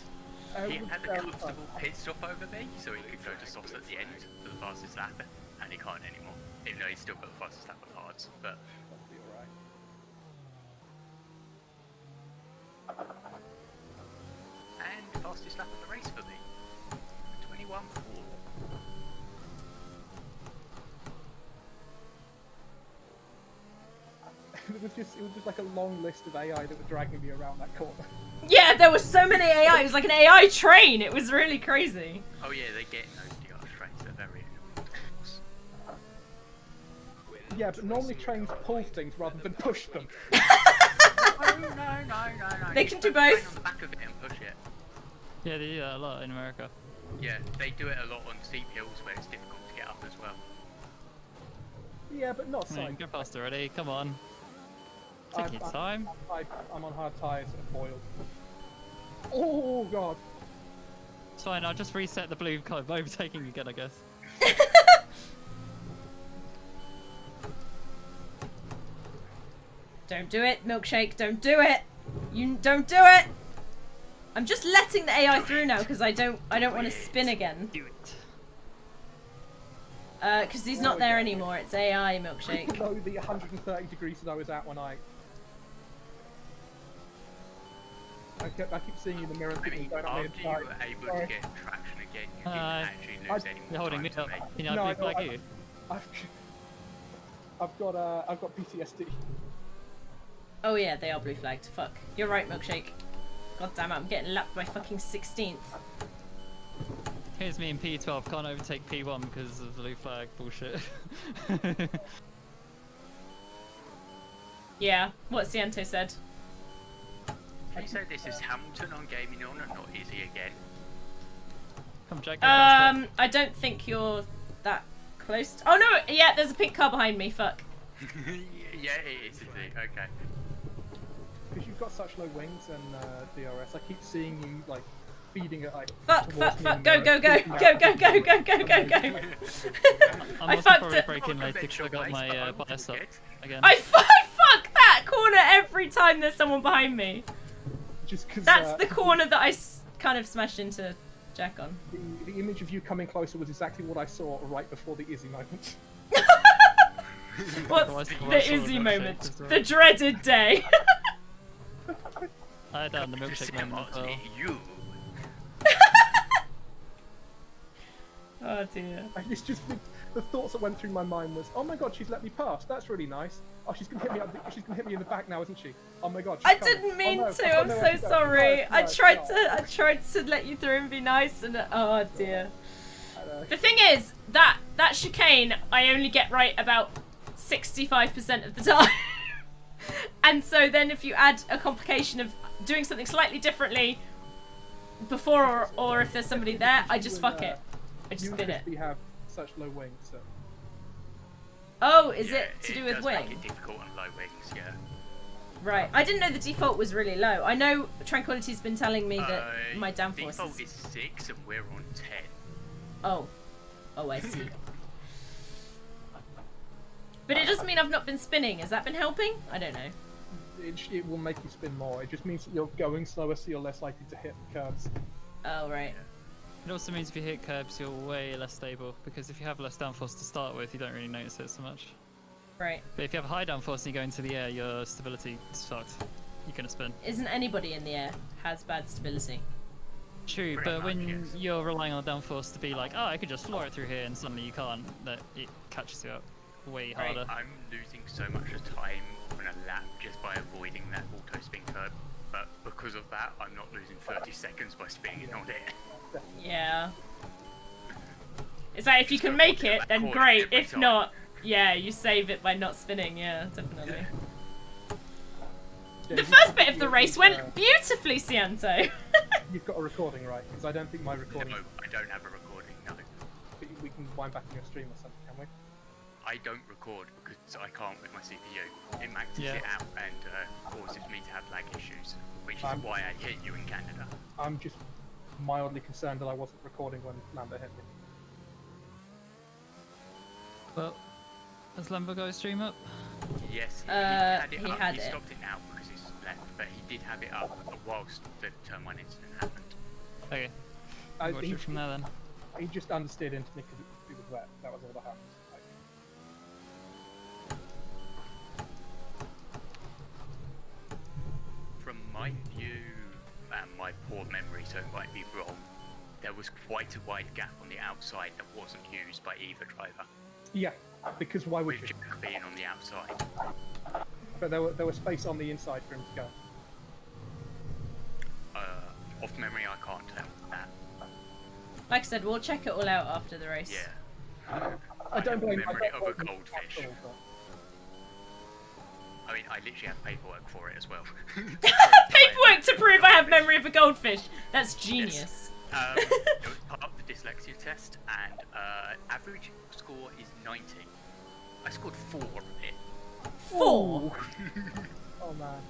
He had a comfortable pit stop over me, so he could go to softs at the end for the fastest lap, and he can't anymore. Even though he's still got the fastest lap of hards, but and fastest lap of the race for me, 21.4. It was just like a long list of AI that were dragging me around that corner. Yeah, there were so many AI. It was like an AI train. It was really crazy. Oh yeah, they get in those DR trains. They're very annoying to force. Yeah, but normally trains pull things rather than push them. No. They You can put do the train both. on the back of it and push it. Yeah, they do that a lot in America. Yeah, they do it a lot on steep hills where it's difficult to get up as well. Yeah, but not I mean, cycle. go past already. Come on. Take your time. I'm on hard tyres and foiled. Oh god. It's fine. I'll just reset the blue card by overtaking again, I guess. Don't do it, milkshake. Don't do it. You don't do it. I'm just letting the AI through now because I don't want to spin again. Do it. Because he's not there anymore. It's AI milkshake. Below the 130 degrees that I was at when I keep seeing you in the mirror and I thinking mean, going up the after you inside. were able Sorry. to get traction again, you didn't Hi. actually lose any You're more holding time me to up. me. Can I No, blue I flag know, you? I've got PTSD. Oh yeah, they are blue flagged. Fuck. You're right, milkshake. God damn it, I'm getting lapped by fucking 16th. Here's me in P12, can't overtake P1 because of the blue flag bullshit. Yeah, what Ciento said. Can you say this is Hamilton on Gaming On and not Izzy again? Come Jack, go faster. I don't think you're that close. Oh no, yeah, there's a pink car behind me, fuck. Yeah, it is Izzy, okay. Because you've got such low wings and DRS, I keep seeing you like feeding it like. Fuck, towards fuck, me fuck, and, go, go, go, kicking go, out. go, go, go, go, go, go. I'm I also fucked probably it. breaking late because I got my bias up again. I fuck that corner every time there's someone behind me. Just because. That's the corner that I kind of smashed into Jack on. The image of you coming closer was exactly what I saw right before the Izzy moment. What's the Izzy moment? The dreaded day. I had that in the milkshake moment as well. You. Oh dear. It's just the thoughts that went through my mind was, oh my god, she's let me pass. That's really nice. Oh, she's gonna hit me. She's gonna hit me in the back now, isn't she? Oh my god. I she's coming. didn't mean oh, no, to. I've got I'm nowhere so to go. sorry. No, I no, tried no. to let you through and be nice, and oh dear. I know. The thing is that chicane I only get right about 65% of the time. And so then if you add a complication of doing something slightly differently before or if there's somebody there, I just fuck it. I just spin it. You have such low wings. So. Oh, is Yeah, it to do with does wing? Make it difficult on low wings, yeah. Right. I didn't know the default was really low. I know Tranquility's been telling me that my downforce Default is... is 6 and we're on 10. Oh. Oh, I see. But it doesn't mean I've not been spinning. Has that been helping? I don't know. It will make you spin more. It just means that you're going slower, so you're less likely to hit curbs. Oh, right. It also means if you hit curbs, you're way less stable, because if you have less downforce to start with, you don't really notice it so much. Right. But if you have high downforce and you go into the air, your stability is fucked. You're gonna spin. Isn't anybody in the air has bad stability? True, Pretty but much, when yes. you're relying on the downforce to be like, oh, I could just floor it through here, and suddenly you can't, that it catches you up way Right. harder. I'm losing so much of time on a lap just by avoiding that auto spin curb, but because of that, I'm not losing 30 seconds by spinning on it. Yeah. It's like if you can make it, then great. If not, yeah, you save it by not spinning. Yeah, definitely. Yeah, The first bit of the race went beautifully, Cianto. You've got a recording, right? Because I don't think my recording. No, I don't have a recording, no. We can wind back in your stream or something, can we? I don't record because I can't with my CPU. It maxes Yeah. it out and causes me to have lag issues, which is why I hit you in Canada. I'm just mildly concerned that I wasn't recording when Lambert hit me. Well, has Lambo got his stream up? Yes, he had up. He it. stopped it now because he's left, but he did have it up whilst the turn 1 incident happened. Okay, I, watch he, it from there then. he just understeered into me because it was wet. That was all that happened. Like, From my view and my poor memory, so it might be wrong, there was quite a wide gap on the outside that wasn't used by either driver, yeah, because why would with you? Jack being on the outside. But there was space on the inside for him to go. Off memory, I can't tell that. Like I said, we'll check it all out after the race. Yeah. I don't have blame. memory I don't of a blame him goldfish. at all, but- I mean, I literally have paperwork for it as well. Paperwork to prove I have memory of a goldfish. That's genius. It was part of the dyslexia test, and average score is 90. I scored 4 on it. 4. Oh man.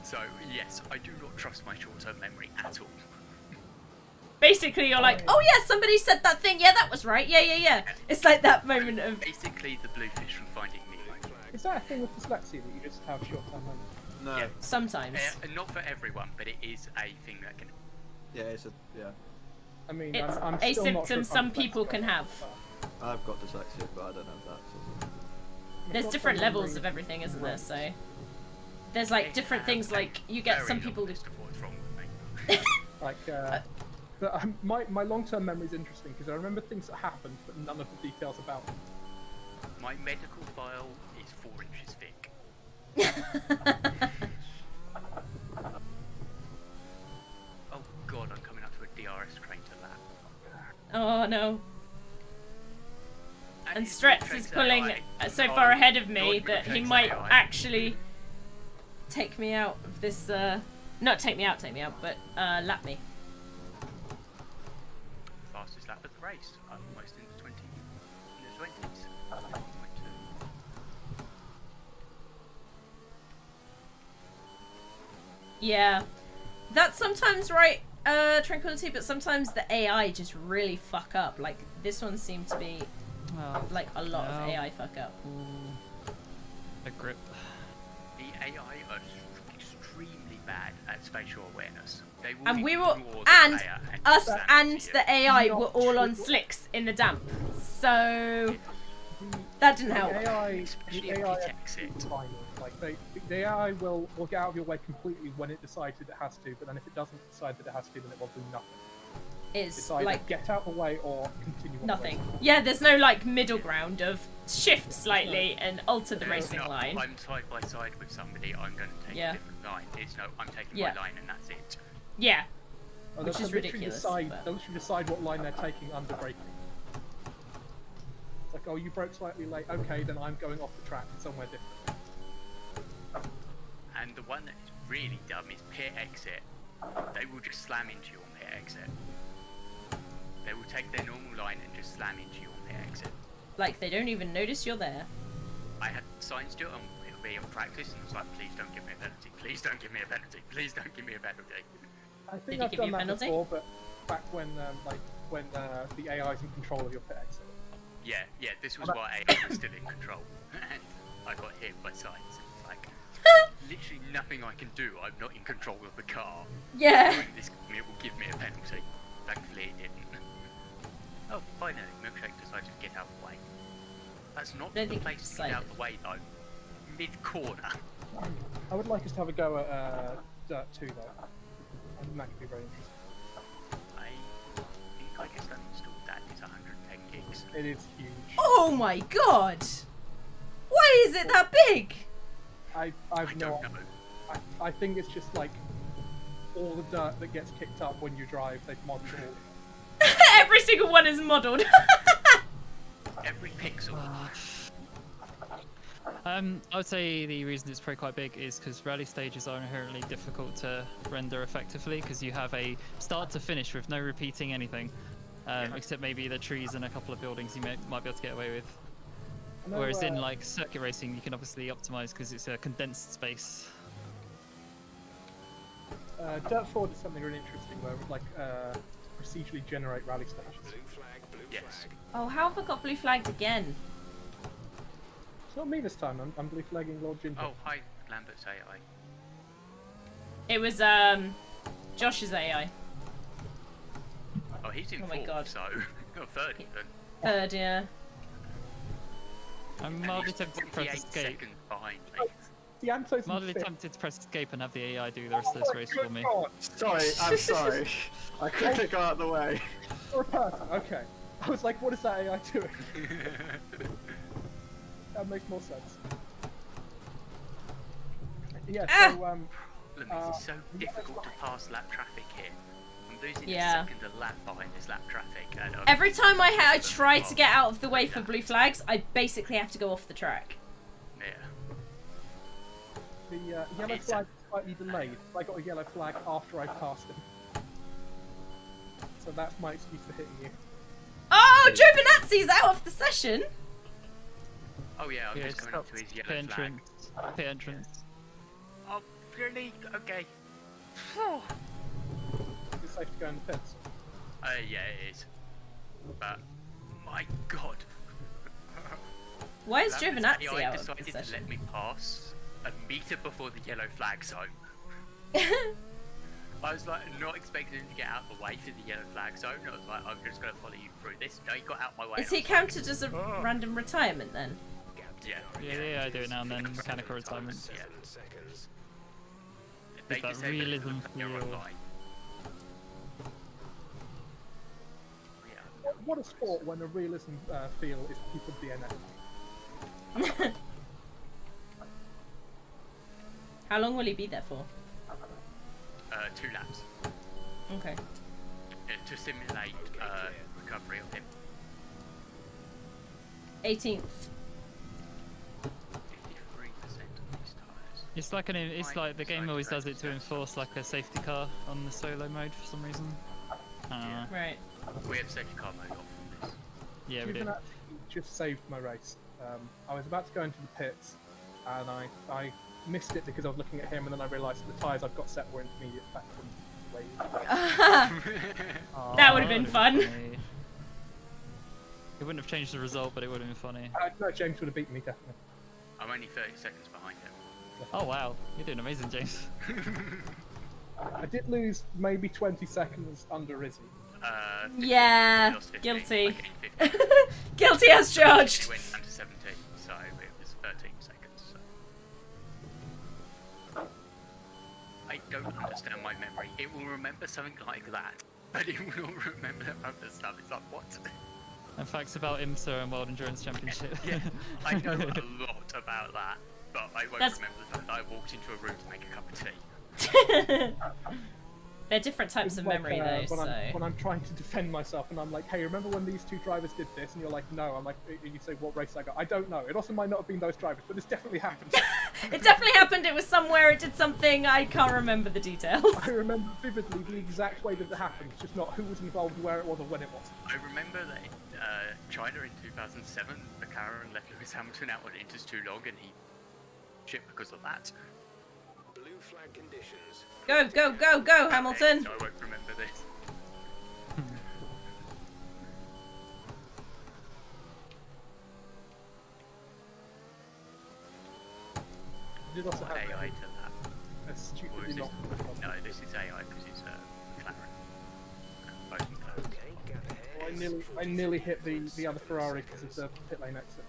So, yes, I do not trust my short-term memory at all. Basically, you're like, oh yeah, somebody said that thing. Yeah, that was right. Yeah, yeah, yeah. It's like that moment of. Basically, the bluefish from Finding Nemo. Is that a thing with dyslexia that you just have short-term memory? No. Yeah. Sometimes. Not for everyone, but it is a thing that can. Yeah, it's a yeah. I mean, It's I'm a still not sure symptom if some I'm people dyslexic can or have. not, I've got dyslexia, but I don't have that. So. There's short-term different levels memory of everything, isn't there? right. So there's like different things. Like you get some people. List of what's wrong with me. Like, but my long-term memory is interesting because I remember things that happened, but none of the details about them. My medical file is 4 inches thick. Oh god, I'm coming up to a DRS train to lap. Oh no. And it's Stretz not is Trex pulling AI, so no, far ahead of not me even that he Trex might AI. actually take me out of this, not take me out, but lap me. Fastest lap of the race. I'm almost in the 20s. Yeah. That's sometimes right, Tranquility, but sometimes the AI just really fuck up. Like, this one seemed to be, like, a lot of AI fuck up. A grip. The AI are extremely bad at spatial awareness. They will And we were, ignore the and player us slam and into you. the AI Not were all on true. slicks in the damp. So, that didn't help. Especially The a AI pit exit. final. Like the AI will get out of your way completely when it decides that it has to, but then if it doesn't decide that it has to, then it will do nothing. It's It's either like get out of the way or continue on nothing. the race. Yeah, there's no like middle ground of shift slightly and alter the There's racing not, line. I'm side by side with somebody, I'm going to take Yeah. a different line. It's no, I'm taking Yeah. my line and that's it. Yeah. Oh, Which they'll is literally ridiculous, Decide, but- They'll literally decide what line they're taking under braking. It's like, oh, you broke slightly late. Okay, then I'm going off the track somewhere different. And the one that is really dumb is pit exit. They will just slam into you on pit exit. They will take their normal line and just slam into you on pit exit. Like they don't even notice you're there. I had signs to it on it'll be on practice and I was like, please don't give me a penalty. Please don't give me a penalty. Please don't give me a penalty. I think he I've give done you a that penalty? before, but back when the AI is in control of your pit exit. Yeah, this was why AI was still in control. And I got hit by signs. It's like, literally nothing I can do. I'm not in control of the car. Yeah. Knowing this, it will give me a penalty. Thankfully it didn't. Oh, finally, Milkshake decided to get out of the way. That's not Don't the think place he to get out decided. of the way though. Mid-corner. I would like us to have a go at Dirt 2 though. I think that could be very interesting. I guess I've installed that. It's 110 gigs. It is huge. Oh my god! Why is it that big? I've I no. don't know. I think it's just like all the dirt that gets kicked up when you drive. They've modded it all. Every single one is modelled. Every pixel. I would say the reason it's probably quite big is because rally stages are inherently difficult to render effectively because you have a start to finish with no repeating anything, except maybe the trees and a couple of buildings you might be able to get away with. I know, Whereas in like circuit racing, you can obviously optimize because it's a condensed space. Dirt 4 did something really interesting where it would like procedurally generate rally stations. Blue flag, blue Yes. flag. Oh, how have I got blue flagged again? It's not me this time. I'm blue flagging Lord Ginger. Oh, hi, Lambert's AI. It was Josh's AI. Oh, he's in Oh my fourth, God. so or third even. Third, yeah. I'm And mildly he's tempted to press 48 escape. seconds behind me. The Anto's Mildly in fifth. tempted to press escape and have the AI do the rest of this race for me. God, Sorry, I'm sorry. I couldn't go out of the way. you're a person. Okay. I was like, what is that AI doing? That makes more sense. Yeah. So Look, it's so difficult to pass lap traffic here. I'm losing Yeah. a second a lap behind this lap traffic. And Every time I try to get out of the way for blue flags, I basically have to go off the track. Yeah. the yellow It's flag is slightly delayed. I got a yellow flag after I passed him. So that's my excuse for hitting you. Oh, Giovinazzi's out of the session. Oh yeah, I'm Yeah, just coming stop. up to his Pit yellow flag. entrance. Pit entrance. Oh, really? Okay. Is it safe to go in the pits? Yeah, it is. But, my god. Why is Lambert's Giovinazzi AI out of the decided to session? let me pass a meter before the yellow flag zone. I was like not expecting him to get out of the way to the yellow flag zone. I was like, I'm just going to follow you through this. No, he got out my way. Is I he was like, counted as a random retirement then? Yeah. Yeah, I do it now and then. Mechanical retirement. 7 seconds. They that disabled it for realism the player feel. online. Yeah. What a sport when the realism feel is people DNF. How long will he be there for? 2 laps. Okay. To simulate recovery on him. 18th. 53% of these tyres. It's like the game always does it to enforce like a safety car on the solo mode for some reason. Right. We have safety car mode off from this. Yeah, we Even do. actually just saved my race. I was about to go into the pits, and I missed it because I was looking at him, and then I realised that the tyres I've got set were intermediate back from the way That would have been fun. Funny. It wouldn't have changed the result, but it would have been funny. No, James would have beaten me, definitely. I'm only 30 seconds behind him. Oh wow, you're doing amazing, James. I did lose maybe 20 seconds under Rizzy. 15, Yeah, lost 15, guilty. I gained 15. Guilty as charged. It went down to 17, so it was 13 seconds. So. I don't understand my memory. It will remember something like that, but it will not remember other stuff. It's like, what? And facts about IMSA and World Endurance Championship. Yeah, I know a lot about that, but I won't That's- remember the fact that I walked into a room to make a cup of tea. They're different types It's of like, memory though, so... when I'm trying to defend myself and I'm like, hey, remember when these two drivers did this? And you're like, no. I'm like, and you say, what race I got? I don't know. It also might not have been those drivers, but this definitely happened. It definitely happened. It was somewhere. It did something. I can't remember the details. I remember vividly the exact way that it happened, just not who was involved, where it was, or when it was. I remember that China in 2007, McLaren left Lewis Hamilton out on inters too long and he shit because of that. Blue flag conditions. Go, go, go, go, Hamilton. So I won't remember this. I did also have AI to that. a Or is stupidly this, long. no, this is AI because it's McLaren. Both McLaren. Okay, gap ahead. I nearly hit the other Ferrari because of the pit lane exit.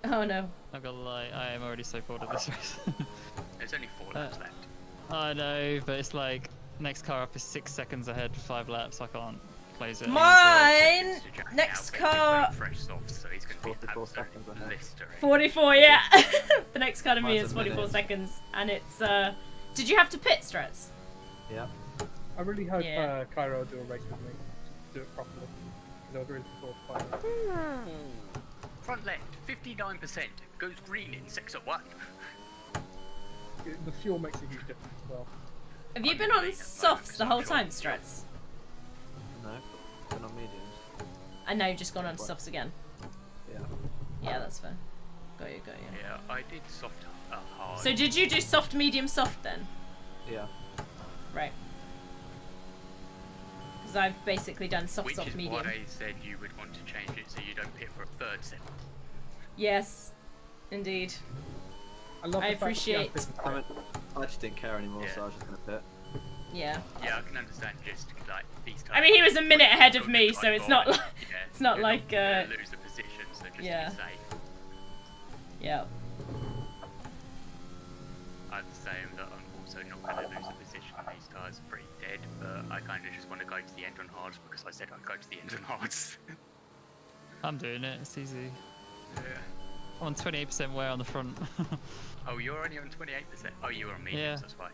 Oh no. Not gonna lie, I am already so bored of this race. There's only 4 laps left. I know, but it's like next car up is 6 seconds ahead for 5 laps. I can't close it. Mine! To Jack Next now, but he's car... got fresh softs, so he's going to be 44 absolutely seconds ahead. blistering. 44, yeah. The next car to me Mine's is a 44 minute. seconds. And it's, Did you have to pit, Struts? Yeah. I really hope Yeah. Cairo will do a race with me. Do it properly. Because I was really looking forward to fighting. Front left, 59%. Goes green in sector 1. The fuel makes a huge difference as well. Have you been on softs the whole time, Struts? No, been on mediums. I know, you've just gone on to softs again. Yeah. Yeah, that's fair. Got you, got you. Yeah, I did soft hard. So did you do soft, medium, soft then? Yeah. Right. Because I've basically done soft, Which soft, is medium. why I said you would want to change it so you don't pit for a 3rd set. Yes, indeed. I love I the fact that you have appreciate- this- I just didn't care anymore, so Yeah. I was just gonna pit. Yeah. Yeah, I can understand just like these times. I mean, he was a minute ahead of me, so it's not like Yeah, it's not you're like, gonna lose the position, so just yeah. be safe. yeah. I'm the same that I'm also not going to lose the position. These tires are pretty dead, but I kind of just want to go to the end on hards because I said I'd go to the end on hards. I'm doing it. It's easy. Yeah. I'm on 28% wear on the front. Oh, you're only on 28%. Oh, you were on mediums, Yeah. that's why.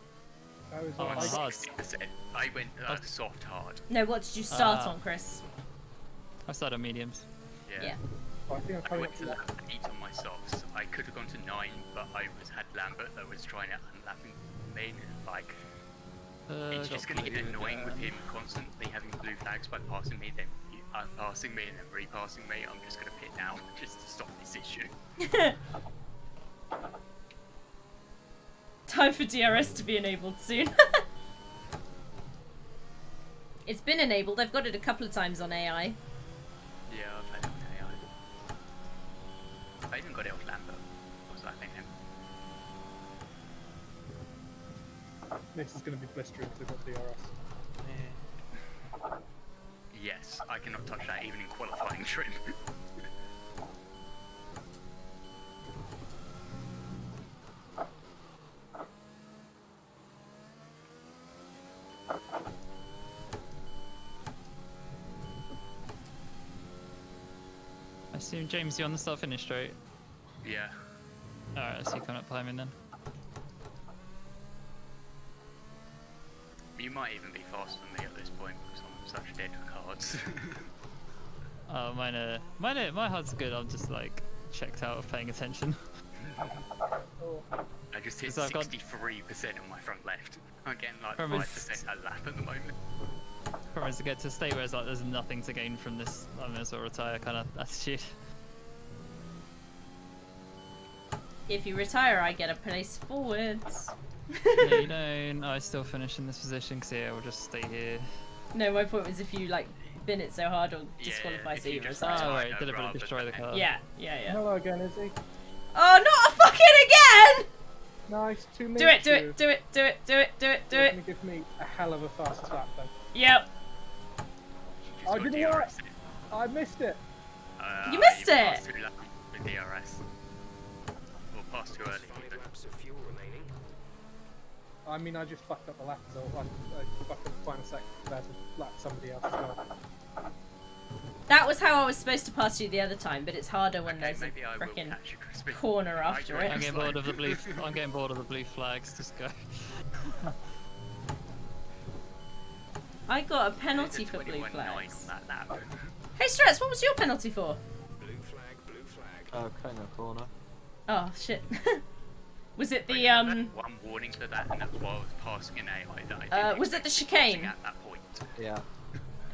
I was I'm on Oh, hard. 60%. I went soft hard. No, what did you start on, Chris? I started on mediums. Yeah. I think I'm I coming went up to to that. lap 8 on my softs. I could have gone to 9, but I had Lambert that was trying to unlap me. And, like, it's just going to get annoying with him constantly having blue flags by passing me, then unpassing me, and then repassing me. I'm just going to pit now just to stop this issue. Time for DRS to be enabled soon. It's been enabled. I've got it a couple of times on AI. Yeah, I've had it on AI. I even got it off Lambert. What was that thing then? This is going to be blistering because I've got DRS. Yes, I cannot touch that even in qualifying trim. I assume, James, you're on the start finish straight. Yeah. Alright, let's see you coming up behind me then. You might even be faster than me at this point because I'm on such dead cards. Oh, my HUD's good. I'm just like checked out of paying attention. I just hit So I've got- 63% on my front left. I'm getting like From a- 5% a lap at the moment. Promise to get to a state where it's like there's nothing to gain from this. I'm gonna sort of retire kind of attitude. If you retire, I get a place forwards. No, you don't. I still finish in this position because yeah, we'll just stay here. No, my point was if you like bin it so hard or Yeah, disqualify, if so you you just retire. Oh, retire right, deliberately rather destroy the than- car. Yeah, yeah. Hello again, Izzy. Oh, not a fucking again! Nice to meet Do it, do you. it, do it, do it, do it, do it, do You're it. gonna give me a hell of a fast lap then. Yep. She's I got didn't DRS work. in it. I missed it. You missed you it! passed too late with DRS. Or passed too early. 5 even. laps of fuel remaining. I mean, I just fucked up the lap, so I fucked up the final second compared to lap somebody else as well. That was how I was supposed to pass you the other time, but it's harder when Okay, there's a maybe I will frickin' catch you, Crispy. corner after I it. I'm getting bored of the blue. I'm getting bored of the blue flags. Just go. I got a penalty It's a for blue 21.9 flags. on that lap. Hey Strats, what was your penalty for? Blue flag, blue flag. Oh, Kona corner. Oh shit. Was it I the had one warning for that, and that's why I was passing an AI that I didn't was it the expect to be passing chicane? at that point. Yeah.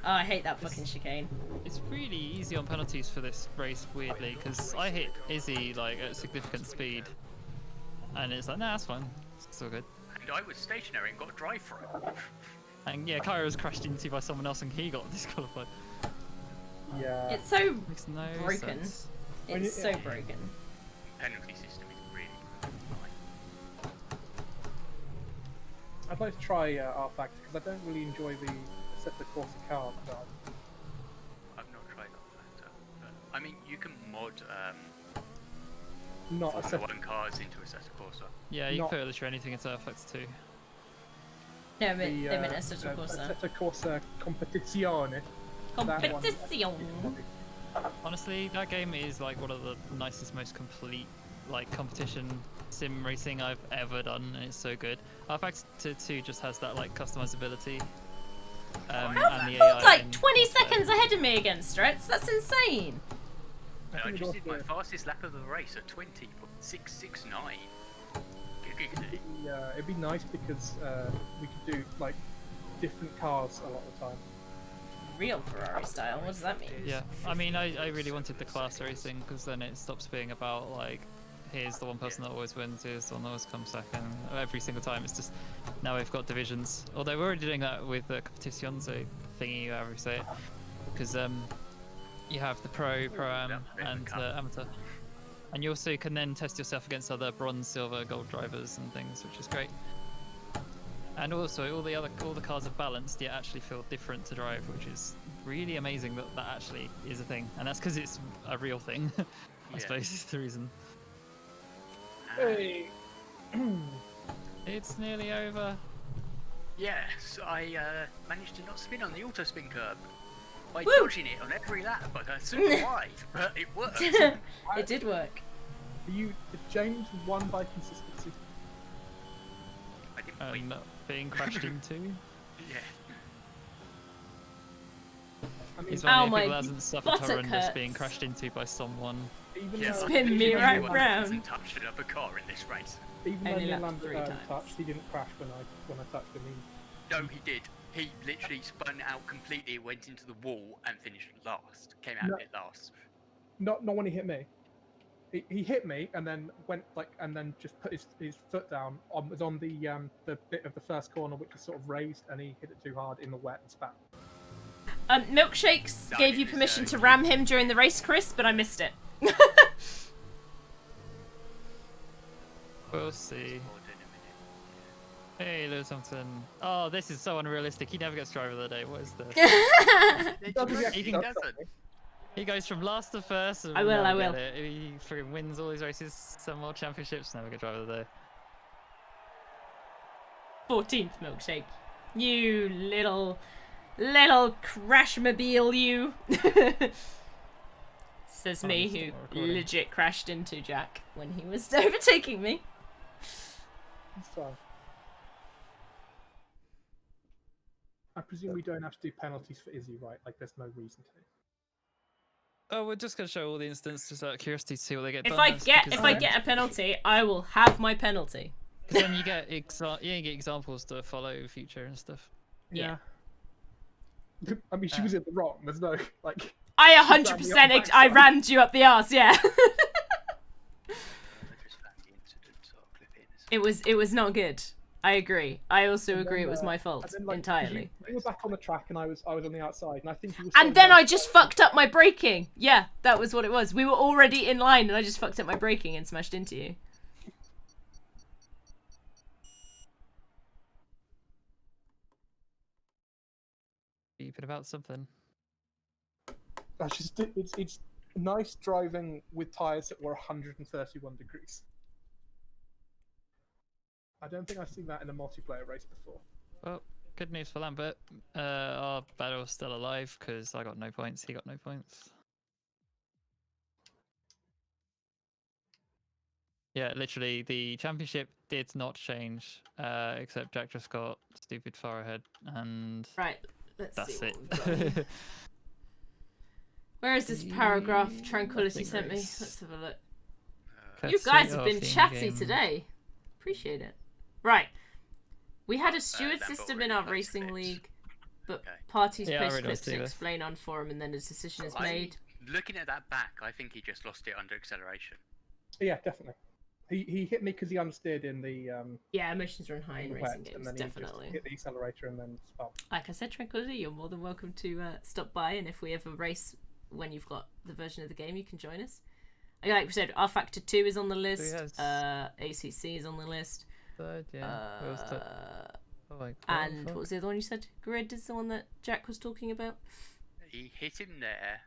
Oh, I hate that fucking chicane. It's really easy on penalties for this race, weirdly, because I hit Izzy like at significant speed, and it's like, nah, that's fine. It's all good. And I was stationary and got a drive for it. And yeah, Kyra was crashed into by someone else, and he got disqualified. Yeah. It's so Makes no broken. sense. It's so broken. Penalty system is really fine. I'd like to try R-Factor because I don't really enjoy the set the course car. But I've not tried that factor. But, I mean, you can mod not a Formula set. 1 cars into a set of Corsa. Yeah, you Not- can put literally anything into FX2. No, but The, they meant a sort of Corsa. Assetto Corsa Competizione. that one- Competition. Honestly, that game is like one of the nicest, most complete like competition sim racing I've ever done, and it's so good. Factor 2 just has that like customizability. And the Hold AI like in 20 Corsa. seconds ahead of me against Strats. That's insane. And I think just did my also- fastest lap of the race at 20.669. It'd be nice because we could do like different cars a lot of the time. Real Ferrari style. What does that mean? Yeah, I mean, I really wanted the class racing because then it stops being about like, here's the one person that always wins, here's the one that always comes second. Every single time, it's just now we've got divisions. Although we're already doing that with the competition, so thingy, however you say it, because you have the pro, pro-am, and the amateur, and you also can then test yourself against other bronze, silver, gold drivers and things, which is great. And also, all the cars are balanced, yet actually feel different to drive, which is really amazing that that actually is a thing. And that's because it's a real thing, I Yeah. suppose is the reason. Hey. It's nearly over. Yes, I managed to not spin on the auto spin curb by Woo! dodging it on every lap. I got super wide, but it worked. It did work. Did James won by consistency? I didn't win. And being crashed into. Yeah. I mean, He's Ow, one of the my people that hasn't suffered buttock horrendous being hurts. crashed into by someone. even Yes, though, Spin me Anyone right that round. hasn't touched another car in this race. even though Only me and lapped Lambert 3 times. touched, he didn't crash when I touched him. No, he did. He literally spun out completely, went into the wall, and finished last. Came out No. of it last. Not when he hit me. He hit me and then went like and then just put his foot down. Was on the bit of the first corner which was sort of raised, and he hit it too hard in the wet and spat. Milkshakes No, gave it you was, permission to you- ram him during the race, Chris, but I missed it. We'll see. Hey, Lewis Hamilton. Oh, this is so unrealistic. He never gets driver of the day. What is this? He can- doesn't. He goes from last to first. And I will, never I will. get it. He freaking wins all these races, some more championships, never get driver of the day. 14th milkshake. You little crashmobile, you. Says Oh, me, it's who still recording. legit crashed into Jack when he was overtaking me. It's fine. I presume we don't have to do penalties for Izzy, right? Like, there's no reason to. Oh, we're just gonna show all the instances just out of curiosity to see what they get If done I as, get because if I then- get a penalty, I will have my penalty. Because then you get examples to follow future and stuff. Yeah. I mean, she was in the wrong. There's no like. I she ran me up 100% the I backside. rammed you up the arse. Yeah. I just found the incident, so I'll clip it in. It was not good. I agree. I also And agree then, it was my and fault then, like, 'cause entirely. You were back on the track, and I was on the outside, and I think you were. And then I just fucked up my braking. Yeah, that was what it was. We were already in line, and I just fucked up my braking and smashed into you. Beeping about something. That's just it's nice driving with tires that were 131 degrees. I don't think I've seen that in a multiplayer race before. Well, good news for Lambert. Our battle's still alive because I got no points. He got no points. Yeah, literally, the championship did not change, except Jack just got stupid far ahead, and Right. Let's that's see it. what we've got here. Where is this paragraph Tranquility Nothing sent me? race. Let's have a look. Cutscene You guys have of been the chatty in-game- today. Appreciate it. Right. We had a Lambert steward system already in our posted racing clips. league, but Okay. parties Yeah, I post read clips those to too. explain on forum, and then a decision is I- made. Looking at that back, I think he just lost it under acceleration. Yeah, definitely. He hit me because he understeered in the Yeah, emotions run high in wet, racing and games, then he definitely. just hit the accelerator and then spun. Like I said, Tranquility, you're more than welcome to stop by, and if we have a race when you've got the version of the game, you can join us. Like we said, R Factor 2 is on the list, has- ACC is on the list, Third, yeah. Where was that? Oh, like, and fuck? what was the other one you said? Grid is the one that Jack was talking about. He hit him there,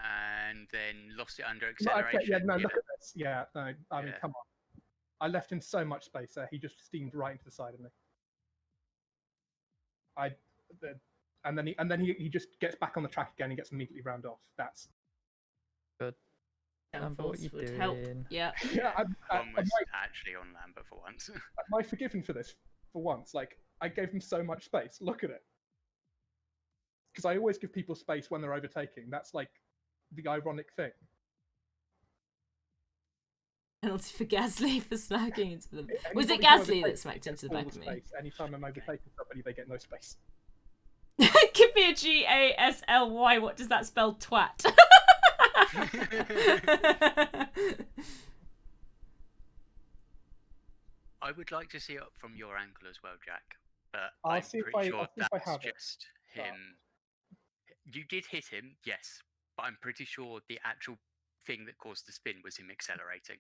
and then lost it under No, acceleration. okay, yeah, no, you look know. at this. Yeah, no, I mean, Yeah. come on. I left him so much space there. He just steamed right into the side of me. And then he just gets back on the track again and gets immediately round off. That's Good. Lambert, what Downforce you would help. doing? Yeah. yeah. One was actually on Lambert for once. Am I forgiven for this for once? Like, I gave him so much space. Look at it. Because I always give people space when they're overtaking. That's like the ironic thing. Penalty for Gasly for smacking into them. Was it Anybody who Gasly that overtakes smacked gets into the all back of me? space. Anytime I'm overtaking somebody, they get no space. Give me a GASLY. What does that spell? Twat. I would like to see it from your angle as well, Jack. But I'll I'm see if pretty I- sure I'll see if I that's have it. just him. You did hit him, yes, but I'm pretty sure the actual thing that caused the spin was him accelerating.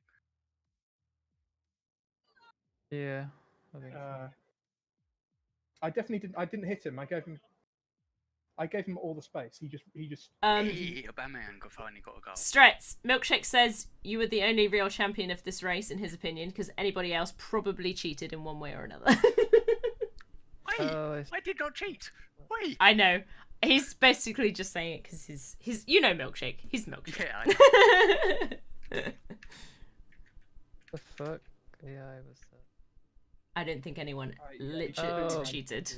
Yeah, I think so. I definitely didn't. I didn't hit him. I gave him all the space. He just. Hey, Aubameyang finally got a goal. Stretz, Milkshake says you were the only real champion of this race, in his opinion, because anybody else probably cheated in one way or another. Wait, Oh, I did not cheat. Wait. I know. He's basically just saying it because his you know Milkshake. He's Milkshake. Yeah, I the fuck? Yeah, I was. I don't think anyone he literally Oh. cheated.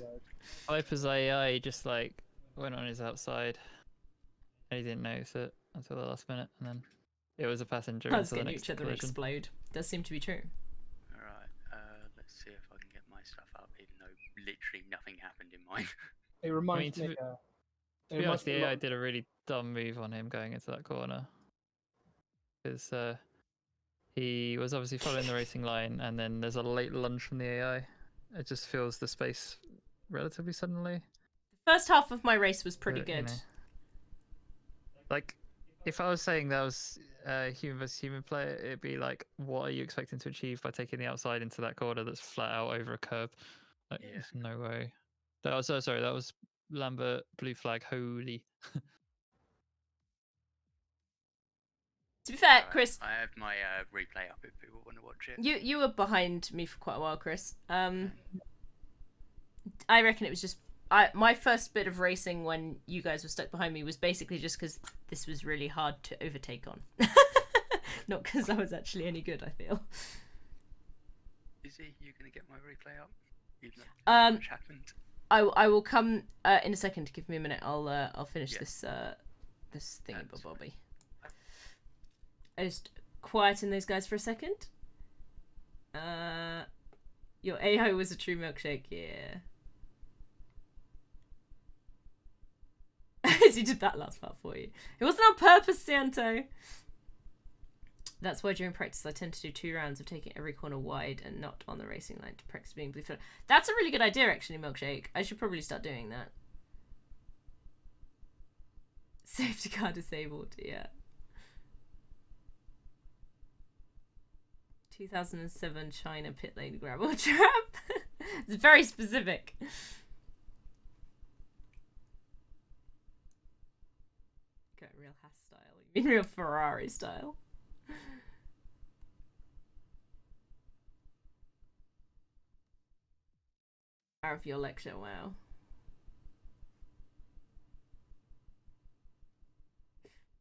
Viper's AI just like went on his outside, and he didn't notice it until the last minute, and then it was a passenger Let's into the get next each other collision. explode. Does seem to be true. Alright, let's see if I can get my stuff up, even though literally nothing happened in mine. It reminds to me. be- It To be honest, reminds me the a lot AI of- did a really dumb move on him going into that corner. Because he was obviously following the racing line, and then there's a late lunge from the AI. It just fills the space relatively suddenly. First half of my race was pretty but, you good. know. Like, if I was saying that was human versus human player, it'd be like, what are you expecting to achieve by taking the outside into that corner that's flat out over a curb? Like, Yeah. there's no way. That was sorry. That was Lambert blue flag. Holy. To be fair, Alright, Chris, I have my replay up if people want to watch it. you were behind me for quite a while, Chris. I reckon it was just my first bit of racing when you guys were stuck behind me was basically just because this was really hard to overtake on. Not because I was actually any good, I feel. Is he? You gonna get my replay up? Even though much happened. I will come in a second. Give me a minute. I'll finish Yeah. this this thingy-bobby. I just quieten those guys for a second. Your AI was a true milkshake, yeah. He did that last part for you. It wasn't on purpose, Santo. That's why during practice I tend to do 2 rounds of taking every corner wide and not on the racing line to practice being blue footed. That's a really good idea, actually, Milkshake. I should probably start doing that. Safety car disabled, yeah. 2007 China pit lane gravel trap. It's very specific. Got real Haas style. You mean real Ferrari style? Of your lecture, wow.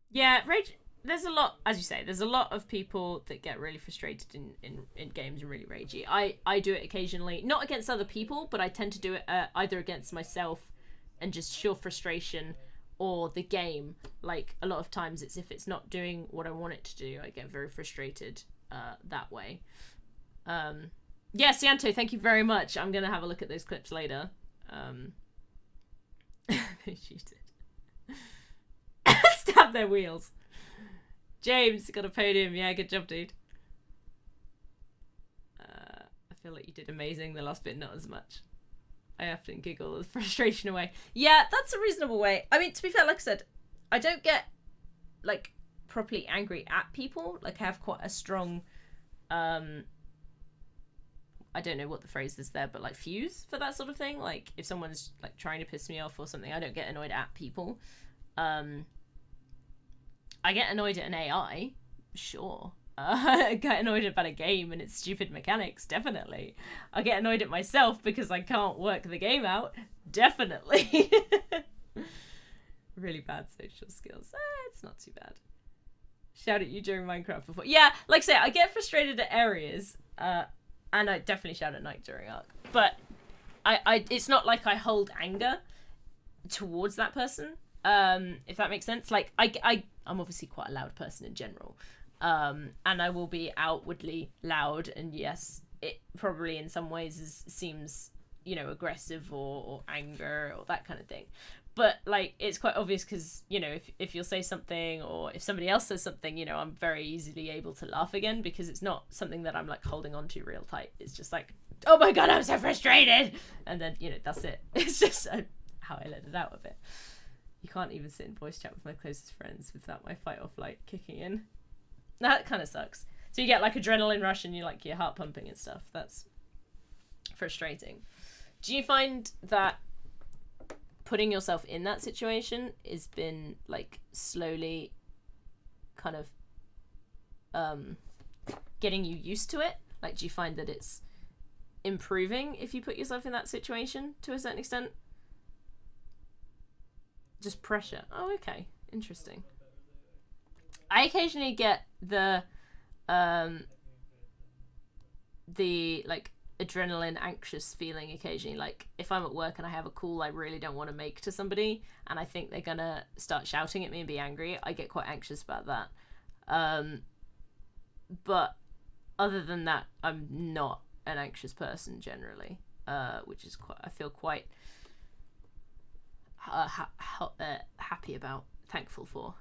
Yeah, rage. There's a lot, as you say, there's a lot of people that get really frustrated in games and really ragey. I do it occasionally, not against other people, but I tend to do it either against myself and just sheer frustration, or the game. Like, a lot of times it's if it's not doing what I want it to do, I get very frustrated that way. Yeah, Cianto, thank you very much. I'm going to have a look at those clips later. They cheated. Stab their wheels. James, got a podium. Yeah, good job, dude. I feel like you did amazing. The last bit, not as much. I often giggle the frustration away. Yeah, that's a reasonable way. I mean, to be fair, like I said, I don't get, like, properly angry at people. Like, I have quite a strong... I don't know what the phrase is there, but like fuse for that sort of thing. Like if someone's like trying to piss me off or something, I don't get annoyed at people. I get annoyed at an AI, sure. I get annoyed about a game and its stupid mechanics, definitely. I get annoyed at myself because I can't work the game out, definitely. Really bad social skills. It's not too bad. Shout at you during Minecraft before. Yeah, like I say, I get frustrated at areas, and I definitely shout at night during Arc. But it's not like I hold anger towards that person, if that makes sense. Like, I'm obviously quite a loud person in general. And I will be outwardly loud, and yes, it probably in some ways seems, you know, aggressive or anger or that kind of thing. But, like, it's quite obvious because, you know, if you'll say something or if somebody else says something, you know, I'm very easily able to laugh again because it's not something that I'm, like, holding on to real tight. It's just like, oh my god, I'm so frustrated! And then, you know, that's it. It's just how I let it out a bit. You can't even sit in voice chat with my closest friends without my fight or flight kicking in. That kind of sucks. So you get, like, adrenaline rush and you like your heart pumping and stuff. That's frustrating. Do you find that putting yourself in that situation has been like slowly kind of getting you used to it? Like, do you find that it's improving if you put yourself in that situation to a certain extent? Just pressure. Oh, okay. Interesting. I occasionally get the like adrenaline anxious feeling occasionally, like if I'm at work and I have a call I really don't want to make to somebody and I think they're gonna start shouting at me and be angry, I get quite anxious about that. But other than that, I'm not an anxious person generally, which is quite, I feel quite happy about, thankful for.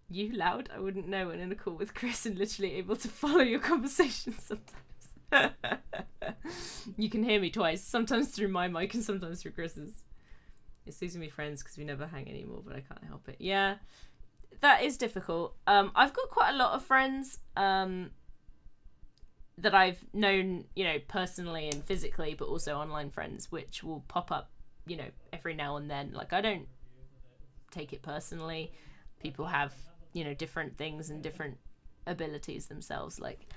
You loud? I wouldn't know when in a call with Chris and literally able to follow your conversation sometimes. You can hear me twice, sometimes through my mic and sometimes through Chris's. It's losing me friends because we never hang anymore, but I can't help it. Yeah, that is difficult. I've got quite a lot of friends that I've known, you know, personally and physically, but also online friends, which will pop up, you know, every now and then. Like, I don't take it personally. People have, you know, different things and different abilities themselves. Like,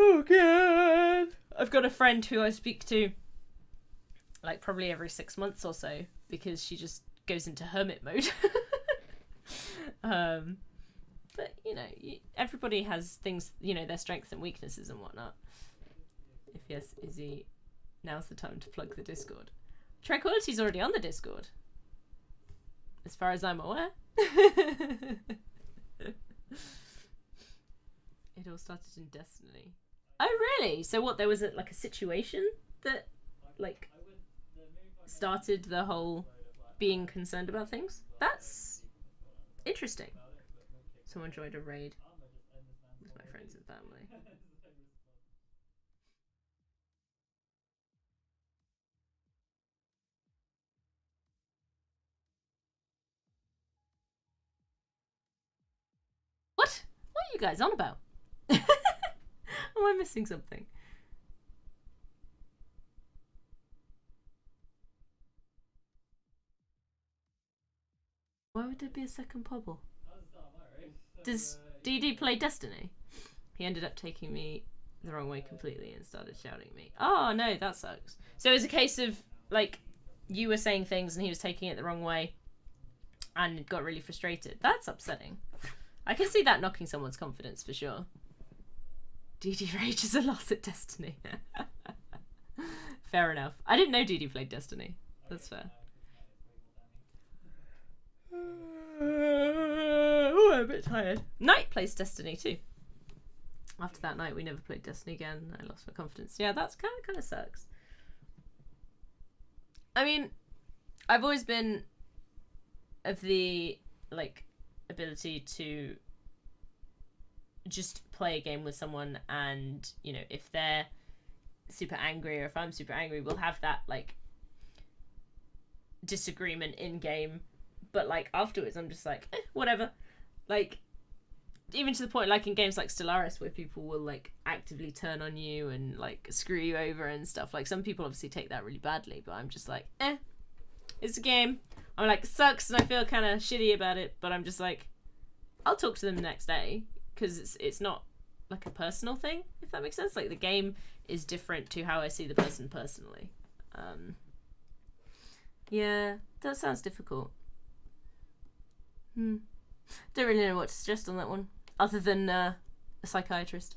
oh god, I've got a friend who I speak to like probably every 6 months or so because she just goes into hermit mode. But you know, everybody has things, you know, their strengths and weaknesses and whatnot. If yes, Izzy, now's the time to plug the Discord. Tranquility's already on the Discord. as far as I'm aware. It all started in Destiny. Oh, really? So what, there was like a situation that, like, started the whole being concerned about things? That's interesting. Someone joined a raid with my friends and family. What? What are you guys on about? Am I missing something? Why would there be a second pobble? Does DD play Destiny? He ended up taking me the wrong way completely and started shouting at me. Oh no, that sucks. So it was a case of, like, you were saying things and he was taking it the wrong way and got really frustrated. That's upsetting. I can see that knocking someone's confidence for sure. DD rages a lot at Destiny. Fair enough. I didn't know DD played Destiny. That's fair. Oh, I'm a bit tired. Knight plays Destiny too. After that night, we never played Destiny again. I lost my confidence. Yeah, that's kind of sucks. I mean, I've always been of the, like, ability to just play a game with someone and, you know, if they're super angry or if I'm super angry, we'll have that, like, disagreement in game. But, like, afterwards, I'm just like, whatever. Like, even to the point, like, in games like Stellaris, where people will, like, actively turn on you and, like, screw you over and stuff. Like, some people obviously take that really badly, but I'm just like, it's a game. I'm like, sucks, and I feel kind of shitty about it, but I'm just like, I'll talk to them the next day, because it's not, like, a personal thing, if that makes sense. Like, the game is different to how I see the person personally. Yeah, that sounds difficult. Don't really know what to suggest on that one, other than a psychiatrist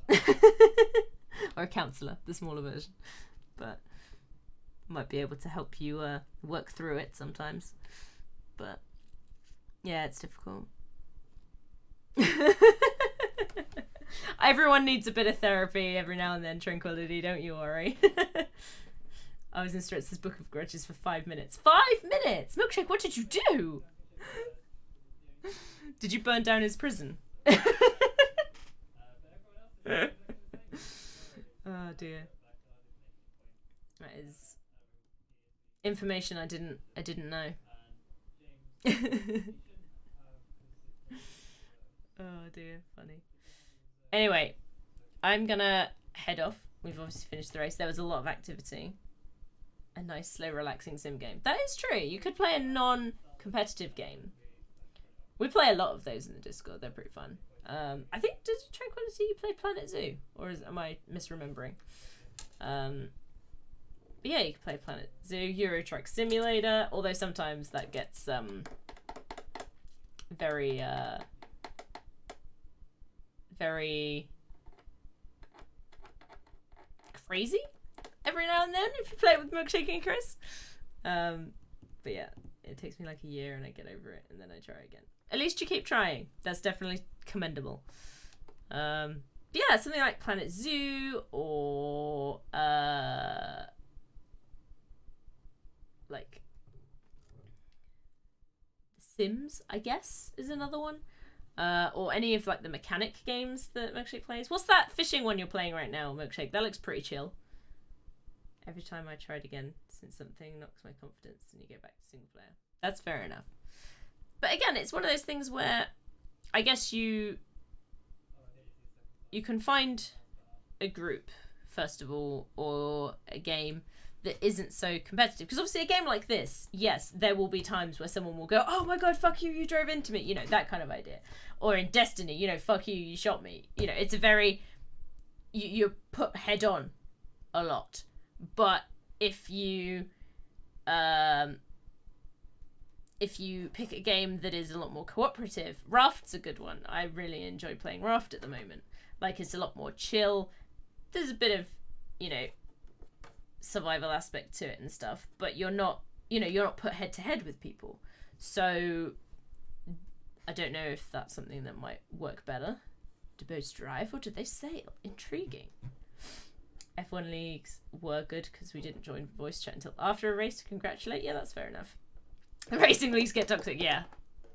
or a counsellor, the smaller version. But might be able to help you work through it sometimes. But yeah, it's difficult. Everyone needs a bit of therapy every now and then. Tranquility, don't you worry. I was in Stritz's Book of Grudges for 5 minutes. 5 minutes! Milkshake, what did you do? Did you burn down his prison? Oh dear. That is information I didn't know. Oh dear, funny. Anyway, I'm gonna head off. We've obviously finished the race. There was a lot of activity. A nice, slow, relaxing sim game. That is true. You could play a non-competitive game. We play a lot of those in the Discord. They're pretty fun. I think, did Tranquility play Planet Zoo? Or am I misremembering? But yeah, you can play Planet Zoo, Euro Truck Simulator, although sometimes that gets very crazy every now and then if you play it with Milkshake and Chris. But yeah, it takes me like a year and I get over it and then I try again. At least you keep trying. That's definitely commendable. Yeah, something like Planet Zoo or like Sims, I guess, is another one. Or any of like the mechanic games that Milkshake plays. What's that fishing one you're playing right now, Milkshake? That looks pretty chill. Every time I try it again, since something knocks my confidence and you get back to single player. That's fair enough. But again, it's one of those things where I guess you can find a group, first of all, or a game that isn't so competitive. Because obviously a game like this, yes, there will be times where someone will go, oh my god, fuck you, you drove into me. You know, that kind of idea. Or in Destiny, you know, fuck you, you shot me. You know, it's a very... You're put head on a lot. But if you pick a game that is a lot more cooperative, Raft's a good one. I really enjoy playing Raft at the moment. Like, it's a lot more chill. There's a bit of, you know, survival aspect to it and stuff, but you're not put head to head with people. So I don't know if that's something that might work better. Do boats drive or do they sail? Intriguing. F1 leagues were good because we didn't join voice chat until after a race to congratulate. Yeah, that's fair enough. The racing leagues get toxic. Yeah,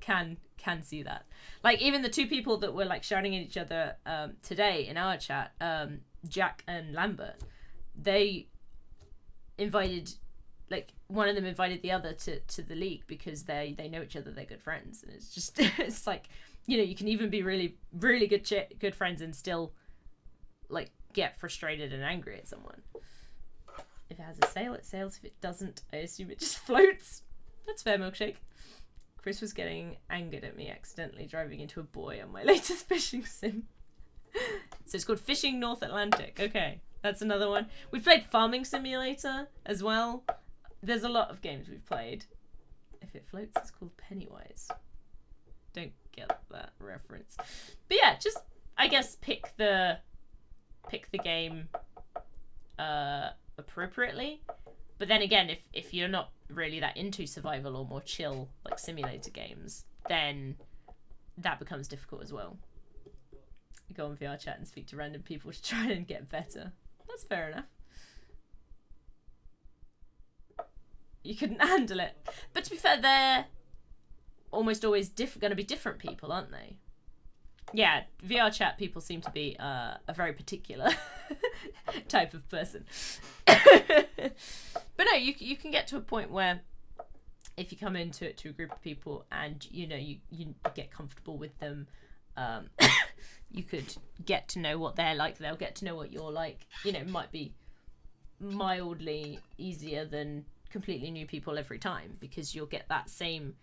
can see that. Like, even the two people that were like shouting at each other today in our chat, Jack and Lambert, they invited, like, one of them invited the other to the league because they know each other, they're good friends, and it's just it's like, you know, you can even be really really good friends and still like get frustrated and angry at someone. If it has a sail, it sails. If it doesn't, I assume it just floats. That's fair, Milkshake. Chris was getting angered at me accidentally driving into a buoy on my latest fishing sim. So it's called Fishing North Atlantic. Okay, that's another one. We've played Farming Simulator as well. There's a lot of games we've played. If it floats, it's called Pennywise. Don't get that reference. But yeah, just, I guess, pick the game appropriately. But then again, if you're not really that into survival or more chill like simulator games, then that becomes difficult as well. You go on VR chat and speak to random people to try and get better. That's fair enough. You couldn't handle it. But to be fair, they're almost always going to be different people, aren't they? Yeah, VR chat people seem to be a very particular type of person. But no, you can get to a point where if you come into it to a group of people and you know you get comfortable with them, you could get to know what they're like, they'll get to know what you're like. You know, it might be mildly easier than completely new people every time, because you'll get that same,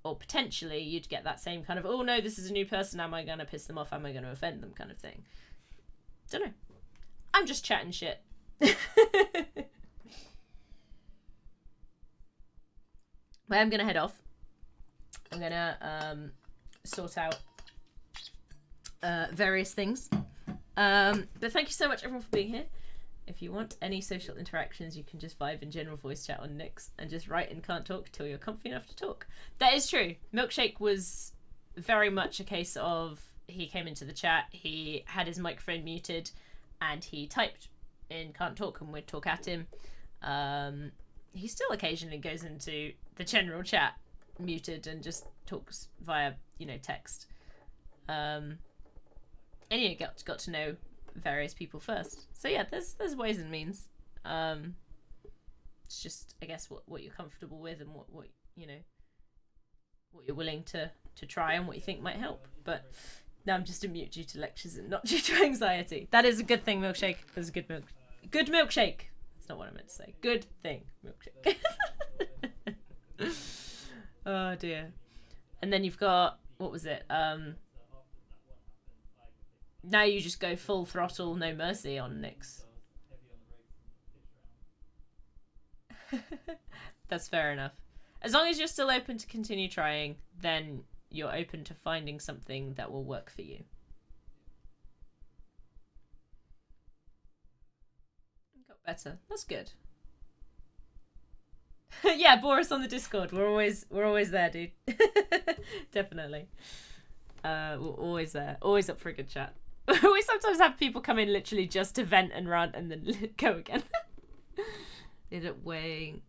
or potentially you'd get that same kind of, oh no, this is a new person, am I going to piss them off, am I going to offend them kind of thing. Don't know. I'm just chatting shit. Well, I'm going to head off. I'm going to sort out various things. But thank you so much everyone for being here. If you want any social interactions, you can just vibe in general voice chat on Nix and just write and can't talk till you're comfy enough to talk. That is true. Milkshake was very much a case of, he came into the chat, he had his microphone muted, and he typed in can't talk, and we'd talk at him. He still occasionally goes into the general chat muted and just talks via, you know, text. And you got to know various people first. So yeah, there's ways and means. It's just, I guess, what you're comfortable with and what you know, what you're willing to try and what you think might help. But now I'm just a mute due to lectures and not due to anxiety. That is a good thing, Milkshake. That's a good milkshake. That's not what I meant to say. Good thing, Milkshake. Oh dear. And then you've got, what was it? Now you just go full throttle, no mercy on Nix. That's fair enough. As long as you're still open to continue trying, then you're open to finding something that will work for you. Got better. That's good. Yeah, Boris on the Discord. We're always there, dude. Definitely. We're always there. Always up for a good chat. We sometimes have people come in literally just to vent and rant and then go again. Ended up wanting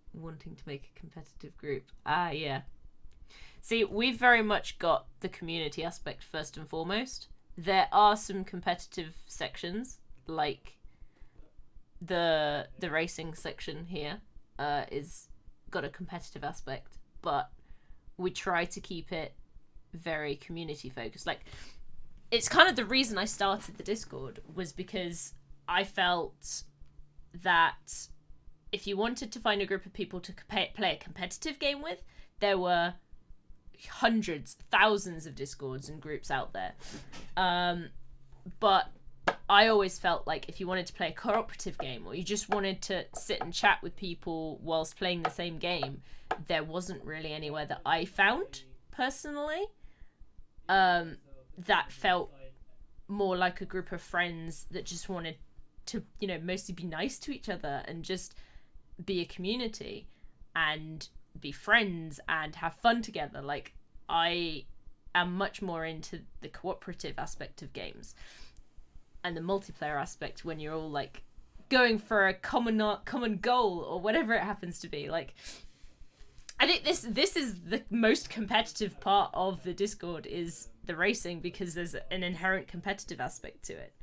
to make a competitive group. Yeah. See, we've very much got the community aspect first and foremost. There are some competitive sections, like the racing section here is got a competitive aspect, but we try to keep it very community focused. Like, it's kind of the reason I started the Discord, was because I felt that if you wanted to find a group of people to play a competitive game with, there were hundreds, thousands of Discords and groups out there. But I always felt like if you wanted to play a cooperative game, or you just wanted to sit and chat with people whilst playing the same game, there wasn't really anywhere that I found, personally, that felt more like a group of friends that just wanted to, you know, mostly be nice to each other and just be a community. And be friends and have fun together. Like, I am much more into the cooperative aspect of games and the multiplayer aspect when you're all like going for a common goal or whatever it happens to be. Like, I think this is the most competitive part of the Discord, is the racing, because there's an inherent competitive aspect to it.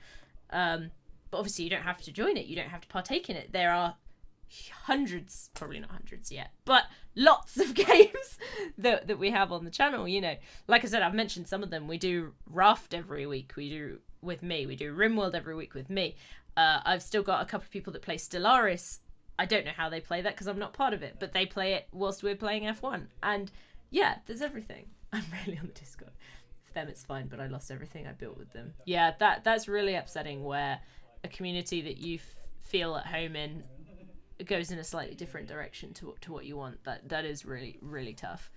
But obviously you don't have to join it, you don't have to partake in it. There are hundreds, probably not hundreds yet, but lots of games that we have on the channel, you know. Like I said, I've mentioned some of them. We do Raft every week, we do RimWorld every week with me. I've still got a couple of people that play Stellaris. I don't know how they play that because I'm not part of it, but they play it whilst we're playing F1. And yeah, there's everything. I'm really on the Discord. For them it's fine, but I lost everything I built with them. Yeah, that's really upsetting, where a community that you feel at home in goes in a slightly different direction to what you want. That is really, really tough.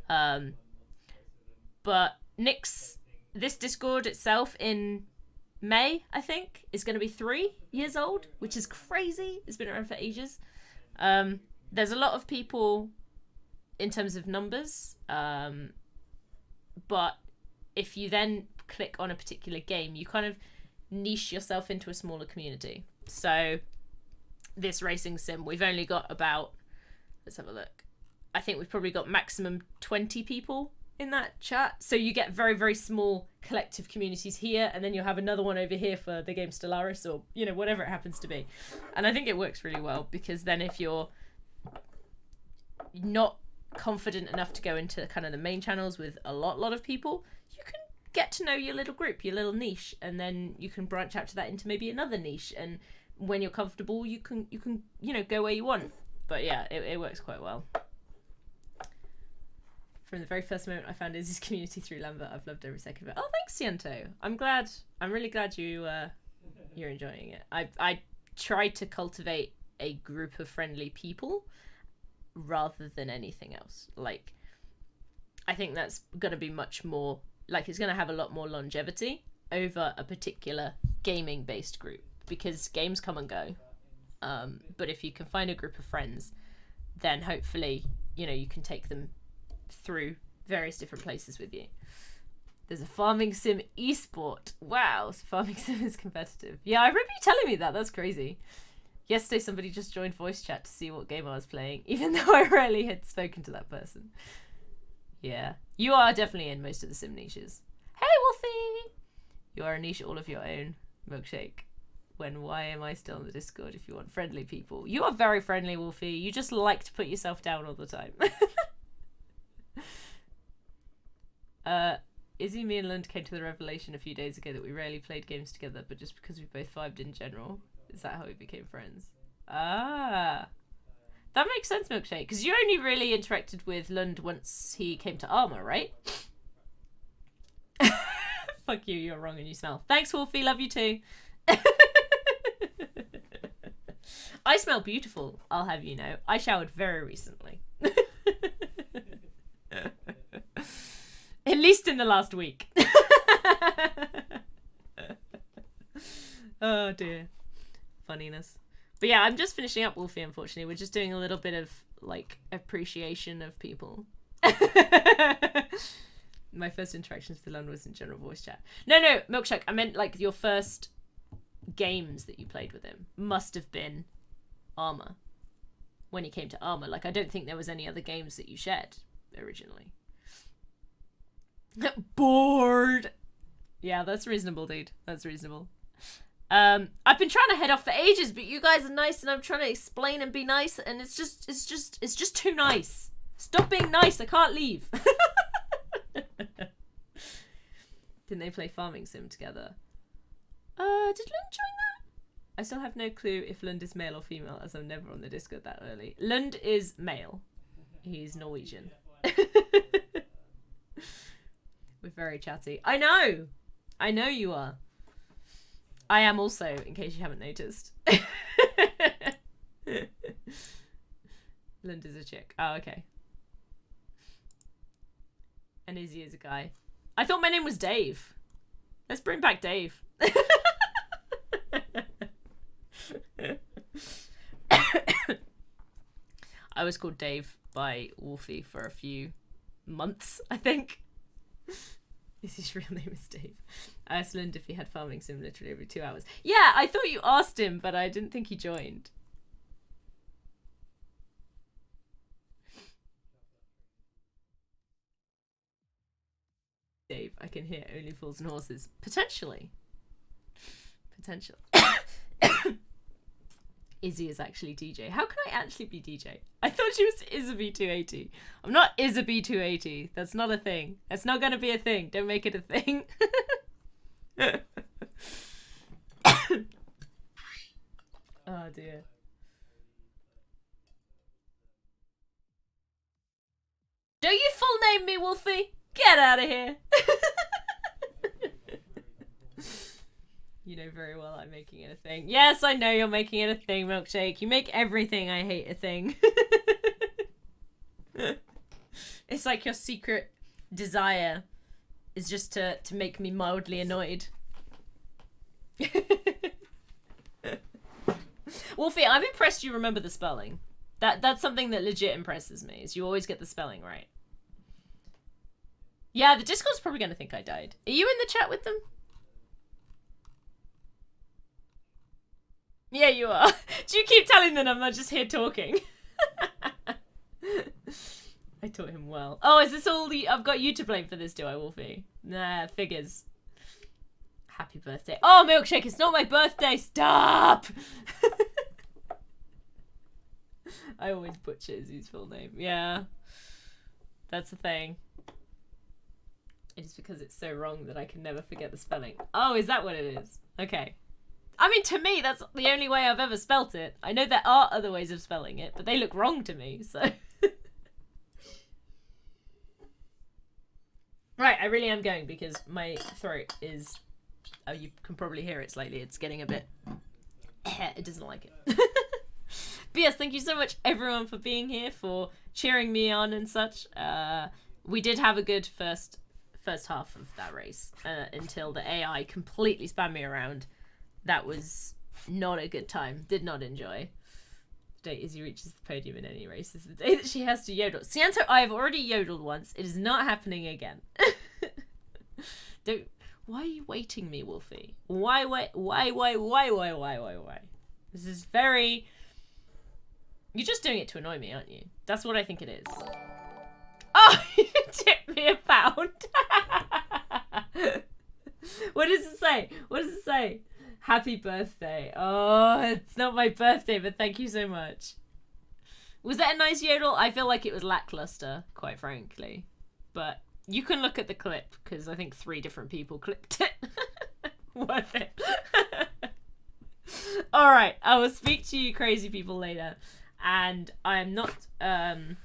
But Nix, this Discord itself in May, I think, is going to be 3 years old, which is crazy. It's been around for ages. There's a lot of people in terms of numbers, but if you then click on a particular game, you kind of niche yourself into a smaller community. So this racing sim, we've only got about, let's have a look, I think we've probably got maximum 20 people in that chat. So you get very, very small collective communities here, and then you'll have another one over here for the game Stellaris, or, you know, whatever it happens to be. And I think it works really well, because then if you're not confident enough to go into kind of the main channels with a lot of people, you can get to know your little group, your little niche, and then you can branch out to that into maybe another niche, and when you're comfortable, you can you know, go where you want. But yeah, it works quite well. From the very first moment I found Izzy's community through Lambert, I've loved every second of it. Oh, thanks, Ciento. I'm really glad you're enjoying it. I try to cultivate a group of friendly people rather than anything else. Like, I think that's gonna be much more, like, it's gonna have a lot more longevity over a particular gaming based group, because games come and go. But if you can find a group of friends, then hopefully, you know, you can take them through various different places with you. There's a farming sim esport. Wow, so farming sim is competitive. Yeah, I remember you telling me that. That's crazy. Yesterday somebody just joined voice chat to see what game I was playing, even though I rarely had spoken to that person. Yeah, you are definitely in most of the sim niches. Hey, Wolfie! You are a niche all of your own. Milkshake. Why am I still on the Discord if you want friendly people? You are very friendly, Wolfie. You just like to put yourself down all the time. Izzy, me and Lund came to the revelation a few days ago that we rarely played games together, but just because we both vibed in general. Is that how we became friends? Ah, that makes sense, Milkshake, because you only really interacted with Lund once he came to Armour, right? Fuck you, you're wrong and you smell. Thanks, Wolfie, love you too. I smell beautiful, I'll have you know. I showered very recently. At least in the last week. Oh dear. Funniness. But yeah, I'm just finishing up Wolfie, unfortunately. We're just doing a little bit of, like, appreciation of people. My first interactions with London was in general voice chat. No, Milkshake, I meant, like, your first games that you played with him must have been Armour. When he came to Armour. Like, I don't think there was any other games that you shared originally. Bored. Yeah, that's reasonable, dude. That's reasonable. I've been trying to head off for ages, but you guys are nice, and I'm trying to explain and be nice, and it's just too nice. Stop being nice. I can't leave. Didn't they play Farming Sim together? Did Lund join that? I still have no clue if Lund is male or female, as I'm never on the Discord that early. Lund is male. He's Norwegian. We're very chatty. I know you are. I am also, in case you haven't noticed. Lund is a chick. Oh, okay. And Izzy is a guy. I thought my name was Dave. Let's bring back Dave. I was called Dave by Wolfie for a few months, I think. His real name is Dave. I asked Lind if he had farming sim literally every 2 hours. Yeah, I thought you asked him, but I didn't think he joined. Dave, I can hear only fools and horses. Potentially. Potentially. Izzy is actually DJ. How can I actually be DJ? I thought she was Izzy280. I'm not Izzy280. That's not a thing. That's not gonna be a thing. Don't make it a thing. Oh dear. Don't you full name me, Wolfie? Get out of here. You know very well I'm making it a thing. Yes, I know you're making it a thing, Milkshake. You make everything I hate a thing. It's like your secret desire is just to make me mildly annoyed. Wolfie, I'm impressed you remember the spelling. That's something that legit impresses me, is you always get the spelling right. Yeah, the Discord's probably going to think I died. Are you in the chat with them? Yeah, you are. Do you keep telling them I'm not just here talking? I taught him well. Oh, is this all the... I've got you to blame for this, do I, Wolfie? Nah, figures. Happy birthday. Oh, Milkshake, it's not my birthday. Stop! I always butcher Izzy's full name. Yeah. That's the thing. It is because it's so wrong that I can never forget the spelling. Oh, is that what it is? Okay. I mean, to me, that's the only way I've ever spelt it. I know there are other ways of spelling it, but they look wrong to me, so... Right, I really am going because my throat is... Oh, you can probably hear it slightly. It's getting a bit... It doesn't like it. But yes, thank you so much, everyone, for being here, for cheering me on and such. We did have a good first half of that race until the AI completely spammed me around. That was not a good time. Did not enjoy. The day Izzy reaches the podium in any race is the day that she has to yodel. Cianto, I have already yodeled once. It is not happening again. Why are you waiting me, Wolfie? Why? This is very... You're just doing it to annoy me, aren't you? That's what I think it is. Oh, you tipped me a pound. What does it say? What does it say? Happy birthday. Oh, it's not my birthday, but thank you so much. Was that a nice yodel? I feel like it was lackluster, quite frankly. But you can look at the clip, because I think 3 different people clipped it. Worth it. Alright, I will speak to you crazy people later. And I'm not... I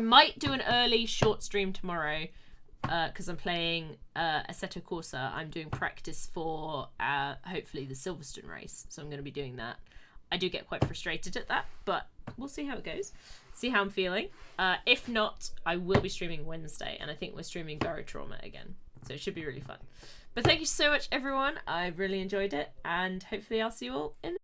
might do an early short stream tomorrow, because I'm playing Assetto Corsa. I'm doing practice for hopefully the Silverstone race, so I'm going to be doing that. I do get quite frustrated at that, but we'll see how it goes. See how I'm feeling. If not, I will be streaming Wednesday, and I think we're streaming Barotrauma again, so it should be really fun. But thank you so much, everyone. I really enjoyed it, and hopefully I'll see you all in the